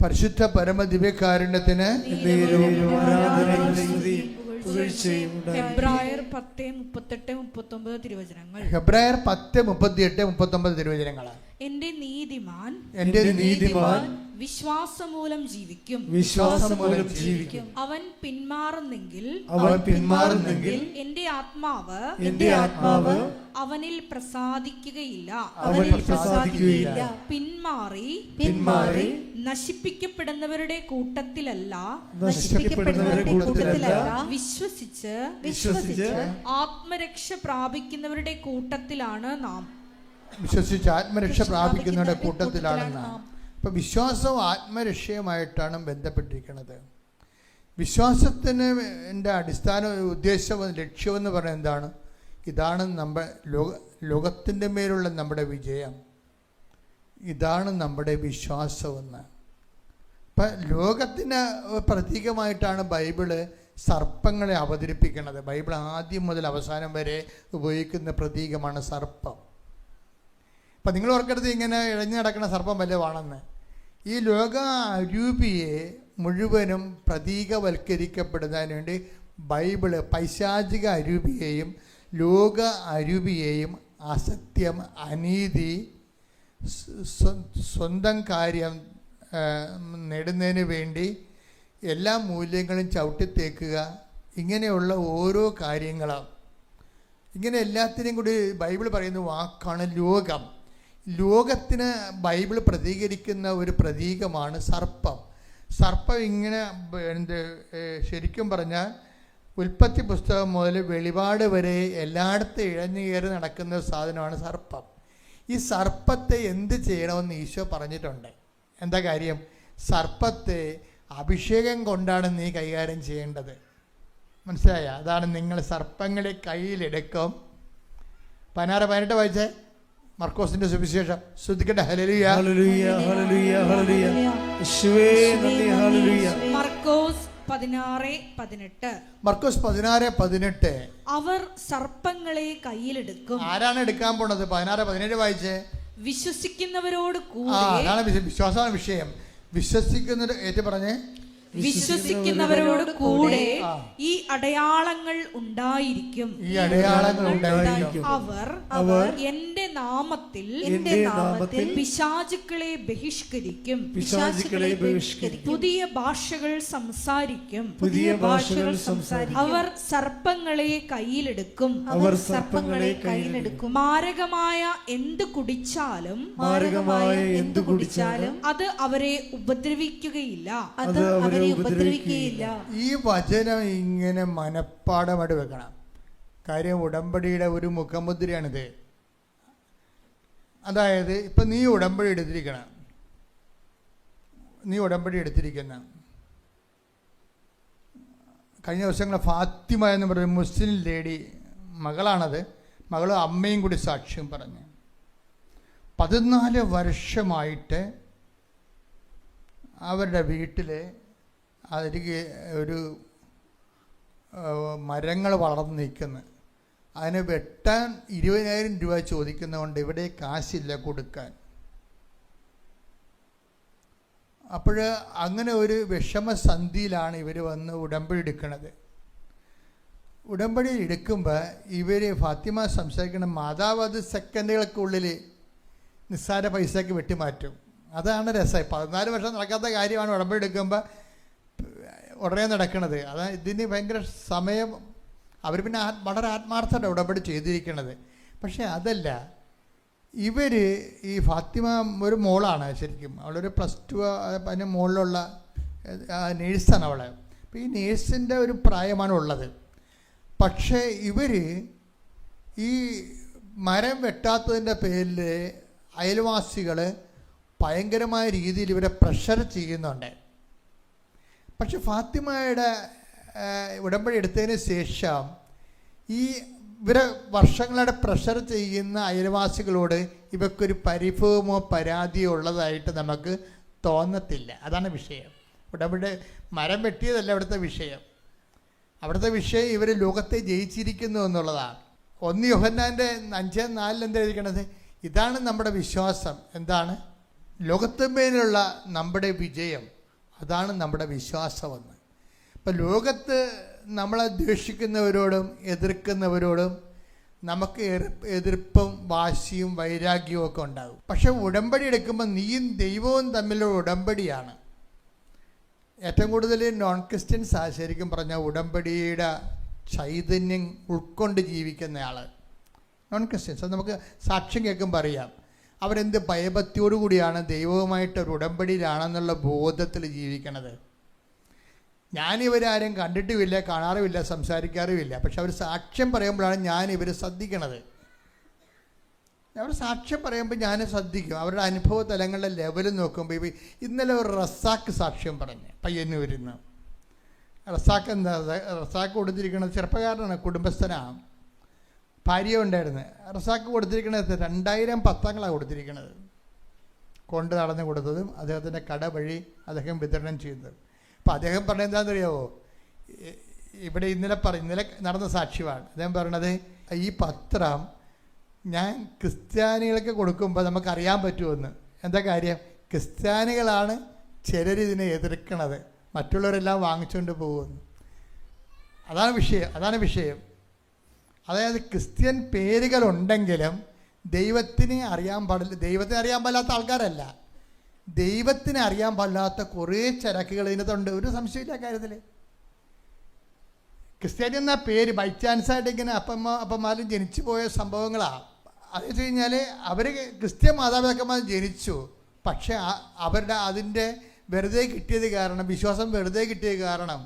പരിശുദ്ധ പരമദിവ്യകാരുണ്യത്തിന് ഹെബ്രായർ 10:38-39 തിരുവചനങ്ങൾ. ഹെബ്രായർ 10:38-39 തിരുവചനങ്ങൾ. എന്റെ നീതിമാൻ വിശ്വാസമൂലം ജീവിക്കും. അവൻ പിന്മാറുന്നെങ്കിൽ എന്റെ ആത്മാവ് അവനിൽ പ്രസാദിക്കുകയില്ല. പിന്മാറി നശിപ്പിക്കപ്പെടുന്നവരുടെ കൂട്ടത്തിലല്ല, വിശ്വസിച്ച് ആത്മരക്ഷ പ്രാപിക്കുന്നവരുടെ കൂട്ടത്തിലാണ് നാം. വിശ്വസിച്ച് ആത്മരക്ഷ പ്രാപിക്കുന്നവരുടെ കൂട്ടത്തിലാണ് നാം. ഇപ്പം വിശ്വാസവും ആത്മരക്ഷയുമായിട്ടാണ് ബന്ധപ്പെട്ടിരിക്കുന്നത്. വിശ്വാസത്തിന് എൻ്റെ അടിസ്ഥാന ഉദ്ദേശവും ലക്ഷ്യമെന്ന് പറയുന്നത് എന്താണ്? ഇതാണ് നമ്മുടെ ലോകത്തിൻ്റെ മേലുള്ള നമ്മുടെ വിജയം. ഇതാണ് നമ്മുടെ വിശ്വാസമെന്ന്. ഇപ്പം ലോകത്തിന് പ്രതീകമായിട്ടാണ് ബൈബിള് സർപ്പങ്ങളെ അവതരിപ്പിക്കുന്നത്. ബൈബിൾ ആദ്യം മുതൽ അവസാനം വരെ ഉപയോഗിക്കുന്ന പ്രതീകമാണ് സർപ്പം. അപ്പം നിങ്ങൾ ഓർക്കരുത് ഇങ്ങനെ ഇഴഞ്ഞു നടക്കുന്ന സർപ്പം വല്ലതുമാണെന്ന്. ഈ ലോക അരൂപിയെ മുഴുവനും പ്രതീകവൽക്കരിക്കപ്പെടുന്നതിന് വേണ്ടി ബൈബിള് പൈശാചിക അരൂപിയെയും ലോക അരൂപിയെയും അസത്യം, അനീതി, സ്വന്തം കാര്യം നേടുന്നതിന് വേണ്ടി എല്ലാ മൂല്യങ്ങളും ചവിട്ടിത്തേക്കുക, ഇങ്ങനെയുള്ള ഓരോ കാര്യങ്ങളും, ഇങ്ങനെ എല്ലാത്തിനെയും കൂടി ബൈബിൾ പറയുന്ന വാക്കാണ് ലോകം. ലോകത്തിന് ബൈബിൾ പ്രതികരിക്കുന്ന ഒരു പ്രതീകമാണ് സർപ്പം. സർപ്പം ഇങ്ങനെ ശരിക്കും പറഞ്ഞാൽ ഉൽപ്പത്തി പുസ്തകം മുതൽ വെളിപാട് വരെ എല്ലായിടത്തും ഇഴഞ്ഞു കയറി നടക്കുന്ന സാധനമാണ് സർപ്പം. ഈ സർപ്പത്തെ എന്ത് ചെയ്യണമെന്ന് ഈശോ പറഞ്ഞിട്ടുണ്ട്. എന്താ കാര്യം? സർപ്പത്തെ അഭിഷേകം കൊണ്ടാണ് നീ കൈകാര്യം ചെയ്യേണ്ടത്. മനസ്സിലായ? അതാണ് നിങ്ങൾ സർപ്പങ്ങളെ കയ്യിലെടുക്കും. 16-18 വായിച്ചേ, മർക്കോസിന്റെ സുവിശേഷം. ശ്രദ്ധിക്കട്ടെ. ഹല്ലേലൂയ, ഹല്ലേലൂയ, ഹല്ലേലൂയ, ഹല്ലേലൂയ. യേശുവേ നന്ദി, ഹല്ലേലൂയ. മർക്കോസ് 16:18. മർക്കോസ് 16:18. അവർ സർപ്പങ്ങളെ കയ്യിലെടുക്കും. ആരാണ് എടുക്കാൻ പോണത്? 16-17 വായിച്ചേ. വിശ്വസിക്കുന്നവരോട് കൂടെ. അതാണ് വിശ്വാസമാണ് വിഷയം. വിശ്വസിക്കുന്നവർ ഏറ്റു പറഞ്ഞേ. വിശ്വസിക്കുന്നവരോട് കൂടെ ഈ അടയാളങ്ങൾ ഉണ്ടായിരിക്കും. ഈ അടയാളങ്ങൾ ഉണ്ടായിരിക്കും. അവർ എന്റെ നാമത്തിൽ പിശാചുക്കളെ ബഹിഷ്കരിക്കും. പുതിയ ഭാഷകൾ സംസാരിക്കും. അവർ സർപ്പങ്ങളെ കയ്യിലെടുക്കും. മാരകമായ എന്ത് കുടിച്ചാലും അത് അവരെ ഉപദ്രവിക്കുകയില്ല. ഈ വചനം ഇങ്ങനെ മനപ്പാടമായിട്ട് വെക്കണം. കാര്യം ഉടമ്പടിയുടെ ഒരു മുഖമുദ്രയാണിത്. അതായത് ഇപ്പം നീ ഉടമ്പടി എടുത്തിരിക്കുന്ന കഴിഞ്ഞ ദിവസങ്ങൾ ഫാത്തിമ എന്ന് പറയുന്ന മുസ്ലിം ലേഡി മകളാണത്. മകളും അമ്മയും കൂടി സാക്ഷ്യം പറഞ്ഞു. 14 വർഷമായിട്ട് അവരുടെ വീട്ടിൽ അതിലേക്ക് ഒരു മരങ്ങൾ വളർന്നു നിൽക്കുന്നു. അതിന് വെട്ടാൻ 20,000 രൂപ ചോദിക്കുന്നതുകൊണ്ട് ഇവിടെ കാശില്ല കൊടുക്കാൻ. അപ്പോൾ അങ്ങനെ ഒരു വിഷമസന്ധിയിലാണ് ഇവർ വന്ന് ഉടമ്പടി എടുക്കുന്നത്. ഉടമ്പടി എടുക്കുമ്പോൾ ഇവർ ഫാത്തിമ സംസാരിക്കുന്ന മാതാവ് അത് സെക്കൻഡുകൾക്കുള്ളിൽ നിസ്സാര പൈസയ്ക്ക് വെട്ടിമാറ്റും. അതാണ് രസം. 14 വർഷം നടക്കാത്ത കാര്യമാണ് ഉടമ്പടി എടുക്കുമ്പോൾ ഉടനെ നടക്കുന്നത്. അതാണ് ഇതിന് ഭയങ്കര സമയം. അവർ പിന്നെ വളരെ ആത്മാർത്ഥമായിട്ട് ഉടമ്പടി ചെയ്തിരിക്കുന്നത്. പക്ഷേ അതല്ല, ഇവർ ഈ ഫാത്തിമ ഒരു മോളാണ് ശരിക്കും. അവളൊരു +2 അതിന് മുകളിലുള്ള നേഴ്സാണ് അവൾ. അപ്പോൾ ഈ നേഴ്സിൻ്റെ ഒരു പ്രായമാണ് ഉള്ളത്. പക്ഷേ ഇവർ ഈ മരം വെട്ടാത്തതിൻ്റെ പേരിൽ അയൽവാസികൾ ഭയങ്കരമായ രീതിയിൽ ഇവരെ പ്രഷർ ചെയ്യുന്നുണ്ട്. പക്ഷെ ഫാത്തിമയുടെ ഉടമ്പടി എടുത്തതിന് ശേഷം ഈ ഇവരെ വർഷങ്ങളുടെ പ്രഷർ ചെയ്യുന്ന അയൽവാസികളോട് ഇവക്കൊരു പരിഭവമോ പരാതിയോ ഉള്ളതായിട്ട് നമുക്ക് തോന്നത്തില്ല. അതാണ് വിഷയം. ഉടമ്പടി മരം വെട്ടിയതല്ല അവിടുത്തെ വിഷയം. അവിടുത്തെ വിഷയം ഇവർ ലോകത്തെ ജയിച്ചിരിക്കുന്നു എന്നുള്ളതാണ്. 1 യോഹന്നാൻ്റെ 5:4 എന്താ എഴുതിക്കണത്? ഇതാണ് നമ്മുടെ വിശ്വാസം. എന്താണ്? ലോകത്തിന്മേലുള്ള നമ്മുടെ വിജയം. അതാണ് നമ്മുടെ വിശ്വാസമെന്ന്. ഇപ്പം ലോകത്ത് നമ്മളെ ദ്വേഷിക്കുന്നവരോടും എതിർക്കുന്നവരോടും നമുക്ക് എതിർപ്പും വാശിയും വൈരാഗ്യവും ഒക്കെ ഉണ്ടാകും. പക്ഷെ ഉടമ്പടി എടുക്കുമ്പോൾ നീയും ദൈവവും തമ്മിലുള്ള ഉടമ്പടിയാണ്. ഏറ്റവും കൂടുതൽ നോൺ ക്രിസ്ത്യൻസ് ശരിക്കും പറഞ്ഞാൽ ഉടമ്പടിയുടെ ചൈതന്യം ഉൾക്കൊണ്ട് ജീവിക്കുന്നയാൾ നോൺ ക്രിസ്ത്യൻസ്. അത് നമുക്ക് സാക്ഷ്യം കേൾക്കുമ്പോൾ അറിയാം. അവരെന്ത് ഭയഭക്തിയോടുകൂടിയാണ് ദൈവവുമായിട്ട് ഒരു ഉടമ്പടിയിലാണെന്നുള്ള ബോധത്തിൽ ജീവിക്കണത്. ഞാനിവരാരും കണ്ടിട്ടുമില്ല, കാണാറുമില്ല, സംസാരിക്കാറുമില്ല. പക്ഷെ അവർ സാക്ഷ്യം പറയുമ്പോഴാണ് ഞാൻ ഇവർ ശ്രദ്ധിക്കണത്. അവർ സാക്ഷ്യം പറയുമ്പോൾ ഞാൻ ശ്രദ്ധിക്കും. അവരുടെ അനുഭവ തലങ്ങളുടെ ലെവൽ നോക്കുമ്പോൾ ഇന്നലെ ഒരു റസാക്ക് സാക്ഷ്യം പറഞ്ഞ് പയ്യന്നൂരിൽ നിന്ന്. റസാക്ക് എന്താ? റസാക്ക് കൊടുത്തിരിക്കുന്നത് ചെറുപ്പക്കാരനാണ്, കുടുംബസ്ഥനാണ്, ഭാര്യ ഉണ്ടായിരുന്നു. റസാക്ക് കൊടുത്തിരിക്കുന്നത് 2000 പത്രങ്ങളാണ് കൊടുത്തിരിക്കുന്നത്. കൊണ്ട് നടന്ന് കൊടുത്തതും അദ്ദേഹത്തിൻ്റെ കട വഴി അദ്ദേഹം വിതരണം ചെയ്യുന്നത്. അപ്പോൾ അദ്ദേഹം പറഞ്ഞത് എന്താണെന്നറിയാമോ? ഇവിടെ ഇന്നലെ നടന്ന സാക്ഷ്യമാണ്. അദ്ദേഹം പറയണത്, ഈ പത്രം ഞാൻ ക്രിസ്ത്യാനികൾക്ക് കൊടുക്കുമ്പോൾ നമുക്കറിയാൻ പറ്റുമെന്ന്. എന്താ കാര്യം? ക്രിസ്ത്യാനികളാണ് ചിലരിതിനെ എതിർക്കണത്, മറ്റുള്ളവരെല്ലാം വാങ്ങിച്ചുകൊണ്ട് പോകുമെന്ന്. അതാണ് വിഷയം. അതായത് ക്രിസ്ത്യൻ പേരുകളുണ്ടെങ്കിലും ദൈവത്തിനെ അറിയാൻ പാടില്ല. ദൈവത്തിനെ അറിയാൻ പാടില്ലാത്ത ആൾക്കാരല്ല, ദൈവത്തിനെ അറിയാൻ പാടില്ലാത്ത കുറേ ചരക്കുകൾ ഇതിനകത്തുണ്ട്. ഒരു സംശയമില്ല കാര്യത്തിൽ. ക്രിസ്ത്യാനി എന്ന പേര് ബൈ ചാൻസായിട്ട് ഇങ്ങനെ അപ്പന്മാരും ജനിച്ചു പോയ സംഭവങ്ങളാണ്. അതെന്ന് വെച്ച് കഴിഞ്ഞാൽ അവർ ക്രിസ്ത്യൻ മാതാപിതാക്കന്മാർ ജനിച്ചു, പക്ഷെ അവരുടെ അതിൻ്റെ വെറുതെ കിട്ടിയത് കാരണം, വിശ്വാസം വെറുതെ കിട്ടിയത് കാരണം,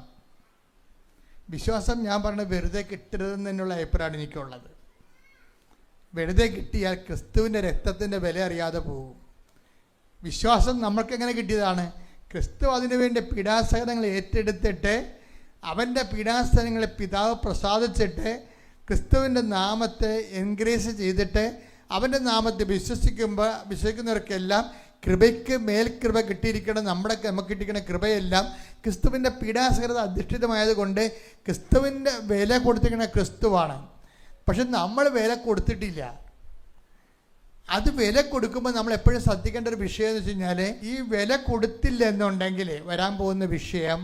വിശ്വാസം ഞാൻ പറഞ്ഞ വെറുതെ കിട്ടരുതെന്ന് തന്നെയുള്ള അഭിപ്രായമാണ് എനിക്കുള്ളത്. വെറുതെ കിട്ടിയാൽ ക്രിസ്തുവിൻ്റെ രക്തത്തിൻ്റെ വില അറിയാതെ പോകും. വിശ്വാസം നമ്മൾക്കെങ്ങനെ കിട്ടിയതാണ്? ക്രിസ്തു അതിനു വേണ്ടി പീഡാസഹനങ്ങൾ ഏറ്റെടുത്തിട്ട് അവൻ്റെ പീഡാസഹനങ്ങളെ പിതാവ് പ്രസാദിച്ചിട്ട് ക്രിസ്തുവിൻ്റെ നാമത്തെ എൻകറേജ് ചെയ്തിട്ട് അവൻ്റെ നാമത്തെ വിശ്വസിക്കുന്നവർക്കെല്ലാം കൃപയ്ക്ക് മേൽകൃപ കിട്ടിയിരിക്കണം. നമുക്ക് കിട്ടിയിരിക്കുന്ന കൃപയെല്ലാം ക്രിസ്തുവിൻ്റെ പീഡാസഹനത അധിഷ്ഠിതമായതുകൊണ്ട് ക്രിസ്തുവിൻ്റെ വില കൊടുത്തിരിക്കുന്ന ക്രിസ്തുവാണ്. പക്ഷെ നമ്മൾ വില കൊടുത്തിട്ടില്ല. അത് വില കൊടുക്കുമ്പോൾ നമ്മൾ എപ്പോഴും ശ്രദ്ധിക്കേണ്ട ഒരു വിഷയം എന്ന് വെച്ച് കഴിഞ്ഞാൽ, ഈ വില കൊടുത്തില്ല എന്നുണ്ടെങ്കിൽ വരാൻ പോകുന്ന വിഷയം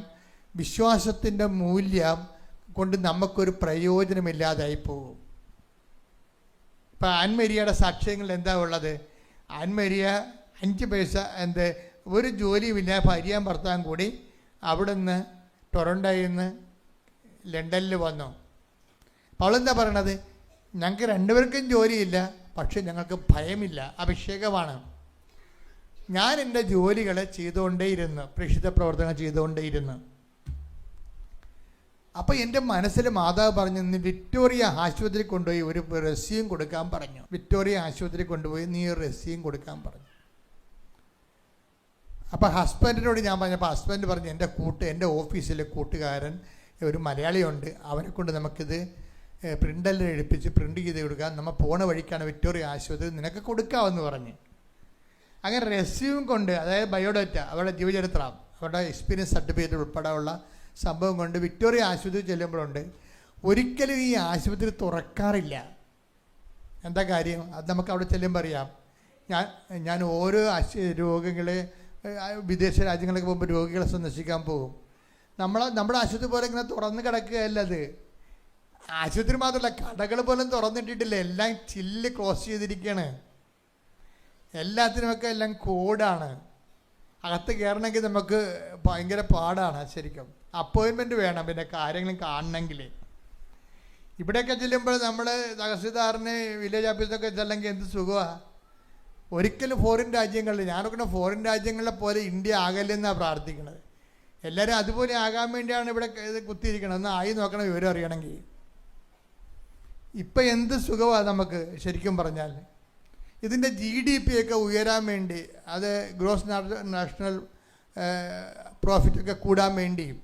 വിശ്വാസത്തിൻ്റെ മൂല്യം കൊണ്ട് നമുക്കൊരു പ്രയോജനമില്ലാതായി പോകും. ഇപ്പം ആൻമരിയയുടെ സാക്ഷ്യങ്ങളിൽ എന്താ ഉള്ളത്? ആൻമരിയ 5 പൈസ ഒരു ജോലിയുമില്ല, ഭാര്യയും ഭർത്താവും കൂടി അവിടുന്ന് ടൊറൻഡോയിൽ നിന്ന് ലണ്ടനിൽ വന്നു. അപ്പോൾ അവളെന്താ പറയണത്? ഞങ്ങൾക്ക് 2 പേർക്കും ജോലിയില്ല, പക്ഷെ ഞങ്ങൾക്ക് ഭയമില്ല, അഭിഷേകമാണ്. ഞാൻ എൻ്റെ ജോലികൾ ചെയ്തുകൊണ്ടേയിരുന്നു, പ്രേക്ഷിത പ്രവർത്തനങ്ങൾ ചെയ്തുകൊണ്ടേയിരുന്നു. അപ്പോൾ എൻ്റെ മനസ്സിൽ മാതാവ് പറഞ്ഞു, നീ വിക്ടോറിയ ആശുപത്രി കൊണ്ടുപോയി ഒരു റെസ്യൂം കൊടുക്കാൻ പറഞ്ഞു. വിക്ടോറിയ ആശുപത്രി കൊണ്ടുപോയി നീ ഒരു റെസ്യൂം കൊടുക്കാൻ പറഞ്ഞു. അപ്പോൾ ഹസ്ബൻഡിനോട് ഞാൻ പറഞ്ഞപ്പോൾ ഹസ്ബൻഡ് പറഞ്ഞു, എൻ്റെ ഓഫീസിലെ കൂട്ടുകാരൻ ഒരു മലയാളിയുണ്ട്, അവനെ കൊണ്ട് നമുക്കിത് പ്രിൻ്റെല്ലാം എടുപ്പിച്ച് പ്രിൻ്റ് ചെയ്ത് കൊടുക്കാം, നമ്മൾ പോണ വഴിക്കാണ് വിക്ടോറിയ ആശുപത്രി, നിനക്ക് കൊടുക്കാമെന്ന് പറഞ്ഞ്. അങ്ങനെ റെസ്യൂം കൊണ്ട്, അതായത് ബയോഡാറ്റ, അവരുടെ ജീവചരിത്രം, അവരുടെ എക്സ്പീരിയൻസ് സർട്ടിഫിക്കറ്റ് ഉൾപ്പെടെ ഉള്ള സംഭവം കൊണ്ട് വിക്ടോറിയ ആശുപത്രി ചെല്ലുമ്പോഴുണ്ട് ഒരിക്കലും ഈ ആശുപത്രി തുറക്കാറില്ല. എന്താ കാര്യം? അത് നമുക്ക് അവിടെ ചെല്ലുമ്പോൾ അറിയാം. ഞാൻ ഓരോ രോഗികളെ വിദേശ രാജ്യങ്ങളിലേക്ക് പോകുമ്പോൾ രോഗികളെ സന്ദർശിക്കാൻ പോകും. നമ്മുടെ ആശുപത്രി പോലെ ഇങ്ങനെ തുറന്ന് കിടക്കുകയല്ല അത്. ആശുപത്രി മാത്രമല്ല, കടകൾ പോലും തുറന്നിട്ടിട്ടില്ല, എല്ലാം ചില്ല് ക്ലോസ് ചെയ്തിരിക്കുകയാണ്. എല്ലാത്തിനുമൊക്കെ എല്ലാം കോഡാണ്. അകത്ത് കയറണമെങ്കിൽ നമുക്ക് ഭയങ്കര പാടാണ്. ശരിക്കും അപ്പോയിൻമെൻറ്റ് വേണം പിന്നെ കാര്യങ്ങളും കാണണമെങ്കിൽ. ഇവിടെയൊക്കെ ചെല്ലുമ്പോൾ നമ്മൾ തഹസിൽദാറിന് വില്ലേജ് ഓഫീസൊക്കെ ചെല്ലെങ്കിൽ എന്ത് സുഖമാണ്. ഒരിക്കലും ഫോറിൻ രാജ്യങ്ങളിൽ, ഞാനൊക്കെ ഫോറിൻ രാജ്യങ്ങളിലെ പോലെ ഇന്ത്യ ആകല്ലെന്നാണ് പ്രാർത്ഥിക്കുന്നത്. എല്ലാവരും അതുപോലെ ആകാൻ വേണ്ടിയാണ് ഇവിടെ ഇത് കുത്തിയിരിക്കണം. ഒന്ന് ആയി നോക്കണം വിവരം അറിയണമെങ്കിൽ. ഇപ്പം എന്ത് സുഖമാണ് നമുക്ക് ശരിക്കും പറഞ്ഞാൽ. ഇതിൻ്റെ GDP ഒക്കെ ഉയരാൻ വേണ്ടി, അത് ഗ്രോസ് നാഷണൽ പ്രോഫിറ്റൊക്കെ കൂടാൻ വേണ്ടിയും,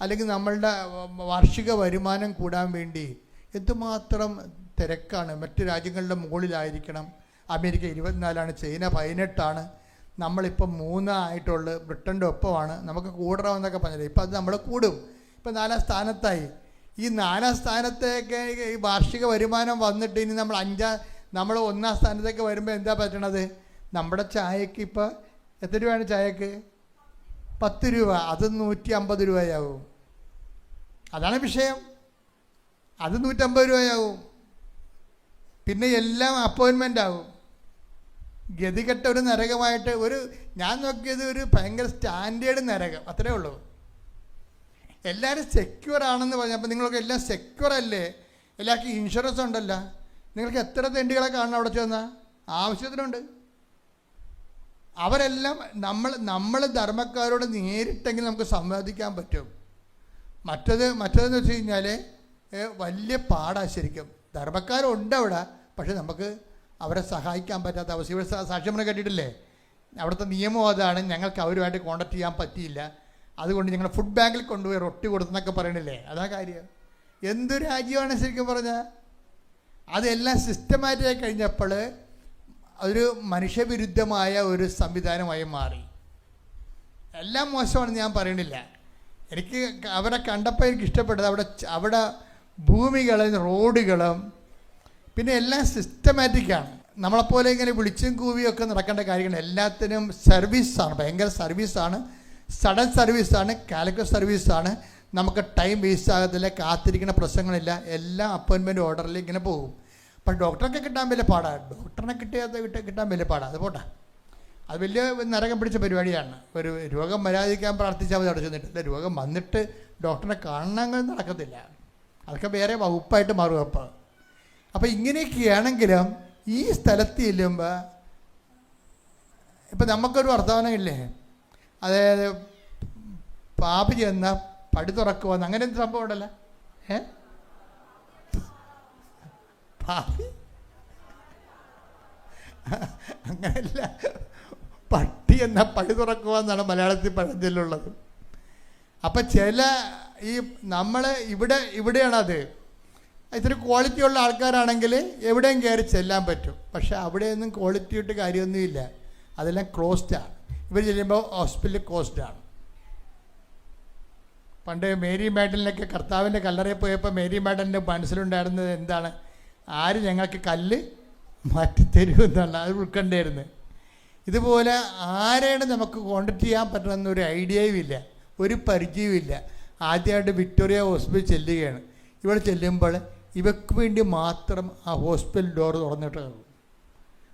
അല്ലെങ്കിൽ നമ്മളുടെ വാർഷിക വരുമാനം കൂടാൻ വേണ്ടി എന്തുമാത്രം തിരക്കാണ്. മറ്റ് രാജ്യങ്ങളുടെ മുകളിലായിരിക്കണം. അമേരിക്ക 24ആണ്, ചൈന 18ആണ്, നമ്മളിപ്പം 3 ആയിട്ടുള്ളൂ, ബ്രിട്ടൻ്റെ ഒപ്പമാണ്. നമുക്ക് കൂടണമെന്നൊക്കെ പറഞ്ഞില്ല. ഇപ്പം അത് നമ്മൾ കൂടും. ഇപ്പം 4ാം സ്ഥാനത്തായി. ഈ 4ാം സ്ഥാനത്തേക്ക് ഈ വാർഷിക വരുമാനം വന്നിട്ട് ഇനി നമ്മൾ 1ാം സ്ഥാനത്തേക്ക് വരുമ്പോൾ എന്താ പറ്റണത്? നമ്മുടെ ചായക്ക് ഇപ്പോൾ എത്ര രൂപയാണ് ചായക്ക്? 10 രൂപ. അത് 150 രൂപയാവും. അതാണ് വിഷയം. അത് 150 രൂപയാവും. പിന്നെ എല്ലാം അപ്പോയിൻമെൻ്റ് ആവും. ഗതികെട്ട ഒരു നരകമായിട്ട് ഞാൻ നോക്കിയത് ഒരു ഭയങ്കര സ്റ്റാൻഡേർഡ് നരകം, അത്രേ ഉള്ളൂ. എല്ലാവരും സെക്യൂർ ആണെന്ന് പറഞ്ഞപ്പോൾ നിങ്ങളൊക്കെ എല്ലാം സെക്യൂർ അല്ലേ? എല്ലാവർക്കും ഇൻഷുറൻസ് ഉണ്ടല്ലോ. നിങ്ങൾക്ക് എത്ര തെണ്ടികളെ കാണണം അവിടെ ചെന്നാൽ? ആവശ്യത്തിനുണ്ട്. അവരെല്ലാം നമ്മൾ ധർമ്മക്കാരോട് നേരിട്ടെങ്കിൽ നമുക്ക് സംവാദിക്കാൻ പറ്റും. മറ്റതെന്ന് വെച്ച് കഴിഞ്ഞാൽ വലിയ പാടാണ് ശരിക്കും. ധർമ്മക്കാരുണ്ട് അവിടെ, പക്ഷെ നമുക്ക് അവരെ സഹായിക്കാൻ പറ്റാത്ത അവസ്ഥ. ഇവിടെ സാക്ഷ്യം കേട്ടിട്ടില്ലേ? അവിടുത്തെ നിയമം അതാണ്, ഞങ്ങൾക്ക് അവരുമായിട്ട് കോൺടാക്ട് ചെയ്യാൻ പറ്റിയില്ല, അതുകൊണ്ട് ഞങ്ങൾ ഫുഡ് ബാങ്കിൽ കൊണ്ടുപോയി റൊട്ടി കൊടുത്തെന്നൊക്കെ പറയണില്ലേ? അതാ കാര്യം. എന്തു രാജ്യമാണ് ശരിക്കും പറഞ്ഞാൽ. അതെല്ലാം സിസ്റ്റമാറ്റിക്കായി കഴിഞ്ഞപ്പോൾ അതൊരു മനുഷ്യവിരുദ്ധമായ ഒരു സംവിധാനമായി മാറി. എല്ലാം മോശമാണെന്ന് ഞാൻ പറയണില്ല. എനിക്ക് അവരെ കണ്ടപ്പോൾ എനിക്ക് ഇഷ്ടപ്പെട്ടത് അവിടെ ഭൂമികളും റോഡുകളും പിന്നെ എല്ലാം സിസ്റ്റമാറ്റിക്കാണ്. നമ്മളെപ്പോലെ ഇങ്ങനെ വിളിച്ചും കൂവിയൊക്കെ നടക്കേണ്ട കാര്യങ്ങൾ. എല്ലാത്തിനും സർവീസാണ്, ഭയങ്കര സർവീസാണ്, സഡൻ സർവീസാണ്, കാലിക്കറ്റ് സർവീസാണ്. നമുക്ക് ടൈം വേസ്റ്റ് ആകത്തില്ല, കാത്തിരിക്കുന്ന പ്രശ്നങ്ങളില്ല, എല്ലാം അപ്പോയിൻമെൻറ്റ് ഓർഡറിൽ ഇങ്ങനെ പോകും. പക്ഷെ ഡോക്ടറൊക്കെ കിട്ടാൻ വലിയ പാടാണ്. ഡോക്ടറിനെ കിട്ടാൻ വലിയ പാടാണ്. അത് പോട്ടെ, അത് വലിയ നരകം പിടിച്ച പരിപാടിയാണ്. ഒരു രോഗം വരാതിരിക്കാൻ പ്രാർത്ഥിച്ചാൽ മതി. അവിടെ ചെന്നിട്ടില്ല, രോഗം വന്നിട്ട് ഡോക്ടറിനെ കാണണമെങ്കിൽ നടക്കത്തില്ല. അതൊക്കെ വേറെ വകുപ്പായിട്ട് മാറും. അപ്പോൾ ഇങ്ങനെയൊക്കെയാണെങ്കിലും ഈ സ്ഥലത്ത് ചെല്ലുമ്പോൾ ഇപ്പം നമുക്കൊരു വർത്തമാനമില്ലേ, അതായത് പാപി ചെന്ന പടി തുറക്കുവന്ന്, അങ്ങനെ എന്ത് സംഭവം ഉണ്ടല്ലോ. പാപി അങ്ങനെയല്ല, പട്ടി എന്ന പടി തുറക്കുവന്നാണ് മലയാളത്തിൽ പഴഞ്ചൊല്ലുള്ളത്. അപ്പം ഈ നമ്മൾ ഇവിടെയാണത്. ഇത്തിരി ക്വാളിറ്റി ഉള്ള ആൾക്കാരാണെങ്കിൽ എവിടെയും കയറി ചെല്ലാൻ പറ്റും. പക്ഷെ അവിടെയൊന്നും ക്വാളിറ്റി ഇട്ട് കാര്യമൊന്നുമില്ല, അതെല്ലാം ക്ലോസ്ഡാണ്. ഇവർ ചെല്ലുമ്പോൾ ഹോസ്പിറ്റൽ ക്ലോസ്ഡാണ്. പണ്ട് മേരി മാഡലിനൊക്കെ കർത്താവിൻ്റെ കല്ലറയിൽ പോയപ്പോൾ മേരി മാഡലിൻ്റെ മനസ്സിലുണ്ടായിരുന്നത് എന്താണ്? ആര് ഞങ്ങൾക്ക് കല്ല് മാറ്റിത്തരുമെന്നുള്ള അത് ഉൾക്കണ്ടായിരുന്നു. ഇതുപോലെ ആരെയാണ് നമുക്ക് കോൺടാക്ട് ചെയ്യാൻ പറ്റണമെന്നൊരു ഐഡിയയും ഇല്ല, ഒരു പരിചയവും ഇല്ല. ആദ്യമായിട്ട് വിക്ടോറിയ ഹോസ്പിറ്റൽ ചെല്ലുകയാണ്. ഇവിടെ ചെല്ലുമ്പോൾ ഇവർക്ക് വേണ്ടി മാത്രം ആ ഹോസ്പിറ്റൽ ഡോർ തുറന്നിട്ടാകും.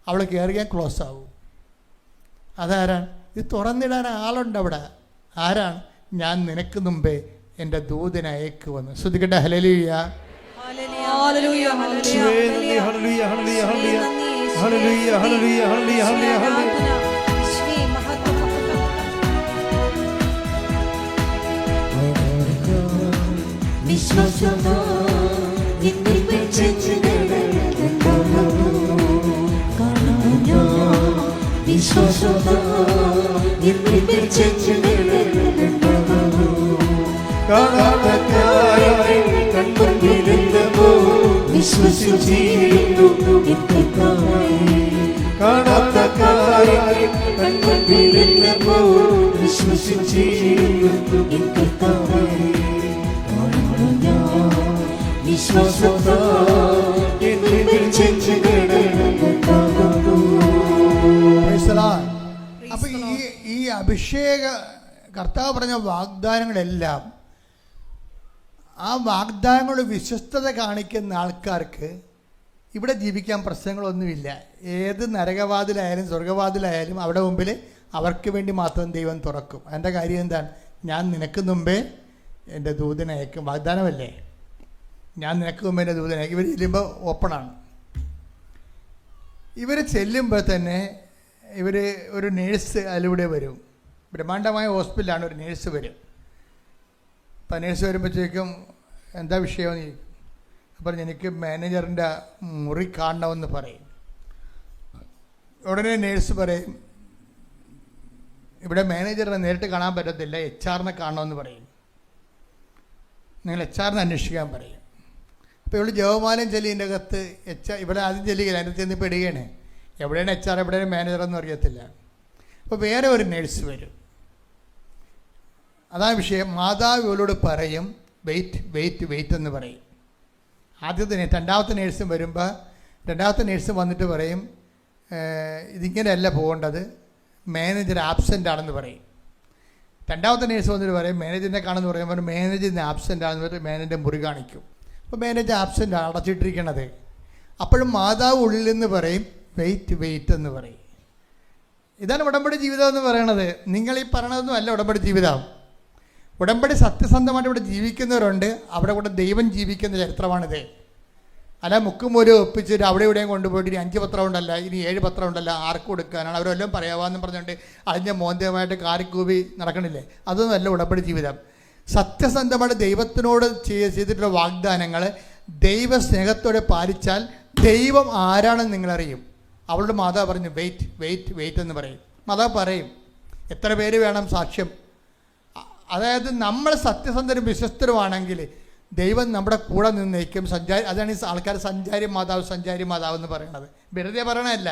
അവൾ കയറിയാൽ ക്ലോസ് ആവും. അതാരാണ്? ഇത് തുറന്നിടാൻ ആളുണ്ട് അവിടെ. ആരാണ്? ഞാൻ നിനക്ക് മുമ്പേ എൻ്റെ ദൂതനെ അയക്കുവന്ന്. ശ്രദ്ധിക്കട്ടെ. ഹല്ലേലൂയ, ഹല്ലേലൂയ, ഹല്ലേലൂയ, ഹല്ലേലൂയ, ഹല്ലേലൂയ, ഹല്ലേലൂയ, ഹല്ലേലൂയ, ഹല്ലേലൂയ, ഹല്ലേലൂയ. വിശ്വാസമോ എന്നിൽ വെച്ചു കാണാനോ, വിശ്വാസമോ എന്നിൽ വെച്ചു കാണാത്ത കൺമുന്നിലെന്തോ വിശ്വസിച്ചിരുന്നു എൻ കർത്താവേ. കാണാത്ത കാര്യം കൺമുൻപിലെന്നപ്പോൾ വിശ്വസിച്ചിരുന്നു എൻ കർത്താവേ. കാണുന്നു ഞാൻ വിശ്വാസത്താൽ എന്നിൽ ചെന്ന് കിടന്നുണ്ടാകുന്നു. Praise the Lord. അപ്പൊ ഈ അഭിഷേക കർത്താവ് പറഞ്ഞ വാഗ്ദാനങ്ങളെല്ലാം ആ വാഗ്ദാനങ്ങളുടെ വിശ്വസ്തത കാണിക്കുന്ന ആൾക്കാർക്ക് ഇവിടെ ജീവിക്കാൻ പ്രശ്നങ്ങളൊന്നുമില്ല. ഏത് നരകവാതിലായാലും സ്വർഗവാതിലായാലും അവിടെ മുമ്പിൽ അവർക്ക് വേണ്ടി മാത്രം ദൈവം തുറക്കും. അതിൻ്റെ കാര്യം എന്താണ്? ഞാൻ നിനക്ക് മുമ്പേ എൻ്റെ ദൂതനയക്കും. വാഗ്ദാനമല്ലേ? ഞാൻ നിനക്ക് മുമ്പേ എൻ്റെ ദൂതനയക്കും. ഇവർ ചെല്ലുമ്പോൾ ഓപ്പണാണ്. ഇവർ ചെല്ലുമ്പോൾ തന്നെ ഇവർ ഒരു നേഴ്സ് അതിലൂടെ വരും. ബ്രഹ്മാണ്ഡമായ ഹോസ്പിറ്റലാണ്. ഒരു നേഴ്സ് വരും. അപ്പം നേഴ്സ് വരുമ്പോഴത്തേക്കും എന്താ വിഷയമെന്ന് ചോദിക്കും. അപ്പം എനിക്ക് മാനേജറിൻ്റെ മുറി കാണണമെന്ന് പറയും. ഉടനെ നേഴ്സ് പറയും, ഇവിടെ മാനേജറിനെ നേരിട്ട് കാണാൻ പറ്റത്തില്ല, HR കാണണമെന്ന് പറയും. നിങ്ങൾ HR അന്വേഷിക്കാൻ പറയും. അപ്പോൾ ഇവിടെ ജവമാലയം ചെല്ലിൻ്റെ അകത്ത് ഇവിടെ ആദ്യം ചെല്ലുകയില്ല, അതിൻ്റെ ചെന്ന് പെടുകയാണ്. എവിടെയാണ് HR എവിടെയാണ് മാനേജറെന്നും അറിയത്തില്ല. അപ്പോൾ വേറെ ഒരു നേഴ്സ് വരും. അതാണ് വിഷയം. മാതാവ് ഇവളോട് പറയും വെയിറ്റ് വെയിറ്റ് വെയിറ്റ് എന്ന് പറയും. രണ്ടാമത്തെ നേഴ്സും വരുമ്പോൾ രണ്ടാമത്തെ നേഴ്സും വന്നിട്ട് പറയും ഇതിങ്ങനെയല്ല പോകേണ്ടത്, മാനേജർ ആബ്സെൻ്റ് ആണെന്ന് പറയും. രണ്ടാമത്തെ നേഴ്സ് വന്നിട്ട് പറയും മാനേജറിനെ കാണുമെന്ന് പറയുമ്പോൾ മാനേജറിന് ആബ്സെൻ്റ് ആണെന്ന് പറഞ്ഞിട്ട് മാനേജറിൻ്റെ മുറി കാണിക്കും. അപ്പോൾ മാനേജർ ആബ്സെൻ്റ് അടച്ചിട്ടിരിക്കണത്. അപ്പോഴും മാതാവ് ഉള്ളിൽ നിന്ന് പറയും വെയിറ്റ് വെയിറ്റ് എന്ന് പറയും. ഇതാണ് ഉടമ്പടി ജീവിതം എന്ന് പറയണത്. നിങ്ങൾ ഈ പറയണതൊന്നും അല്ല ഉടമ്പടി ജീവിതം. ഉടമ്പടി സത്യസന്ധമായിട്ട് ഇവിടെ ജീവിക്കുന്നവരുണ്ട്, അവിടെ കൂടെ ദൈവം ജീവിക്കുന്ന ചരിത്രമാണിത്. അല്ല മുക്കും ഒരു ഒപ്പിച്ചിട്ട് അവിടെ ഇവിടെയും കൊണ്ടുപോയിട്ട് ഇനി 5 പത്രം ഉണ്ടല്ല, ഇനി 7 പത്രം ഉണ്ടല്ല, ആർക്ക് കൊടുക്കാനാണ്, അവരെല്ലാം പറയാവാന്ന് പറഞ്ഞുകൊണ്ട് അഴിഞ്ഞ മോന്തമായിട്ട് കാറിക്കൂവി നടക്കണില്ലേ? അതൊന്നും അല്ല ഉടമ്പടി ജീവിതം. സത്യസന്ധമായിട്ട് ദൈവത്തിനോട് ചെയ്തിട്ടുള്ള വാഗ്ദാനങ്ങൾ ദൈവസ്നേഹത്തോടെ പാലിച്ചാൽ ദൈവം ആരാണെന്ന് നിങ്ങളറിയും. അവളുടെ മാതാവ് പറഞ്ഞു വെയിറ്റ് വെയിറ്റ് വെയിറ്റ് എന്ന് പറയും. മാതാവ് പറയും എത്ര പേര് വേണം സാക്ഷ്യം. അതായത് നമ്മൾ സത്യസന്ധരും വിശ്വസ്തരുമാണെങ്കിൽ ദൈവം നമ്മുടെ കൂടെ നിന്നേക്കും. അതാണ് ഈ ആൾക്കാർ സഞ്ചാരി മാതാവ് എന്ന് പറയുന്നത്. വെറുതെ പറയണതല്ല,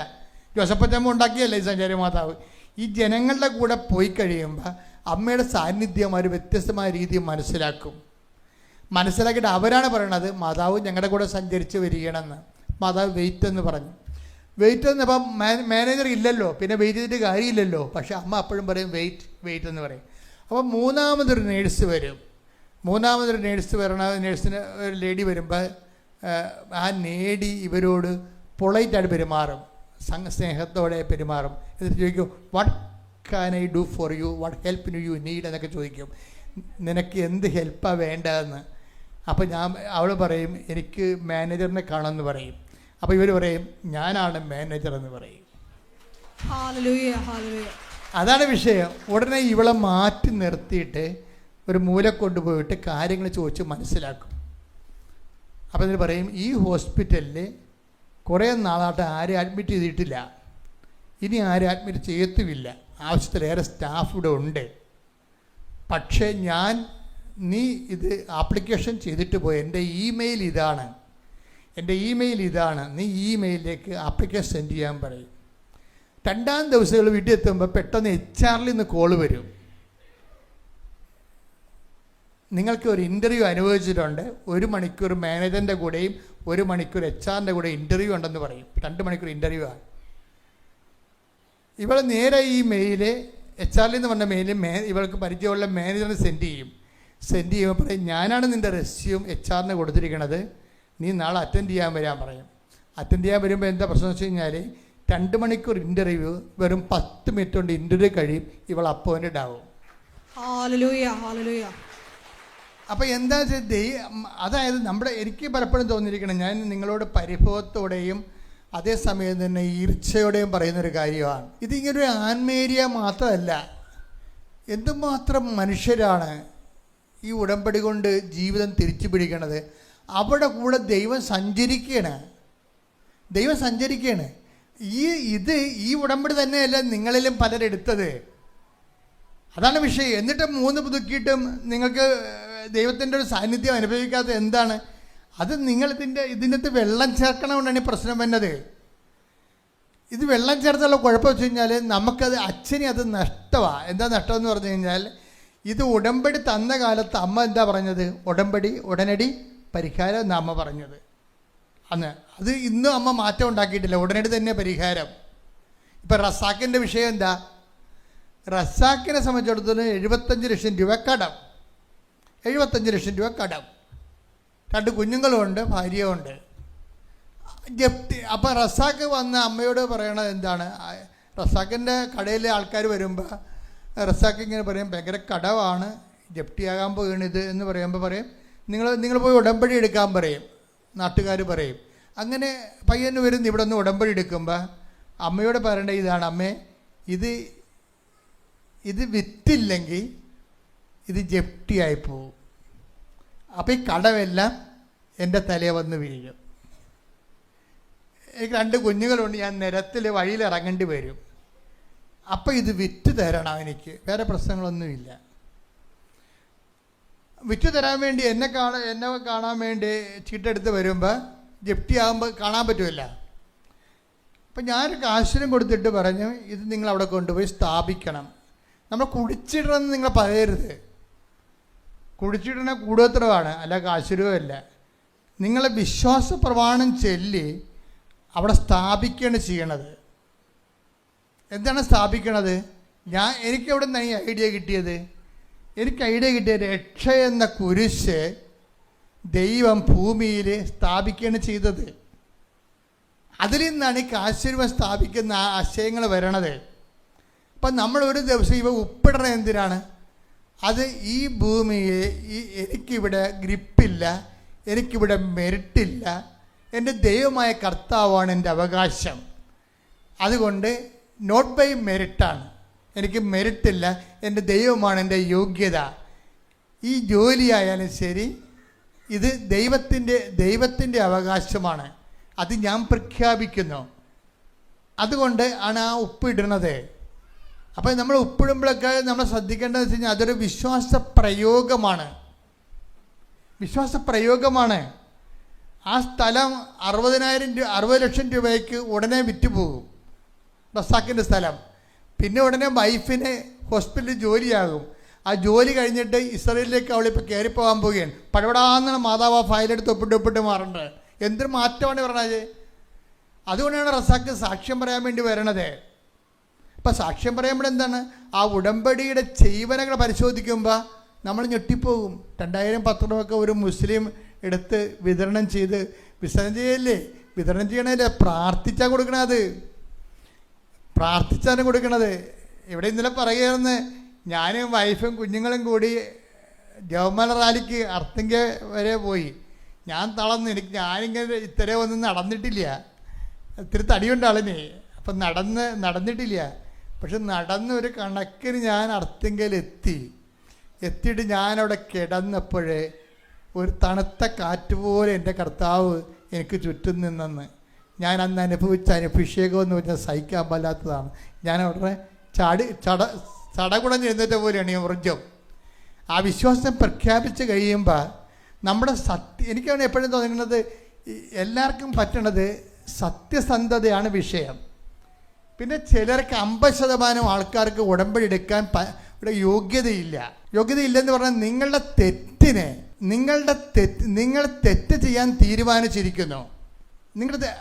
ജോസഫച്ചമ്മ ഉണ്ടാക്കിയല്ലേ ഈ സഞ്ചാരി മാതാവ്. ഈ ജനങ്ങളുടെ കൂടെ പോയി കഴിയുമ്പോൾ അമ്മയുടെ സാന്നിധ്യം ഒരു വ്യത്യസ്തമായ രീതിയിൽ മനസ്സിലാക്കിയിട്ട് അവരാണ് പറയണത് മാതാവ് ഞങ്ങളുടെ കൂടെ സഞ്ചരിച്ച് വരികയാണെന്ന്. മാതാവ് വെയിറ്റ് എന്ന് പറഞ്ഞു. വെയിറ്റ് എന്ന് ഇപ്പം മാനേജർ ഇല്ലല്ലോ, പിന്നെ വെയിറ്റ് ചെയ്തിട്ട് കാര്യമില്ലല്ലോ. പക്ഷേ അമ്മ അപ്പോഴും പറയും വെയിറ്റ് വെയിറ്റ് എന്ന് പറയും. അപ്പം മൂന്നാമതൊരു നേഴ്സ് വരും. നേഴ്സിന് ഒരു ലേഡി വരുമ്പോൾ ആ ലേഡി ഇവരോട് പൊളൈറ്റായിട്ട് പെരുമാറും, സ്നേഹത്തോടെ പെരുമാറും. എന്നിട്ട് ചോദിക്കും what can I do for you, what help you need എന്നൊക്കെ ചോദിക്കും. നിനക്ക് എന്ത് ഹെൽപ്പാണ് വേണ്ടതെന്ന്. അപ്പോൾ അവൾ പറയും എനിക്ക് മാനേജറിനെ കാണുമെന്ന് പറയും. അപ്പോൾ ഇവർ പറയും ഞാനാണ് മാനേജർ എന്ന് പറയും. അതാണ് വിഷയം. ഉടനെ ഇവളെ മാറ്റി നിർത്തിയിട്ട് ഒരു മൂല കൊണ്ടുപോയിട്ട് കാര്യങ്ങൾ ചോദിച്ച് മനസ്സിലാക്കും. അപ്പോൾ ഇതിന് പറയും ഈ ഹോസ്പിറ്റലിൽ കുറേ നാളായിട്ട് ആരും അഡ്മിറ്റ് ചെയ്തിട്ടില്ല, ഇനി ആരും അഡ്മിറ്റ് ചെയ്യത്തുമില്ല, ആവശ്യത്തിലേറെ സ്റ്റാഫ് ഇവിടെ ഉണ്ട്. പക്ഷേ നീ ഇത് ആപ്ലിക്കേഷൻ ചെയ്തിട്ട് പോയി, എൻ്റെ ഇമെയിൽ ഇതാണ്, നീ ഇമെയിലിലേക്ക് ആപ്ലിക്കേഷൻ സെൻഡ് ചെയ്യാൻ പറയും. 2-ാം ദിവസങ്ങൾ വീട്ടിൽ എത്തുമ്പോൾ പെട്ടെന്ന് HR നിന്ന് കോള് വരും. നിങ്ങൾക്ക് ഒരു ഇൻ്റർവ്യൂ അനുവദിച്ചിട്ടുണ്ട്, 1 മണിക്കൂർ മാനേജറിൻ്റെ കൂടെയും 1 മണിക്കൂർ HR കൂടെ ഇൻ്റർവ്യൂ ഉണ്ടെന്ന് പറയും. 2 മണിക്കൂർ ഇൻ്റർവ്യൂ ആണ്. ഇവൾ നേരെ ഈ മെയില് HR നിന്ന് വന്ന മെയില് ഇവൾക്ക് പരിചയമുള്ള മാനേജറിന് സെൻഡ് ചെയ്യുമ്പോൾ പറയും ഞാനാണ് നിൻ്റെ റെസ്യൂം HR കൊടുത്തിരിക്കണത്, നീ നാളെ അറ്റൻഡ് ചെയ്യാൻ വരാൻ പറയും. അറ്റൻഡ് ചെയ്യാൻ വരുമ്പോൾ എന്താ പ്രശ്നം വെച്ച് കഴിഞ്ഞാൽ 2 മണിക്കൂർ ഇൻ്റർവ്യൂ വെറും 10 മിനിറ്റ് കൊണ്ട് ഇൻ്റർവ്യൂ കഴിയും, ഇവൾ അപ്പോയിൻറ്റഡ് ആവും. അപ്പോൾ എന്താ വെച്ചാൽ അതായത് എനിക്ക് പലപ്പോഴും തോന്നിയിരിക്കണം, ഞാൻ നിങ്ങളോട് പരിഭവത്തോടെയും അതേസമയം തന്നെ ഈർച്ചയോടെയും പറയുന്നൊരു കാര്യമാണ്. ഇതിങ്ങനൊരു ആൻമേരിയ മാത്രമല്ല, എന്തുമാത്രം മനുഷ്യരാണ് ഈ ഉടമ്പടി കൊണ്ട് ജീവിതം തിരിച്ചു പിടിക്കണത്. അവിടെ കൂടെ ദൈവം സഞ്ചരിക്കുകയാണ്. ഈ ഉടമ്പടി തന്നെയല്ല നിങ്ങളിലും പലരെടുത്തത്. അതാണ് വിഷയം. എന്നിട്ട് 3 പുതുക്കിയിട്ടും നിങ്ങൾക്ക് ദൈവത്തിൻ്റെ ഒരു സാന്നിധ്യം അനുഭവിക്കാത്തത് എന്താണ്? അത് നിങ്ങൾ ഇതിനകത്ത് വെള്ളം ചേർക്കണ കൊണ്ടാണ് ഈ പ്രശ്നം വരുന്നത്. ഇത് വെള്ളം ചേർത്തുള്ള കുഴപ്പം വെച്ച് കഴിഞ്ഞാൽ നമുക്കത് അച്ഛനെ അത് നഷ്ടമാണ്. എന്താ നഷ്ടം എന്ന് പറഞ്ഞു കഴിഞ്ഞാൽ, ഇത് ഉടമ്പടി തന്ന കാലത്ത് അമ്മ എന്താ പറഞ്ഞത്? ഉടമ്പടി ഉടനടി പരിഹാരം എന്നാണ് അമ്മ പറഞ്ഞത് അന്ന്. അത് ഇന്നും അമ്മ മാറ്റം ഉണ്ടാക്കിയിട്ടില്ല, ഉടനടി തന്നെ പരിഹാരം. ഇപ്പം റസാക്കിൻ്റെ വിഷയം എന്താ? റസാക്കിനെ സംബന്ധിച്ചിടത്തോളം 75 ലക്ഷം രൂപ കടം. 75 ലക്ഷം രൂപ കടം. 2 കുഞ്ഞുങ്ങളുമുണ്ട്, ഭാര്യയുമുണ്ട്. ജപ്തി. അപ്പം റസാക്ക് വന്ന് അമ്മയോട് പറയണത് എന്താണ്? റസാക്കിൻ്റെ കടയിലെ ആൾക്കാർ വരുമ്പോൾ റസാക്ക് ഇങ്ങനെ പറയും, ഭയങ്കര കടമാണ്, ജപ്തിയാകാൻ പോകണിത് എന്ന് പറയുമ്പോൾ പറയും, നിങ്ങൾ പോയി ഉടമ്പടി എടുക്കാൻ പറയും, നാട്ടുകാർ പറയും. അങ്ങനെ പയ്യന് വരുന്ന ഇവിടെ നിന്ന് ഉടമ്പടി എടുക്കുമ്പോൾ അമ്മയോട് പറയേണ്ട ഇതാണ്, അമ്മേ ഇത് വിറ്റില്ലെങ്കിൽ ഇത് ജപ്തിയായി പോവും. അപ്പോൾ ഈ കടമെല്ലാം എൻ്റെ തലയെ വന്ന് വീഴും. എനിക്ക് 2 കുഞ്ഞുങ്ങളുണ്ട്, ഞാൻ നിരത്തിൽ വഴിയിൽ ഇറങ്ങേണ്ടി വരും. അപ്പം ഇത് വിറ്റ് തരണം, എനിക്ക് വേറെ പ്രശ്നങ്ങളൊന്നുമില്ല. വിറ്റ് തരാൻ വേണ്ടി എന്നെ കാണാൻ വേണ്ടി ചീട്ടെടുത്ത് വരുമ്പോൾ ജപ്തി ആകുമ്പോൾ കാണാൻ പറ്റുമല്ല. അപ്പം ഞാനൊരു കാശിനും കൊടുത്തിട്ട് പറഞ്ഞു, ഇത് നിങ്ങൾ അവിടെ കൊണ്ടുപോയി സ്ഥാപിക്കണം. നമ്മൾ കുടിച്ചിടണമെന്ന് നിങ്ങൾ പറയരുത്. കുടിച്ചിടണ കൂടോത്രമാണ്, അല്ല കാശുരൂപമല്ല. നിങ്ങളെ വിശ്വാസ പ്രമാണം ചൊല്ലി അവിടെ സ്ഥാപിക്കുകയാണ് ചെയ്യണത്. എന്താണ് സ്ഥാപിക്കണത്? എനിക്കവിടെ നിന്ന് ഈ ഐഡിയ കിട്ടിയത്? എനിക്ക് ഐഡിയ കിട്ടിയത് രക്ഷ എന്ന കുരിശ് ദൈവം ഭൂമിയിൽ സ്ഥാപിക്കുകയാണ് ചെയ്തത്. അതിൽ നിന്നാണ് ഈ കാശുരൂപം സ്ഥാപിക്കുന്ന ആശയങ്ങൾ വരണത്. അപ്പം നമ്മൾ ഒരു ദിവസം ഇവ ഉപ്പിടണ എന്തിനാണ്? അത് ഈ ഭൂമിയെ എനിക്കിവിടെ ഗ്രിപ്പില്ല, എനിക്കിവിടെ മെരിട്ടില്ല, എൻ്റെ ദൈവമായ കർത്താവാണ് എൻ്റെ അവകാശം. അതുകൊണ്ട് നോട്ട് ബൈ മെരിറ്റാണ്, എനിക്ക് മെരിറ്റില്ല, എൻ്റെ ദൈവമാണ് എൻ്റെ യോഗ്യത. ഈ ജോലിയായാലും ശരി, ഇത് ദൈവത്തിൻ്റെ അവകാശമാണ്, അത് ഞാൻ പ്രഖ്യാപിക്കുന്നു. അതുകൊണ്ട് ആണ് ആ ഉപ്പിടുന്നത്. അപ്പോൾ നമ്മൾ ഉപ്പിടുമ്പോഴൊക്കെ നമ്മൾ ശ്രദ്ധിക്കേണ്ടതെന്ന് വെച്ച് കഴിഞ്ഞാൽ അതൊരു വിശ്വാസ പ്രയോഗമാണ്. ആ സ്ഥലം 60 ലക്ഷം രൂപയ്ക്ക് ഉടനെ വിറ്റുപോകും, റസാക്കിൻ്റെ സ്ഥലം. പിന്നെ ഉടനെ വൈഫിന് ഹോസ്പിറ്റലിൽ ജോലിയാകും. ആ ജോലി കഴിഞ്ഞിട്ട് ഇസ്രായേലിലേക്ക് അവളിപ്പോൾ കയറിപ്പോകാൻ പോവുകയാണ്. പഴവടാന്നാണ് മാതാവ് ആ ഫയലെടുത്ത് ഒപ്പിട്ട് മാറേണ്ടത്. എന്തൊരു മാറ്റമാണ് പറഞ്ഞത്. അതുകൊണ്ടാണ് റസാക്ക് സാക്ഷ്യം പറയാൻ വേണ്ടി വരണത്. ഇപ്പം സാക്ഷ്യം പറയുമ്പോൾ എന്താണ്? ആ ഉടമ്പടിയുടെ ചെയ്വനകൾ പരിശോധിക്കുമ്പോൾ നമ്മൾ ഞെട്ടിപ്പോകും. 2000 പത്രമൊക്കെ ഒരു മുസ്ലിം എടുത്ത് വിതരണം ചെയ്യല്ലേ? വിതരണം ചെയ്യണല്ലേ? പ്രാർത്ഥിച്ചാണ് കൊടുക്കണത്, പ്രാർത്ഥിച്ചാണ് കൊടുക്കണത്. ഇവിടെ ഇന്നലെ പറയുകയാണെന്ന്, ഞാനും വൈഫും കുഞ്ഞുങ്ങളും കൂടി ജവമല റാലിക്ക് അർത്തിങ്ക വരെ പോയി. ഞാൻ തളർന്നു. ഞാനിങ്ങനെ ഇത്രയും ഒന്നും നടന്നിട്ടില്ല. ഇത്തിരി തടിയുണ്ട് ആളിന്. അപ്പം നടന്നിട്ടില്ല. പക്ഷെ നടന്നൊരു കണക്കിന് ഞാൻ എത്തിയിട്ട് ഞാനവിടെ കിടന്നപ്പോഴേ ഒരു തണുത്ത കാറ്റ് പോലെ എൻ്റെ കർത്താവ് എനിക്ക് ചുറ്റും നിന്നെന്ന് ഞാൻ അന്ന് അനുഭവിച്ച അഭിഷേകം എന്ന് പറഞ്ഞാൽ സഹിക്കാൻ പറ്റാത്തതാണ്. ഞാൻ അവിടെ ചടകുടഞ്ഞ് എഴുന്നേറ്റ പോലെയാണ് ഈ ഊർജം. ആ വിശ്വാസം പ്രഖ്യാപിച്ച് കഴിയുമ്പോൾ നമ്മുടെ എനിക്കാണ് എപ്പോഴും തോന്നുന്നത്, എല്ലാവർക്കും പറ്റണത് സത്യസന്ധതയാണ് വിഷയം. പിന്നെ ചിലർക്ക് 50% ആൾക്കാർക്ക് ഉടമ്പടി എടുക്കാൻ ഇവിടെ യോഗ്യതയില്ലെന്ന് പറഞ്ഞാൽ നിങ്ങൾ തെറ്റ് ചെയ്യാൻ തീരുമാനിച്ചിരിക്കുന്നു.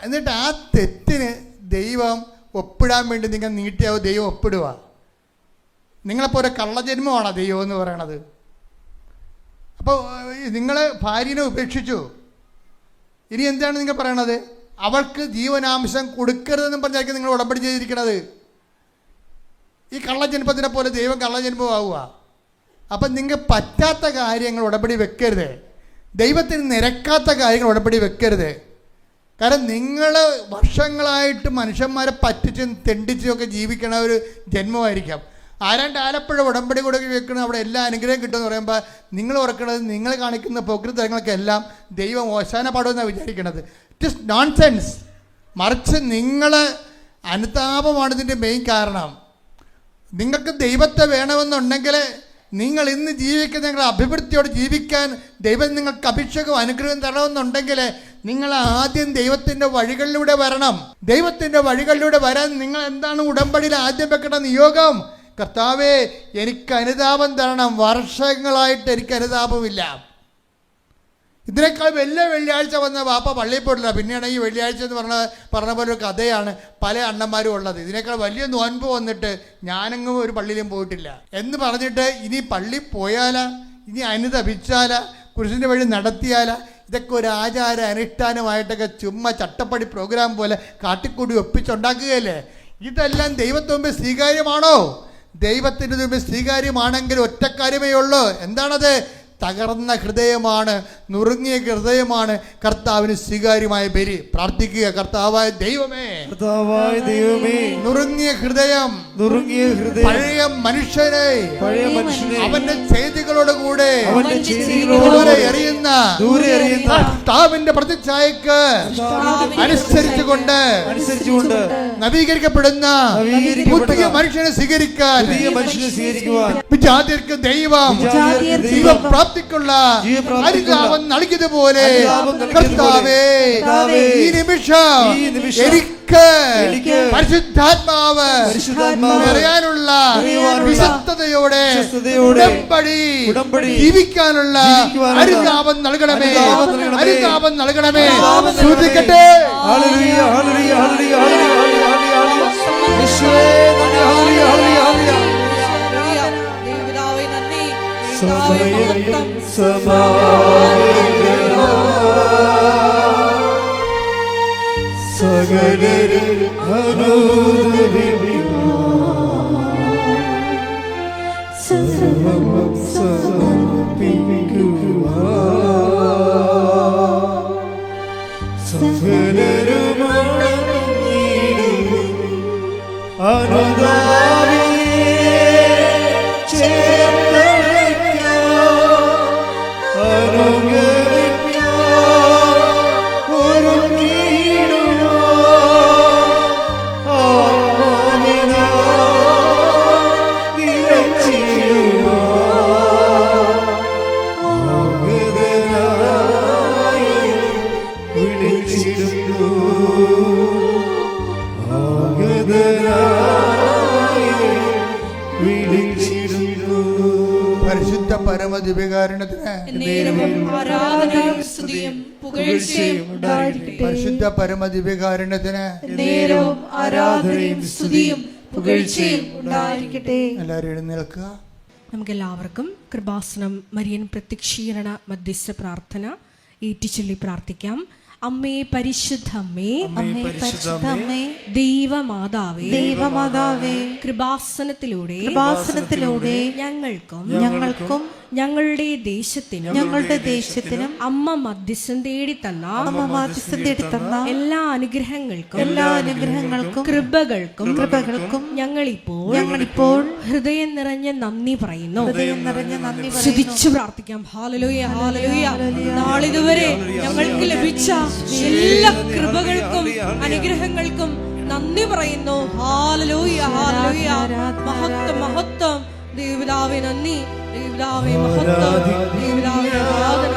എന്നിട്ട് ആ തെറ്റിന് ദൈവം ഒപ്പിടാൻ വേണ്ടി നിങ്ങൾ നീട്ടിയാവും ദൈവം ഒപ്പിടുക. നിങ്ങളെപ്പോലെ കള്ളജന്മമാണ് ദൈവം എന്ന് പറയണത്. അപ്പോൾ നിങ്ങൾ ഭാര്യനെ ഉപേക്ഷിച്ചു, ഇനി എന്താണ് നിങ്ങൾ പറയണത്? അവൾക്ക് ജീവനാംശം കൊടുക്കരുതെന്നും പറഞ്ഞായിരിക്കും നിങ്ങൾ ഉടമ്പടി ചെയ്തിരിക്കണത്. ഈ കള്ളജന്മത്തിനെ പോലെ ദൈവം കള്ളജന്മമാവുക. അപ്പം നിങ്ങൾക്ക് പറ്റാത്ത കാര്യങ്ങൾ ഉടമ്പടി വെക്കരുത്, ദൈവത്തിന് നിരക്കാത്ത കാര്യങ്ങൾ ഉടമ്പടി വെക്കരുത്. കാരണം നിങ്ങൾ വർഷങ്ങളായിട്ട് മനുഷ്യന്മാരെ പറ്റിച്ചും തെണ്ടിച്ചും ഒക്കെ ജീവിക്കണ ഒരു ജന്മമായിരിക്കാം. ആലപ്പുഴ ഉടമ്പടി കൂടെ വെക്കണം, അവിടെ എല്ലാ അനുഗ്രഹം കിട്ടുമെന്ന് പറയുമ്പോൾ നിങ്ങൾ ഓർക്കണത് നിങ്ങൾ കാണിക്കുന്ന പ്രകൃതങ്ങളൊക്കെ എല്ലാം ദൈവം ഓശാന പാടുമെന്നാണ് വിചാരിക്കണത്. It is nonsense. മറിച്ച് നിങ്ങൾ അനുതാപമാണ് ഇതിൻ്റെ മെയിൻ കാരണം. നിങ്ങൾക്ക് ദൈവത്തെ വേണമെന്നുണ്ടെങ്കിൽ നിങ്ങൾ ഇന്ന് ജീവിക്കുന്ന നിങ്ങൾ അഭിവൃദ്ധിയോടെ ജീവിക്കാൻ ദൈവം നിങ്ങൾക്ക് അഭിഷേകം അനുഗ്രഹം തരണമെന്നുണ്ടെങ്കിൽ നിങ്ങൾ ആദ്യം ദൈവത്തിൻ്റെ വഴികളിലൂടെ വരണം. ദൈവത്തിൻ്റെ വഴികളിലൂടെ വരാൻ നിങ്ങൾ എന്താണ് ഉടമ്പടിയിൽ ആദ്യം വെക്കേണ്ട നിയോഗം? കർത്താവേ, എനിക്ക് അനുതാപം തരണം. വർഷങ്ങളായിട്ട് എനിക്ക് അനുതാപമില്ല. ഇതിനേക്കാൾ വലിയ വെള്ളിയാഴ്ച വന്ന വാപ്പ പള്ളിയിൽ പോയിട്ടില്ല. പിന്നെയാണ് ഈ വെള്ളിയാഴ്ച എന്ന് പറഞ്ഞ പോലെ ഒരു കഥയാണ് പല അണ്ണന്മാരും ഉള്ളത്. ഇതിനേക്കാൾ വലിയ നോൻപ് വന്നിട്ട് ഞാനെങ്ങും ഒരു പള്ളിയിലും പോയിട്ടില്ല എന്ന് പറഞ്ഞിട്ട് ഇനി പള്ളി പോയാലാ, ഇനി അനുതപിച്ചാലാ, കുരിശിൻ്റെ വഴി നടത്തിയാലാ, ഇതൊക്കെ ഒരു ആചാര അനുഷ്ഠാനമായിട്ടൊക്കെ ചുമ്മാ ചട്ടപ്പടി പ്രോഗ്രാം പോലെ കാട്ടിക്കൂടി ഒപ്പിച്ചുണ്ടാക്കുകയല്ലേ? ഇതെല്ലാം ദൈവത്തിന് മുമ്പ് സ്വീകാര്യമാണോ? ദൈവത്തിൻ്റെ മുമ്പ് സ്വീകാര്യമാണെങ്കിൽ ഒറ്റ കാര്യമേ ഉള്ളൂ. എന്താണത്? തകർന്ന ഹൃദയമാണ്, നുറുങ്ങിയ ഹൃദയമാണ് കർത്താവിന് സ്വീകാര്യമായ ബലി. പ്രാർത്ഥിക്കുക, കർത്താവായ ദൈവമേ, നുറുങ്ങിയ ഹൃദയം, പഴയ മനുഷ്യനെ അവന്റെ ചെയ്തികളോടുകൂടെ ദൂരെ എറിയുന്ന കർത്താവിന്റെ പ്രതിച്ഛായക്ക് അനുസരിച്ചുകൊണ്ട് നവീകരിക്കപ്പെടുന്ന പുതിയ മനുഷ്യനെ സ്വീകരിക്കാൻ വിജാതിർക്ക് ദൈവം പ്രാപ്തിക്കുള്ള അനുതാപം നൽകിയതുപോലെ കർത്താവേ, ഈ നിമിഷം എനിക്ക് പരിശുദ്ധാത്മാവ് നിറയാനുള്ള വിശുദ്ധതയോടെ ഉടമ്പടി ജീവിക്കാനുള്ള അനുതാപം നൽകണമേ, അനുതാപം നൽകണമേ. ശ്രദ്ധിക്കട്ടെ. പരിശുദ്ധ പരമദിവ്യകാരുണ്യത്തിന് പരിശുദ്ധ പരമദിവ്യകാരുണ്യത്തിന് എല്ലാവരും എഴുന്നേൽക്കുക. നമുക്കെല്ലാവർക്കും കൃപാസനം മരിയൻ പ്രത്യക്ഷീകരണ മധ്യസ്ഥ പ്രാർത്ഥന ഏറ്റുചൊല്ലി പ്രാർത്ഥിക്കാം. അമ്മേ പരിശുദ്ധമ്മേ, അമ്മേ പരിശുദ്ധമ്മേ, ദൈവമാതാവേ, ദൈവമാതാവേ, കൃപാസനത്തിലൂടെ ഞങ്ങൾക്കും ഞങ്ങളുടെ ദേശത്തിനും അമ്മ മധ്യസ്ഥം തേടി തന്ന എല്ലാ അനുഗ്രഹങ്ങൾക്കും കൃപകൾക്കും ഞങ്ങളിപ്പോൾ ഹൃദയം നിറഞ്ഞ നന്ദി പറയുന്നു. സ്തുതിച്ചു പ്രാർത്ഥിക്കാം. Hallelujah, hallelujah. നാളിതുവരെ ഞങ്ങൾക്ക് ലഭിച്ച എല്ലാ കൃപകൾക്കും അനുഗ്രഹങ്ങൾക്കും നന്ദി പറയുന്നു. Hallelujah, hallelujah. മഹത്വം ദൈവപിതാവേ, നന്ദി ദൈവപിതാവേ, മഹത്വം ദൈവപിതാവേ, ആരാധന.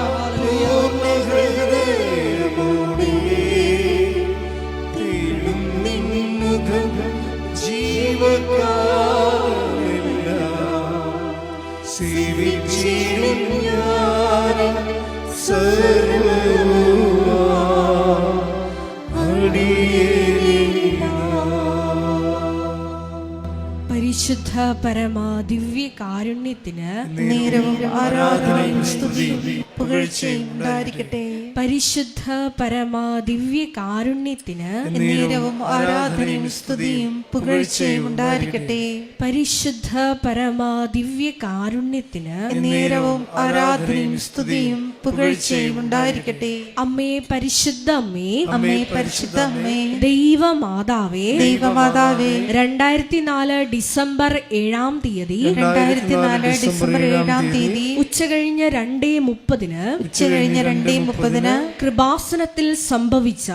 പരിശുദ്ധ പരമ ദിവ്യ കാരുണ്യത്തിന് നേരവും ആരാധനയും സ്തുതിയും പുകഴ്ചയും ഉണ്ടായിരിക്കട്ടെ. പരിശുദ്ധ പരമ ദിവ്യ കാരുണ്യത്തിന് നേരവും ആരാധനയും സ്തുതിയും പുകഴ്ചയും ഉണ്ടായിരിക്കട്ടെ. പരിശുദ്ധ പരമ ദിവ്യ കാരുണ്യത്തിന് നേരവും ആരാധനയും സ്തുതിയും പുകഴ്ചയും ഉണ്ടായിരിക്കട്ടെ. അമ്മേ പരിശുദ്ധ അമ്മേ, അമ്മേ പരിശുദ്ധ അമ്മേ, ദൈവമാതാവേ, ദൈവമാതാവേ, 2004 ഡിസംബർ 7-ാം തീയതി 2004 ഡിസംബർ 7-ാം തീയതി ഉച്ചകഴിഞ്ഞ് 2:30 ഉച്ചകഴിഞ്ഞ് 2:30 കൃപാസനത്തിൽ സംഭവിച്ച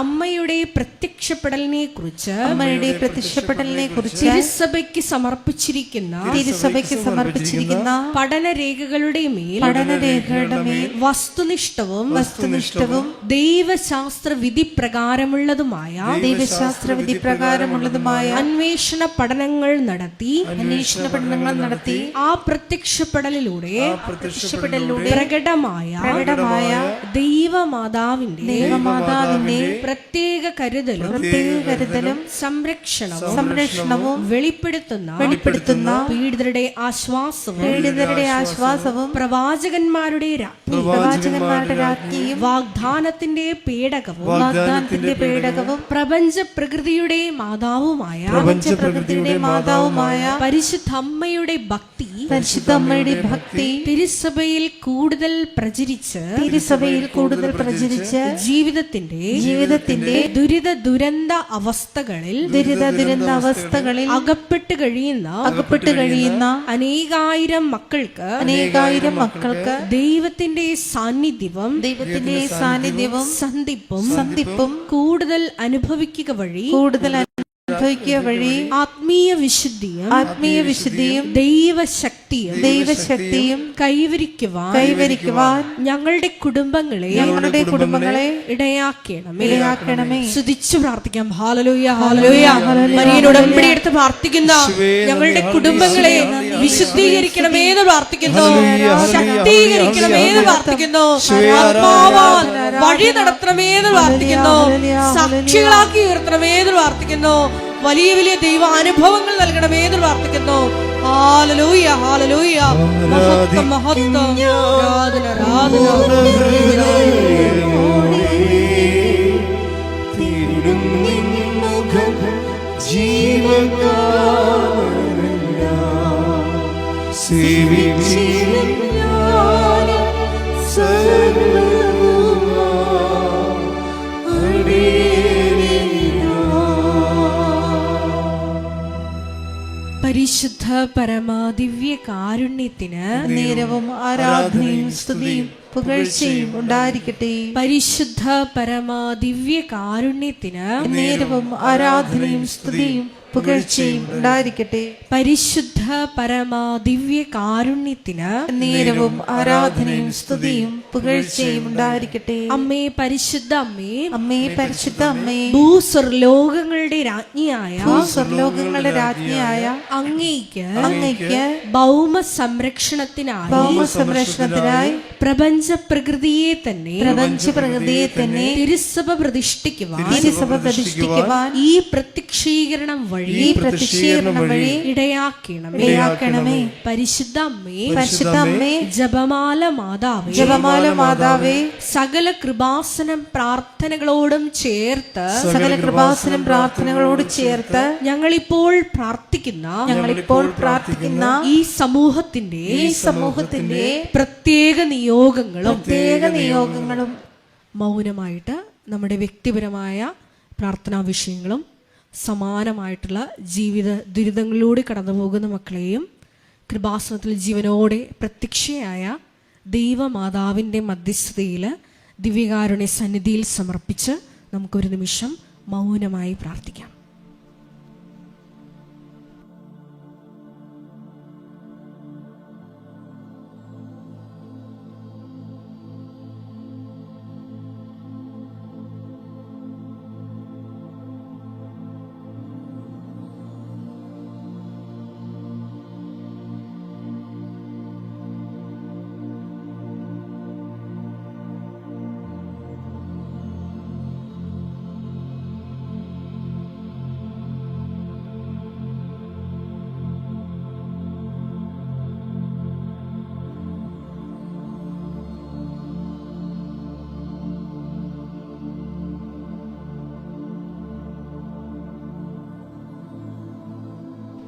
അമ്മയുടെ പ്രത്യക്ഷപ്പെടലിനെ കുറിച്ച് തിരുസഭയ്ക്ക് സമർപ്പിച്ചിരിക്കുന്ന പഠനരേഖകളുടെ മേൽ വസ്തുനിഷ്ഠവും ദൈവശാസ്ത്ര വിധി പ്രകാരമുള്ളതുമായ അന്വേഷണ പഠനങ്ങൾ നടത്തി ആ പ്രത്യക്ഷപ്പെടലിലൂടെ പ്രകടമായ ദൈവമാതാവിന്റെ പ്രത്യേക കരുതലും സംരക്ഷണവും വെളിപ്പെടുത്തുന്ന പീഡിതരുടെ ആശ്വാസവും പ്രവാചകന്മാരുടെ രാജ്ഞിയും വാഗ്ദാനത്തിന്റെ പേടകവും പ്രപഞ്ച പ്രകൃതിയുടെ മാതാവുമായ പരിശുദ്ധ അമ്മയുടെ ഭക്തി തിരുസഭയിൽ കൂടുതൽ പ്രചരിച്ച് ജീവിതത്തിന്റെ ദുരന്ത അവസ്ഥകളിൽ അകപ്പെട്ട് കഴിയുന്ന അനേകായിരം മക്കൾക്ക് ദൈവത്തിന്റെ സാന്നിധ്യവും സന്ധിപ്പും കൂടുതൽ അനുഭവിക്കുക വഴി ആത്മീയ വിശുദ്ധിയും ദൈവശക്തിയും കൈവരിക്കുവാൻ ഞങ്ങളുടെ കുടുംബങ്ങളെ ഇടയാക്കണമേ. സ്തുതിച്ചു പ്രാർത്ഥിക്കാം. Hallelujah hallelujah. മരിയനോട് ഉടമ്പടിയെടുത്ത് പ്രാർത്ഥിക്കുന്ന ഞങ്ങളുടെ കുടുംബങ്ങളെ വിശുദ്ധീകരിക്കണമേ എന്ന് പ്രാർത്ഥിക്കുന്നു, ശക്തീകരിക്കണമേ എന്ന് പ്രാർത്ഥിക്കുന്നു, ആത്മാവാൽ വഴി നടത്തണമേ എന്ന് പ്രാർത്ഥിക്കുന്നു, സാക്ഷികളാക്കി ഉയർത്തണമേ എന്ന് പ്രാർത്ഥിക്കുന്നു, വലിയ വലിയ ദൈവാനുഭവങ്ങൾ നൽകണമേ എന്ന് പ്രാർത്ഥിക്കുന്നു. Hallelujah hallelujah. മഹത്വം മഹത്വം. ആരാധന പരിശുദ്ധ പരമാദിവ്യ കാരുണ്യത്തിന് നേരവും ആരാധനയും സ്തുതിയും പുകഴ്ചയും ഉണ്ടായിരിക്കട്ടെ. പരിശുദ്ധ പരമാദിവ്യ കാരുണ്യത്തിന് നേരവും ആരാധനയും സ്തുതിയും പുകഴ്ചയും ഉണ്ടായിരിക്കട്ടെ. പരിശുദ്ധ പരമാദിവ്യ കാരുണ്യത്തിന് നേരവും ആരാധനയും സ്തുതിയും പുകഴ്ചയും ഉണ്ടായിരിക്കട്ടെ. അമ്മേ പരിശുദ്ധ അമ്മേ പരിശുദ്ധ അമ്മേ, ഭൂസ്വർലോകങ്ങളുടെ രാജ്ഞിയായ അങ്ങയ്ക്ക് ഭൗമ സംരക്ഷണത്തിനായി പ്രപഞ്ച പ്രകൃതിയെ തന്നെ തിരുസഭ പ്രതിഷ്ഠിക്കുവാൻ ഈ പ്രത്യക്ഷീകരണം വഴി ഇടയാക്കണമേ. പരിശുദ്ധ അമ്മേ, ജപമാല മാതാവേ, സകല കൃപാസനം പ്രാർത്ഥനകളോടും ചേർത്ത് ഞങ്ങളിപ്പോൾ പ്രാർത്ഥിക്കുന്ന ഈ സമൂഹത്തിന്റെ പ്രത്യേക നിയോഗങ്ങളും മൗനമായിട്ട് നമ്മുടെ വ്യക്തിപരമായ പ്രാർത്ഥനാ വിഷയങ്ങളും സമാനമായിട്ടുള്ള ജീവിത ദുരിതങ്ങളിലൂടെ കടന്നു പോകുന്ന മക്കളെയും കൃപാസനത്തിൽ ജീവനോടെ പ്രത്യക്ഷയായ ദൈവമാതാവിൻ്റെ മധ്യസ്ഥതയിൽ ദിവ്യകാരുണ്യ സന്നിധിയിൽ സമർപ്പിച്ച് നമുക്കൊരു നിമിഷം മൗനമായി പ്രാർത്ഥിക്കാം.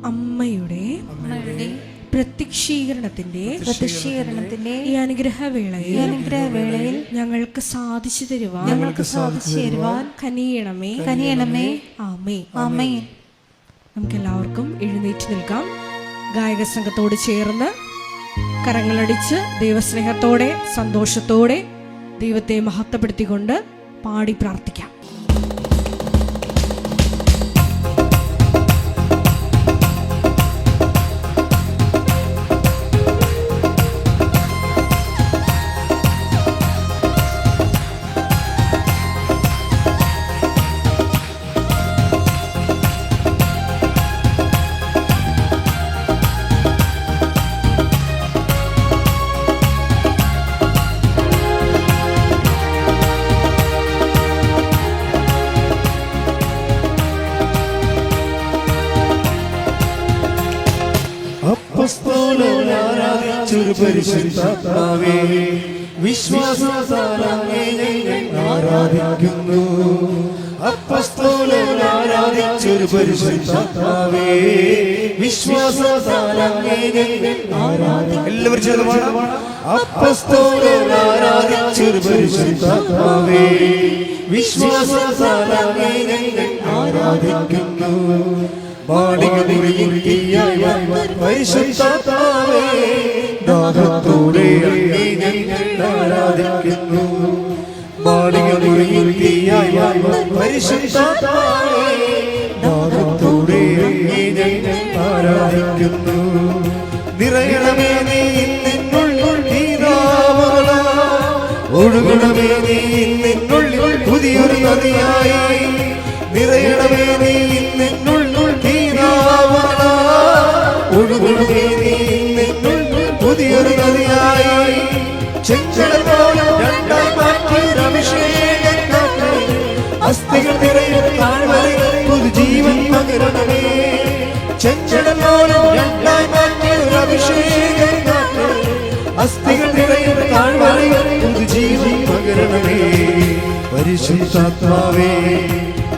അമ്മയുടെ പ്രത്യക്ഷീകരണത്തിന്റെ ഈ അനുഗ്രഹവേളയിൽ ഞങ്ങൾക്ക് സാധിച്ചു തരുവാൻ കനിയണമേ. ആമേൻ. നമുക്കെല്ലാവർക്കും എഴുന്നേറ്റ് നിൽക്കാം. ഗായക സംഘത്തോട് ചേർന്ന് കരങ്ങളടിച്ച് ദൈവസ്നേഹത്തോടെ സന്തോഷത്തോടെ ദൈവത്തെ മഹത്വപ്പെടുത്തിക്കൊണ്ട് പാടി പ്രാർത്ഥിക്കാം. അപ്പോസ്തലനാരാധിച്ചൊരു പരിശുദ്ധാത്മാവേ, വിശ്വാസത്താൽ അങ്ങയെ ഞങ്ങൾ ആരാധിക്കുന്നു. അപ്പോസ്തലനാരാധിച്ചൊരു പരിശുദ്ധാത്മാവേ, വിശ്വാസത്താൽ അങ്ങയെ ഞങ്ങൾ ആരാധിക്കുന്നു. എല്ലാവരും ചേർന്ന് പാടാം. അപ്പോസ്തലനാരാധിച്ചൊരു പരിശുദ്ധാത്മാവേ, വിശ്വാസത്താൽ അങ്ങയെ ഞങ്ങൾ ആരാധിക്കുന്നു. പരിശുദ്ധാത്മാവേ, ദാഹത്തോടെ അങ്ങയെ ഞങ്ങൾ ആരാധിക്കുന്നു. പരിശുദ്ധാത്മാവേ, ദാഹത്തോടെ അങ്ങയെ ഞങ്ങൾ ആരാധിക്കുന്നു. നിറയണമേ നീ നിന്നുള്ളിൽ നീതാവകളാൽ, ഒഴുകണമേ നീ നിന്നുള്ളിൽ പുതിയൊരു നദിയായി. നിറയണമേ നീ നിന്നുള്ളിൽ നീതാവകളാൽ, ഒഴുകണമേ നീ നിന്നുള്ളിൽ പുതിയൊരു നദിയായി. ചെങ്കടൽ പോലെ രണ്ടായി മാറ്റിയൊരു അഭിഷേകക്കാറ്റ്, അസ്ഥികൾ നിറയും താഴ്വരയിൽ പുതുജീവൻ പകരണമേ. ചെങ്കടൽ പോലെ രണ്ടായി മാറ്റിയൊരു അഭിഷേകക്കാറ്റ്, അസ്ഥികൾ നിറയും താഴ്വരയിൽ പുതുജീവൻ പകരണമേ. പരിശുദ്ധാത്മാവേ,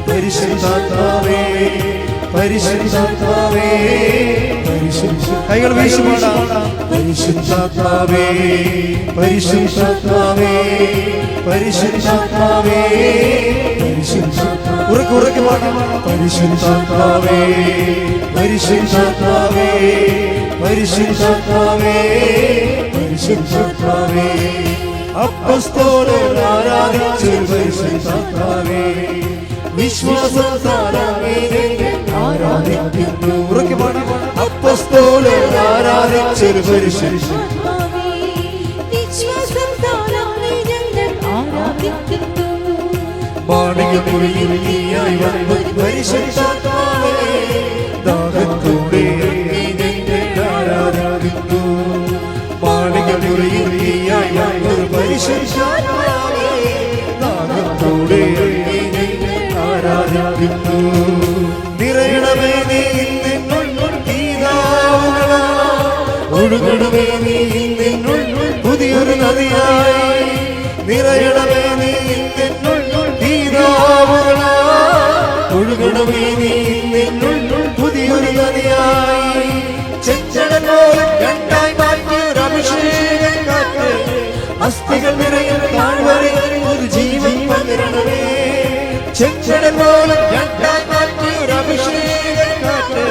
പരിശുദ്ധാത്മാവേ, പരിശുദ്ധാത്മാവേ, കൈകൾ വീശി പാടാം. പരിശുദ്ധാത്മാവേ, പരിശുദ്ധാത്മാവേ, പരിശുദ്ധാത്മാവേ, ഉറക്കെ ഉറക്കെ പാടാം. പരിശുദ്ധാത്മാവേ, പരിശുദ്ധാത്മാവേ, പരിശുദ്ധാത്മാവേ, പരിശുദ്ധാത്മാവേ. അപ്പോസ്തലനാരാധിച്ചൊരു പരിശുദ്ധാത്മാവേ, വിശ്വാസത്താൽ അങ്ങയെ ആരാധിക്കുന്നു. ഉറക്കെ പാടാം. അപ്പോസ്തലനാരാധിച്ചൊരു പരിശുദ്ധാത്മാവേ, വിശ്വാസത്താൽ അങ്ങയെ ആരാധിക്കുന്നു. മാളികപ്പുറയിൽ നീയായി വന്ന പരിശുദ്ധാത്മാവേ, ദാഹത്തോടെ അങ്ങയെ ഞങ്ങൾ ആരാധിക്കുന്നു. മാളികപ്പുറയിൽ നീയായി വന്ന പരിശുദ്ധാത്മാവേ, ദാഹത്തോടെ അങ്ങയെ ഞങ്ങൾ ആരാധിക്കുന്നു. നിറയണമേ നീ നിന്നുള്ളിൽ നീതാവകളാൽ, ഒഴുകണമേ നീ നിന്നുള്ളിൽ പുതിയൊരു നദിയായി. നിറയണമേ നീ നിന്നുള്ളിൽ നീതാവകളാൽ, ഒഴുകണമേ നീ നിന്നുള്ളിൽ പുതിയൊരു നദിയായി. ചെങ്കടൽ പോലെ രണ്ടായി മാറ്റിയൊരു അഭിഷേകക്കാറ്റ്, അസ്ഥികൾ നിറയും താഴ്വരയിൽ ഒരു ജീവൻ പകരണമേ. ചെങ്കടൽ പോലെ രണ്ടായി മാറ്റിയൊരു അഭിഷേകക്കാറ്റ്,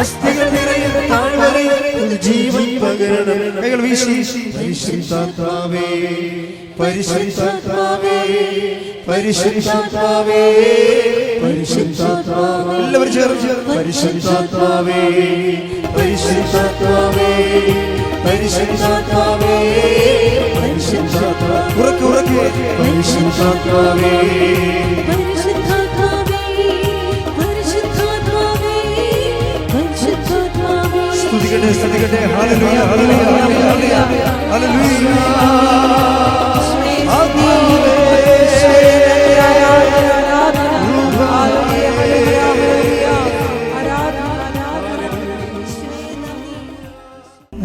അസ്ഥികൾ നിറയും താഴ്വരയിൽ ഒരു ജീവൻ പകരണമേ. കൈകൾ വീശി. പരിശുദ്ധാത്മാവേ, പരിശുദ്ധാത്മാവേ, പരിശുദ്ധാത്മാവേ, പരിശുദ്ധാത്മാവേ, എല്ലാവരും ചേർന്ന്. പരിശുദ്ധാത്മാവേ, പരിശുദ്ധാത്മാവേ, പരിശുദ്ധാത്മാവേ, പരിശുദ്ധാത്മാവേ, ഉറക്കെ ഉറക്കെ. പരിശുദ്ധാത്മാവേ, സ്തുതിക്കട്ടെ സ്തുതിക്കട്ടെ. ഹല്ലേലൂയ ഹല്ലേലൂയ ഹല്ലേലൂയ ഹല്ലേലൂയ.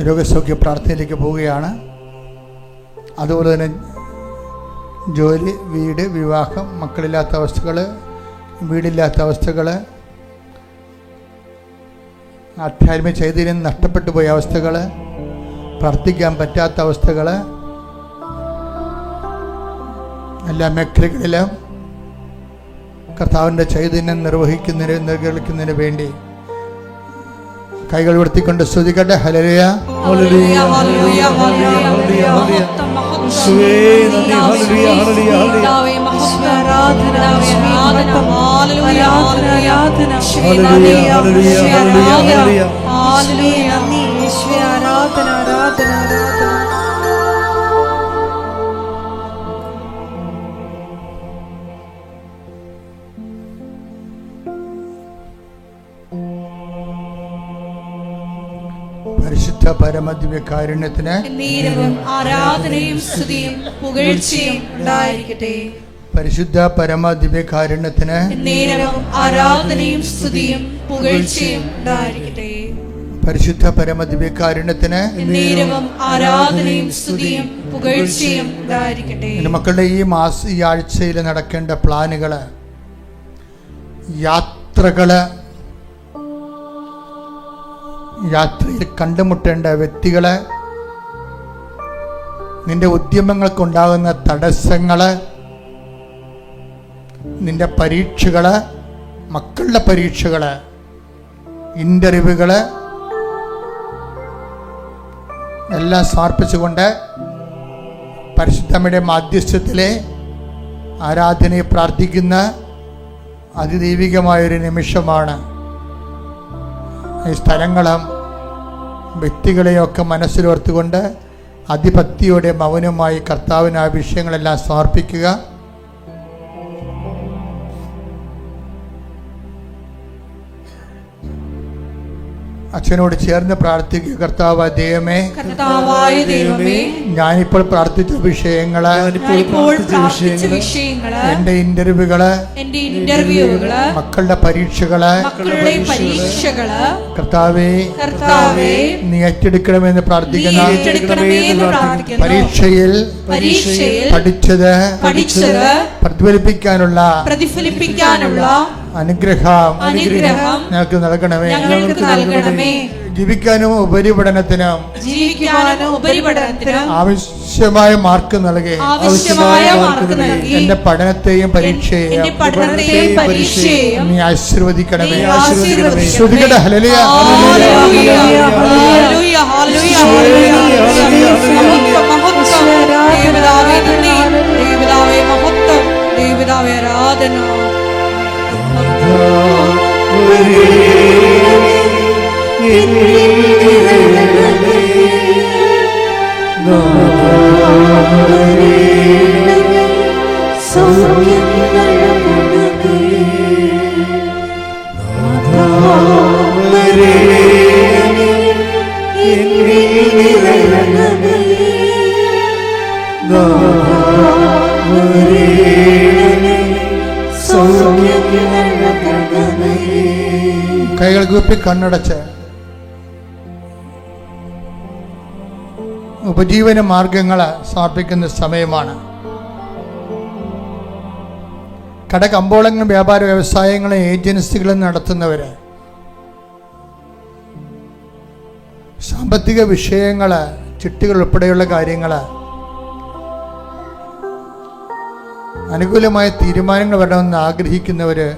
രോഗസൗഖ്യ പ്രാർത്ഥനയിലേക്ക് പോവുകയാണ്. അതുപോലെ തന്നെ ജോലി, വീട്, വിവാഹം, മക്കളില്ലാത്ത അവസ്ഥകൾ, വീടില്ലാത്ത അവസ്ഥകൾ, ആധ്യാത്മിക ചൈതന്യം നഷ്ടപ്പെട്ടു പോയ അവസ്ഥകൾ, പ്രാർത്ഥിക്കാൻ പറ്റാത്ത അവസ്ഥകൾ, എല്ലാ മേഖലകളിലും കർത്താവിൻ്റെ ചൈതന്യം നിർവഹിക്കുന്നതിന് വേണ്ടി കൈകൾ ഉയർത്തിക്കൊണ്ട് സ്തുതിക്കട്ടെ. ഹല്ലേലൂയ. ഹല്ലേലൂയ ഹല്ലേലൂയ ഹല്ലേലൂയ ഹല്ലേലൂയ യേശുവേ നന്ദി. ഹല്ലേലൂയ ഹല്ലേലൂയ ഹല്ലേലൂയ ആരാധന ഹല്ലേലൂയ ആരാധന ഹല്ലേലൂയ ഹല്ലേലൂയ ഹല്ലേലൂയ ഹല്ലേലൂയ നന്ദി യേശുവേ ആരാധന ആരാധന ആരാധന. പരിശുദ്ധ പരമദിവ്യകാരുണ്യത്തിന് എന്നേരവും ആരാധനയും സ്തുതിയും പുകഴ്ചയും ഉണ്ടായിരിക്കട്ടെ. പരിശുദ്ധ പരമദിവ്യകാരുണ്യത്തിന് എന്നേരവും ആരാധനയും സ്തുതിയും പുകഴ്ചയും ഉണ്ടായിരിക്കട്ടെ. പരിശുദ്ധ പരമദിവ്യകാരുണ്യത്തിന് എന്നേരവും ആരാധനയും സ്തുതിയും പുകഴ്ചയും ഉണ്ടായിരിക്കട്ടെ. എൻ്റെ മക്കളുടെ ഈ ആഴ്ചയിൽ നടക്കേണ്ട പ്ലാനുകള്, യാത്രകള്, യാത്രയിൽ കണ്ടുമുട്ടേണ്ട വ്യക്തികള്, നിന്റെ ഉദ്യമങ്ങൾക്കുണ്ടാകുന്ന തടസ്സങ്ങള്, നിന്റെ പരീക്ഷകള്, മക്കളുടെ പരീക്ഷകള്, ഇന്റർവ്യൂകള് എല്ലാം സമർപ്പിച്ചുകൊണ്ട് പരിശുദ്ധമ്മയുടെ മാധ്യസ്ഥത്തിലെ ആരാധനയെ പ്രാർത്ഥിക്കുന്ന അതിദൈവികമായൊരു നിമിഷമാണ്. ഈ സ്ഥലങ്ങളും വ്യക്തികളെയും ഒക്കെ മനസ്സിലോർത്തുകൊണ്ട് അതിഭക്തിയോടെ മൗനമായി കർത്താവിന് ആ വിഷയങ്ങളെല്ലാം സമർപ്പിക്കുക. അച്ഛനോട് ചേർന്ന് പ്രാർത്ഥിക്കുക. കർത്താവായ ദൈവമേ, ഞാനിപ്പോൾ പ്രാർത്ഥിച്ച വിഷയങ്ങള്, എന്റെ ഇന്റർവ്യൂകള്, മക്കളുടെ പരീക്ഷകള്, കർത്താവേ നീ ഏറ്റെടുക്കണമെന്ന് പ്രാർത്ഥിക്കുന്ന പരീക്ഷയിൽ പഠിച്ചത് പ്രതിഫലിപ്പിക്കാനുള്ള അനുഗ്രഹം ഞങ്ങൾക്ക് നൽകണമേ. ജീവിക്കാനും ഉപരിപഠനത്തിനും ആവശ്യമായ മാർക്ക് നൽകി എന്റെ പഠനത്തെയും പരീക്ഷയെയും നീ ആശീർവദിക്കണമേ. ശ്രുതികട ഹല്ലേലൂയ ആരാധന. കൈകൾ കൂപ്പി കണ്ണടച്ച് ഉപജീവന മാർഗങ്ങൾ സമർപ്പിക്കുന്ന സമയമാണ്. കടകമ്പോളങ്ങളും വ്യാപാര വ്യവസായങ്ങളും ഏജൻസികളും നടത്തുന്നവര്, സാമ്പത്തിക വിഷയങ്ങള്, ചിട്ടികൾ ഉൾപ്പെടെയുള്ള കാര്യങ്ങള്, അനുകൂലമായ തീരുമാനങ്ങൾ വരണമെന്ന് ആഗ്രഹിക്കുന്നവര്,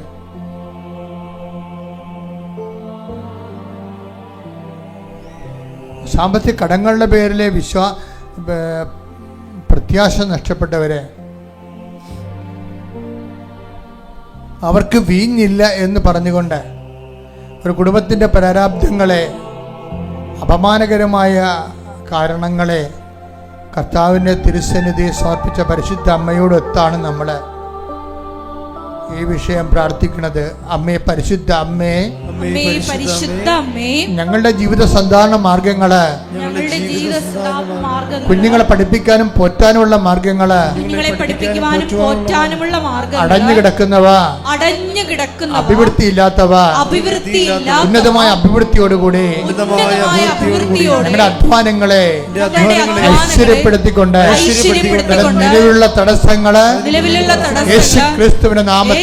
സാമ്പത്തിക കടങ്ങളുടെ പേരിലെ പ്രത്യാശ നഷ്ടപ്പെട്ടവരെ, അവർക്ക് വീഞ്ഞില്ല എന്ന് പറഞ്ഞുകൊണ്ട് ഒരു കുടുംബത്തിൻ്റെ പ്രാരാബ്ധങ്ങളെ, അപമാനകരമായ കാരണങ്ങളെ കർത്താവിൻ്റെ തിരുസന്നിധിയെ സമർപ്പിച്ച പരിശുദ്ധ അമ്മയോടൊത്താണ് നമ്മൾ ഈ വിഷയം പ്രാർത്ഥിക്കുന്നത്. അമ്മേ, പരിശുദ്ധ അമ്മേ, ഞങ്ങളുടെ ജീവിത സാധാരണ മാർഗങ്ങള്, കുഞ്ഞുങ്ങളെ പഠിപ്പിക്കാനും പോറ്റാനുമുള്ള മാർഗങ്ങള്, അടഞ്ഞു കിടക്കുന്നവ, അഭിവൃദ്ധി ഇല്ലാത്തവ, ഉന്നതമായ അഭിവൃദ്ധിയോടുകൂടി ഞങ്ങളുടെ അധ്വാനങ്ങളെ ഐശ്വര്യപ്പെടുത്തിക്കൊണ്ട് നിലവിലുള്ള തടസ്സങ്ങള് യേശു ക്രിസ്തുവിന്റെ നാമത്തിൽ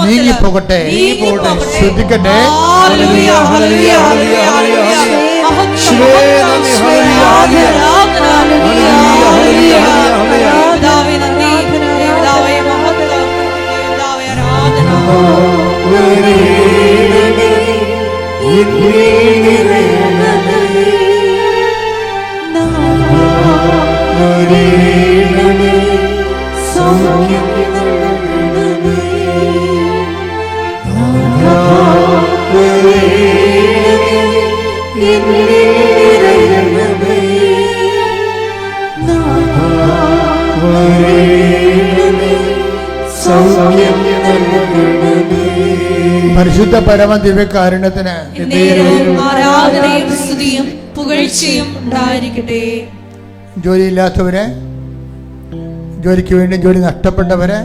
നീങ്ങിപ്പോകട്ടെ. ശ്രദ്ധിക്കട്ടെ. ആരാധന സൗഖ്യം നൽകണമേ. നാഥാ വരേണമേ, എന്നിൽ നിറയണമേ. നാഥാ വരേണമേ, സൗഖ്യം നൽകണമേ. പരിശുദ്ധ പരമ ദിവ്യകാരുണ്യത്തിന് എന്നേരവും ആരാധനയും സ്തുതിയും പുകഴ്ചയും ഉണ്ടായിരിക്കട്ടെ. ജോലിയില്ലാത്തവരെ, ജോലിക്ക് വേണ്ടി ജോലി നഷ്ടപ്പെട്ടവരെ,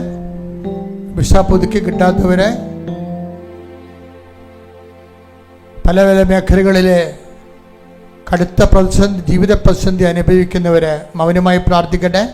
വിസ പുതുക്കി കിട്ടാത്തവരെ, പല പല മേഖലകളിലെ കടുത്ത പ്രതിസന്ധി, ജീവിത പ്രതിസന്ധി അനുഭവിക്കുന്നവരെ മൗനമായി പ്രാർത്ഥിക്കട്ടെ.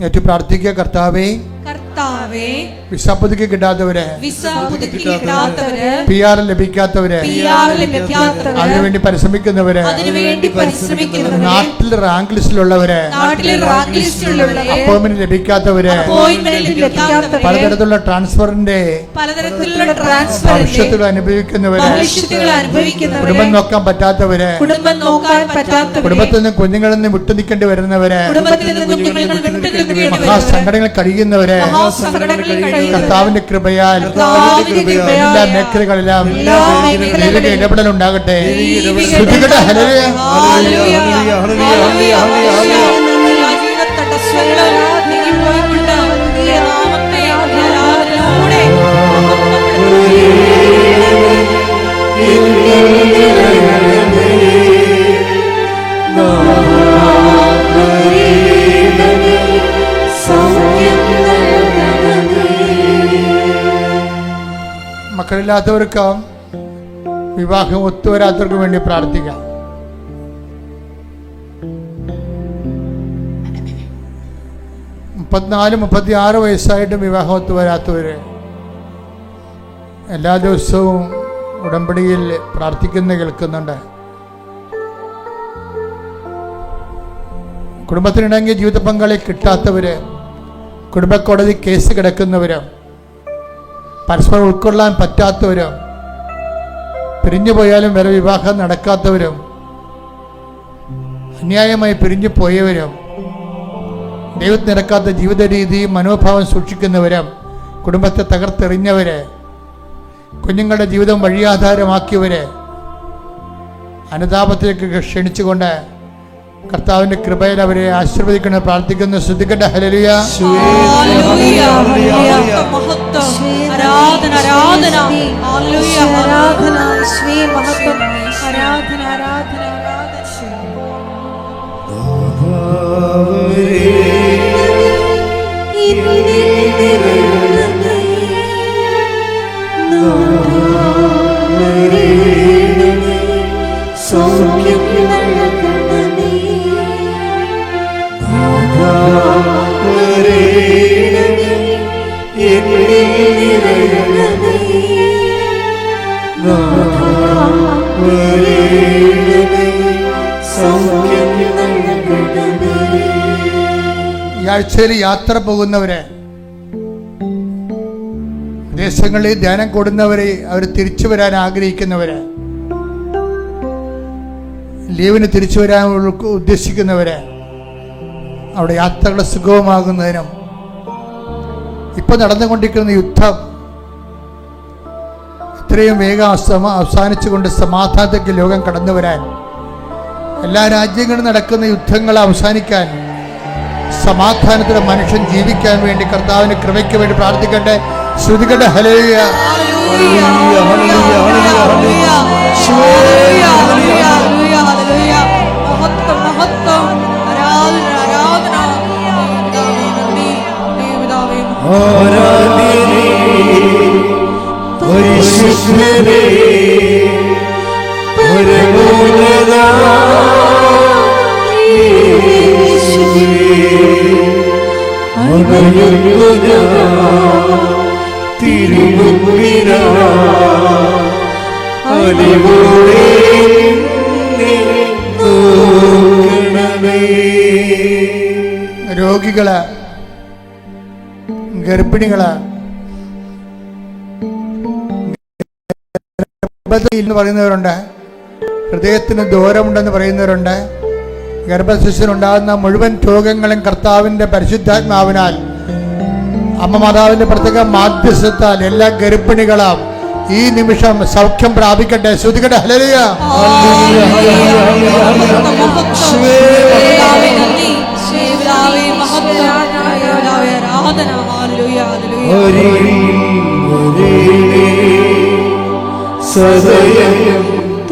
ഏറ്റു പ്രാർത്ഥിക്കുക. കർത്താവേ, കർത്താവേ, വിസ പുതുക്കി കിട്ടാത്തവരെ, വിസ പുതുക്കി കിട്ടാത്തവര്, PR ലഭിക്കാത്തവരെ, PR ലഭിക്കാത്തവര്, അതിനുവേണ്ടി പരിശ്രമിക്കുന്നവരെ, അതിനുവേണ്ടി പരിശ്രമിക്കുന്നവര്, നാട്ടിൽ റാങ്ക് ലിസ്റ്റിലുള്ളവരെ, നാട്ടിലെ റാങ്ക് ലിസ്റ്റിലുള്ളവര്, അപ്പോയിന്റ്മെന്റ് ലഭിക്കാത്തവരെ, അപ്പോയിന്റ്മെന്റ് ലഭിക്കാത്തവര്, പലതരത്തിലുള്ള ട്രാൻസ്ഫറിന്റെ പലതരത്തിലുള്ള ട്രാൻസ്ഫർ ഭവിഷ്യത്തുകൾ അനുഭവിക്കുന്നവരെ, അനുഭവിക്കുന്നവരെ, കുടുംബം നോക്കാൻ പറ്റാത്തവരെ, കുടുംബം നോക്കാൻ പറ്റാത്തവരെ, കുടുംബത്തിൽ നിന്ന് കുഞ്ഞുങ്ങളിൽ നിന്ന് വിട്ടു നിൽക്കേണ്ടി വരുന്നവരെ, കുടുംബത്തിൽ നിന്ന് കുഞ്ഞുങ്ങളിൽ വിട്ടുനിൽക്കേണ്ടി മഹാസങ്കടങ്ങൾ കഴിയുന്നവരെ, കർത്താവിന്റെ കൃപയാൽ എല്ലാ മേഖലകളിലും ദൈവിക ഇടപെടൽ ഉണ്ടാകട്ടെ. ശ്രുതികട ഹല്ലേലൂയ. മക്കളില്ലാത്തവർക്കും വിവാഹം ഒത്തുവരാത്തവർക്കും വേണ്ടി പ്രാർത്ഥിക്കാം. മുപ്പത്തിനാല് 36 വയസ്സായിട്ടും വിവാഹം ഒത്തുവരാത്തവര് എല്ലാ ദിവസവും ഉടമ്പടിയിൽ പ്രാർത്ഥിക്കുന്ന കേൾക്കുന്നുണ്ട്. കുടുംബത്തിനിണങ്ങിയ ജീവിത പങ്കാളി കിട്ടാത്തവര്, കുടുംബക്കോടതി കേസ് കിടക്കുന്നവരും, പരസ്പരം ഉൾക്കൊള്ളാൻ പറ്റാത്തവരും, പിരിഞ്ഞു പോയാലും വരെ വിവാഹം നടക്കാത്തവരും, അന്യായമായി പിരിഞ്ഞു പോയവരും, ദൈവത്തിന് നിരക്കാത്ത ജീവിത രീതിയും മനോഭാവം സൂക്ഷിക്കുന്നവരും, കുടുംബത്തെ തകർത്തെറിഞ്ഞവര്, കുഞ്ഞുങ്ങളുടെ ജീവിതം വഴിയാധാരമാക്കിയവര്, അനുതാപത്തിലേക്ക് ക്ഷണിച്ചുകൊണ്ട് കർത്താവിന്റെ കൃപയിൽ അവരെ ആശീർവദിക്കണം പ്രാർത്ഥിക്കുന്നു. ശ്രദ്ധിക്കട്ടെ. ഹല്ലേലൂയ. ആരാധന ആരാധന ആരാധന ശ്രീ മഹത്വം ആരാധന ആരാധന സൗഖ്യം നൽകണമേ. ഈ ആഴ്ചയിൽ യാത്ര പോകുന്നവരെ, ദേശങ്ങളിൽ ധ്യാനം കൂടുന്നവരെ, അവർ തിരിച്ചു വരാൻ ആഗ്രഹിക്കുന്നവരെ, ലീവിന് തിരിച്ചു വരാൻ ഉദ്ദേശിക്കുന്നവരെ, അവിടെ യാത്രകൾ സുഗമമാകുന്നതിനും ഇപ്പൊ നടന്നുകൊണ്ടിരിക്കുന്ന യുദ്ധം എത്രയും വേഗം അവസാനിച്ചുകൊണ്ട് സമാധാനത്തേക്ക് ലോകം കടന്നു വരാൻ, എല്ലാ രാജ്യങ്ങളിലും നടക്കുന്ന യുദ്ധങ്ങൾ അവസാനിക്കാൻ, സമാധാനത്തിലെ മനുഷ്യൻ ജീവിക്കാൻ വേണ്ടി കർത്താവിന്റെ കൃപയ്ക്ക് വേണ്ടി പ്രാർത്ഥിക്കട്ടെ. ശ്രുതികട്ടെ. ഹല്ലേലൂയ. പരിശുദ്ധനേ പരമോന്നത യേശുവേ അനന്യനാ തിരുമുമ്പിനാ അലിവോടെ നോക്കണമേ. രോഗികള്, ഗർഭിണികള്, എന്ന് പറയുന്നവരുണ്ട്, ഹൃദയത്തിന് ദൂരമുണ്ടെന്ന് പറയുന്നവരുണ്ട്, ഗർഭശിശുവിനുണ്ടാകുന്ന മുഴുവൻ രോഗങ്ങളും കർത്താവിൻ്റെ പരിശുദ്ധാത്മാവിനാൽ അമ്മ മാതാവിൻ്റെ പ്രത്യേക മാധ്യസ്ഥത്താൽ എല്ലാ ഗർഭിണികളും ഈ നിമിഷം സൗഖ്യം പ്രാപിക്കട്ടെ. ശ്രുതികട്ടെ. ഹല്ലേലൂയ. സദയം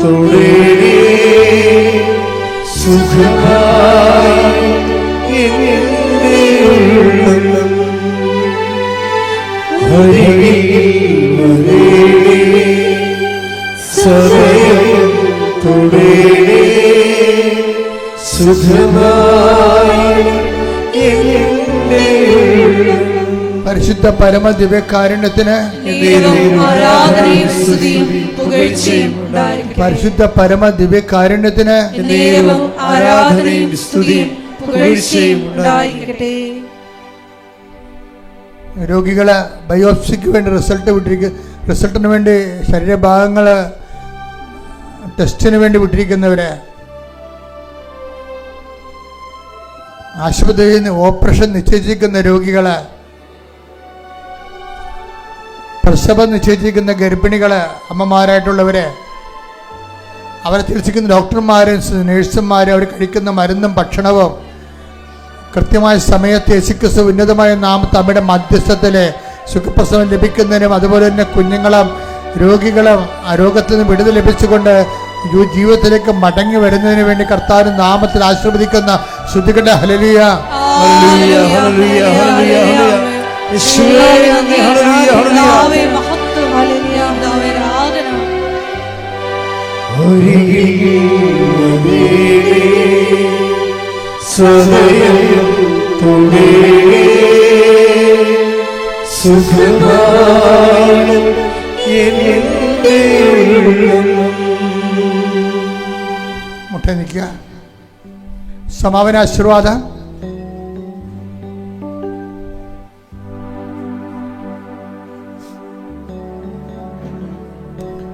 തുടരേ സുഖമായി എന്റെ ഉള്ളം സദയം തുടരേ സുഖമായി എന്റെ ഉള്ളം. പരിശുദ്ധ പരമ ദിവ്യകാരുണ്യത്തിന് പരിശുദ്ധ പരമ ദിവ്യകാരുണ്യത്തിന് ആരാധനയും സ്തുതിയും പുകഴ്ചയും ഉണ്ടായിരിക്കട്ടെ. രോഗികളെ ബയോപ്സിക്ക് വേണ്ടി റിസൾട്ടിന് വേണ്ടി ശരീരഭാഗങ്ങൾ ടെസ്റ്റിന് വേണ്ടി വിട്ടിരിക്കുന്നവരെ, ആശുപത്രിയിൽ നിന്ന് ഓപ്പറേഷൻ നിശ്ചയിച്ചിരിക്കുന്ന രോഗികളെ, പ്രസവം നിശ്ചയിച്ചിരിക്കുന്ന ഗർഭിണികള്, അമ്മമാരായിട്ടുള്ളവരെ, അവരെ ചികിത്സിക്കുന്ന ഡോക്ടർമാരും നഴ്സുമാരും അവർ കഴിക്കുന്ന മരുന്നും ഭക്ഷണവും കൃത്യമായ സമയത്ത് യേശുക്രിസ്തു ഉന്നതമായ നാമത്തിൽ അമ്മയുടെ മധ്യസ്ഥത്തില് സുഖപ്രസവം ലഭിക്കുന്നതിനും അതുപോലെ തന്നെ കുഞ്ഞുങ്ങളും രോഗികളും ആ രോഗത്തിൽ നിന്ന് വിടുതൽ ലഭിച്ചുകൊണ്ട് ജീവിതത്തിലേക്ക് മടങ്ങി വരുന്നതിന് വേണ്ടി കർത്താവിന്റെ നാമത്തിൽ ആശീർവദിക്കുന്ന ശ്രുതികട്ടെ. ഹല്ലേലൂയ. സദയം തുടരേ സുഖമായി എന്റെ ഉള്ളം. മുട്ട നിൽക്കുക. സമാപന ആശീർവാദം.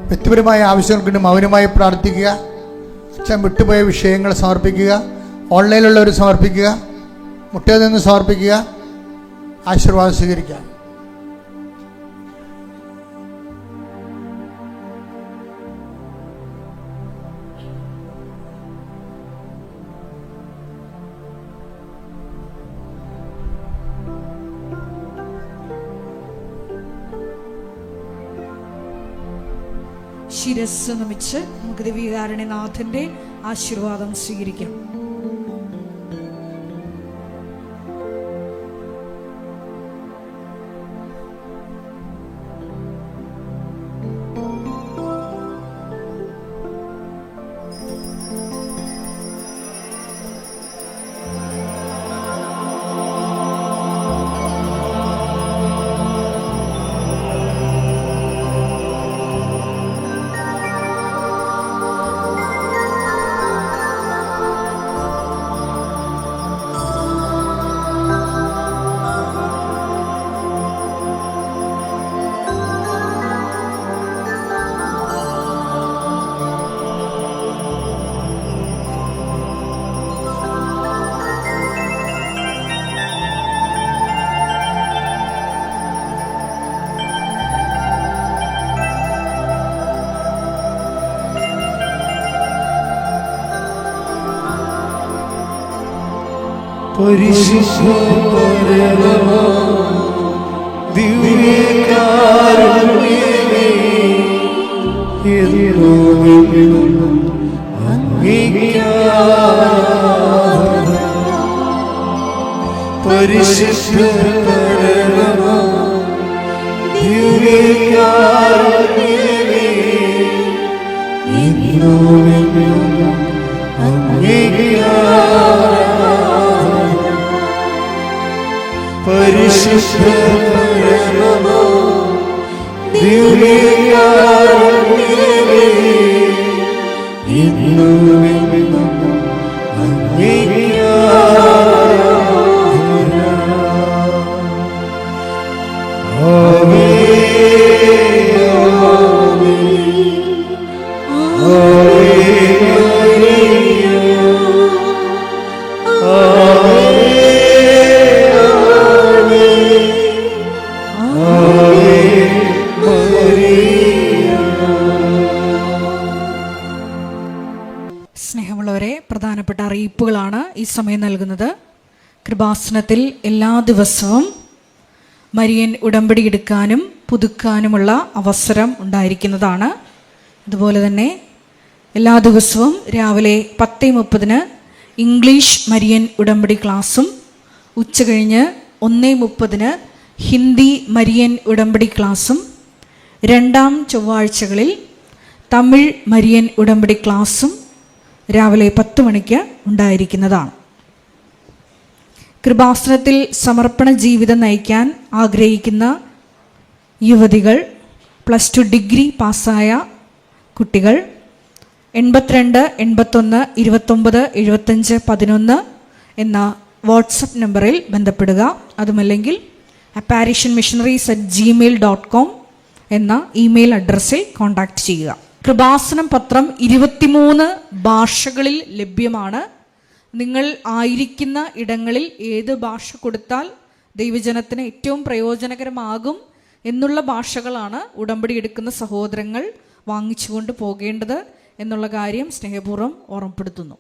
വ്യക്തിപരമായ ആവശ്യങ്ങൾക്ക് മൗനമായി പ്രാർത്ഥിക്കുക. അച്ഛൻ വിട്ടുപോയ വിഷയങ്ങൾ സമർപ്പിക്കുക. ഓൺലൈനിലുള്ളവർ സമർപ്പിക്കുക. മുട്ടയിൽ നിന്ന് സമർപ്പിക്കുക. ആശീർവാദം സ്വീകരിക്കാം. ശിരസ് നമിച്ച് നമുക്ക് ദിവ്യകാരുണ്യനാഥന്റെ ആശീർവാദം സ്വീകരിക്കാം. പരിശുദ്ധ പരമ ദിവ്യകാരുണ്യമേ എന്നും അങ്ങേയ്ക്കാരാധന. പരിശുദ്ധ പരമ ദിവ്യകാരുണ്യമേ എന്നും അങ്ങേയ്ക്കാരാധന. പരിശുദ്ധ പരമ ദിവ്യകാരുണ്യമേ എന്നും അങ്ങേയ്ക്കാരാധന. ആമേൻ ആമേൻ ആമേൻ. ഈ സമയം നൽകുന്നത് കൃപാസനത്തിൽ എല്ലാ ദിവസവും മരിയൻ ഉടമ്പടി എടുക്കാനും പുതുക്കാനുമുള്ള അവസരം ഉണ്ടായിരിക്കുന്നതാണ്. അതുപോലെ തന്നെ എല്ലാ ദിവസവും രാവിലെ 10:30 ഇംഗ്ലീഷ് മരിയൻ ഉടമ്പടി ക്ലാസ്സും ഉച്ചകഴിഞ്ഞ് 1:30 ഹിന്ദി മരിയൻ ഉടമ്പടി ക്ലാസ്സും രണ്ടാം ചൊവ്വാഴ്ചകളിൽ തമിഴ് മരിയൻ ഉടമ്പടി ക്ലാസ്സും രാവിലെ 10 മണിക്ക് ഉണ്ടായിരിക്കുന്നതാണ്. കൃപാസനത്തിൽ സമർപ്പണ ജീവിതം നയിക്കാൻ ആഗ്രഹിക്കുന്ന യുവതികൾ, +2 ഡിഗ്രി പാസ്സായ കുട്ടികൾ 82 81 29 75 11 എന്ന വാട്സപ്പ് നമ്പറിൽ ബന്ധപ്പെടുക. അതുമല്ലെങ്കിൽ apparitionmissionaries@gmail.com എന്ന ഇമെയിൽ അഡ്രസ്സിൽ കോൺടാക്റ്റ് ചെയ്യുക. കൃപാസനം പത്രം 23 ഭാഷകളിൽ ലഭ്യമാണ്. നിങ്ങൾ ആയിരിക്കുന്ന ഇടങ്ങളിൽ ഏത് ഭാഷ കൊടുത്താൽ ദൈവജനത്തിന് ഏറ്റവും പ്രയോജനകരമാകും എന്നുള്ള ഭാഷകളാണ് ഉടമ്പടി എടുക്കുന്ന സഹോദരങ്ങൾ വാങ്ങിച്ചുകൊണ്ട് പോകേണ്ടത് എന്നുള്ള കാര്യം സ്നേഹപൂർവ്വം ഓർമ്മപ്പെടുത്തുന്നു.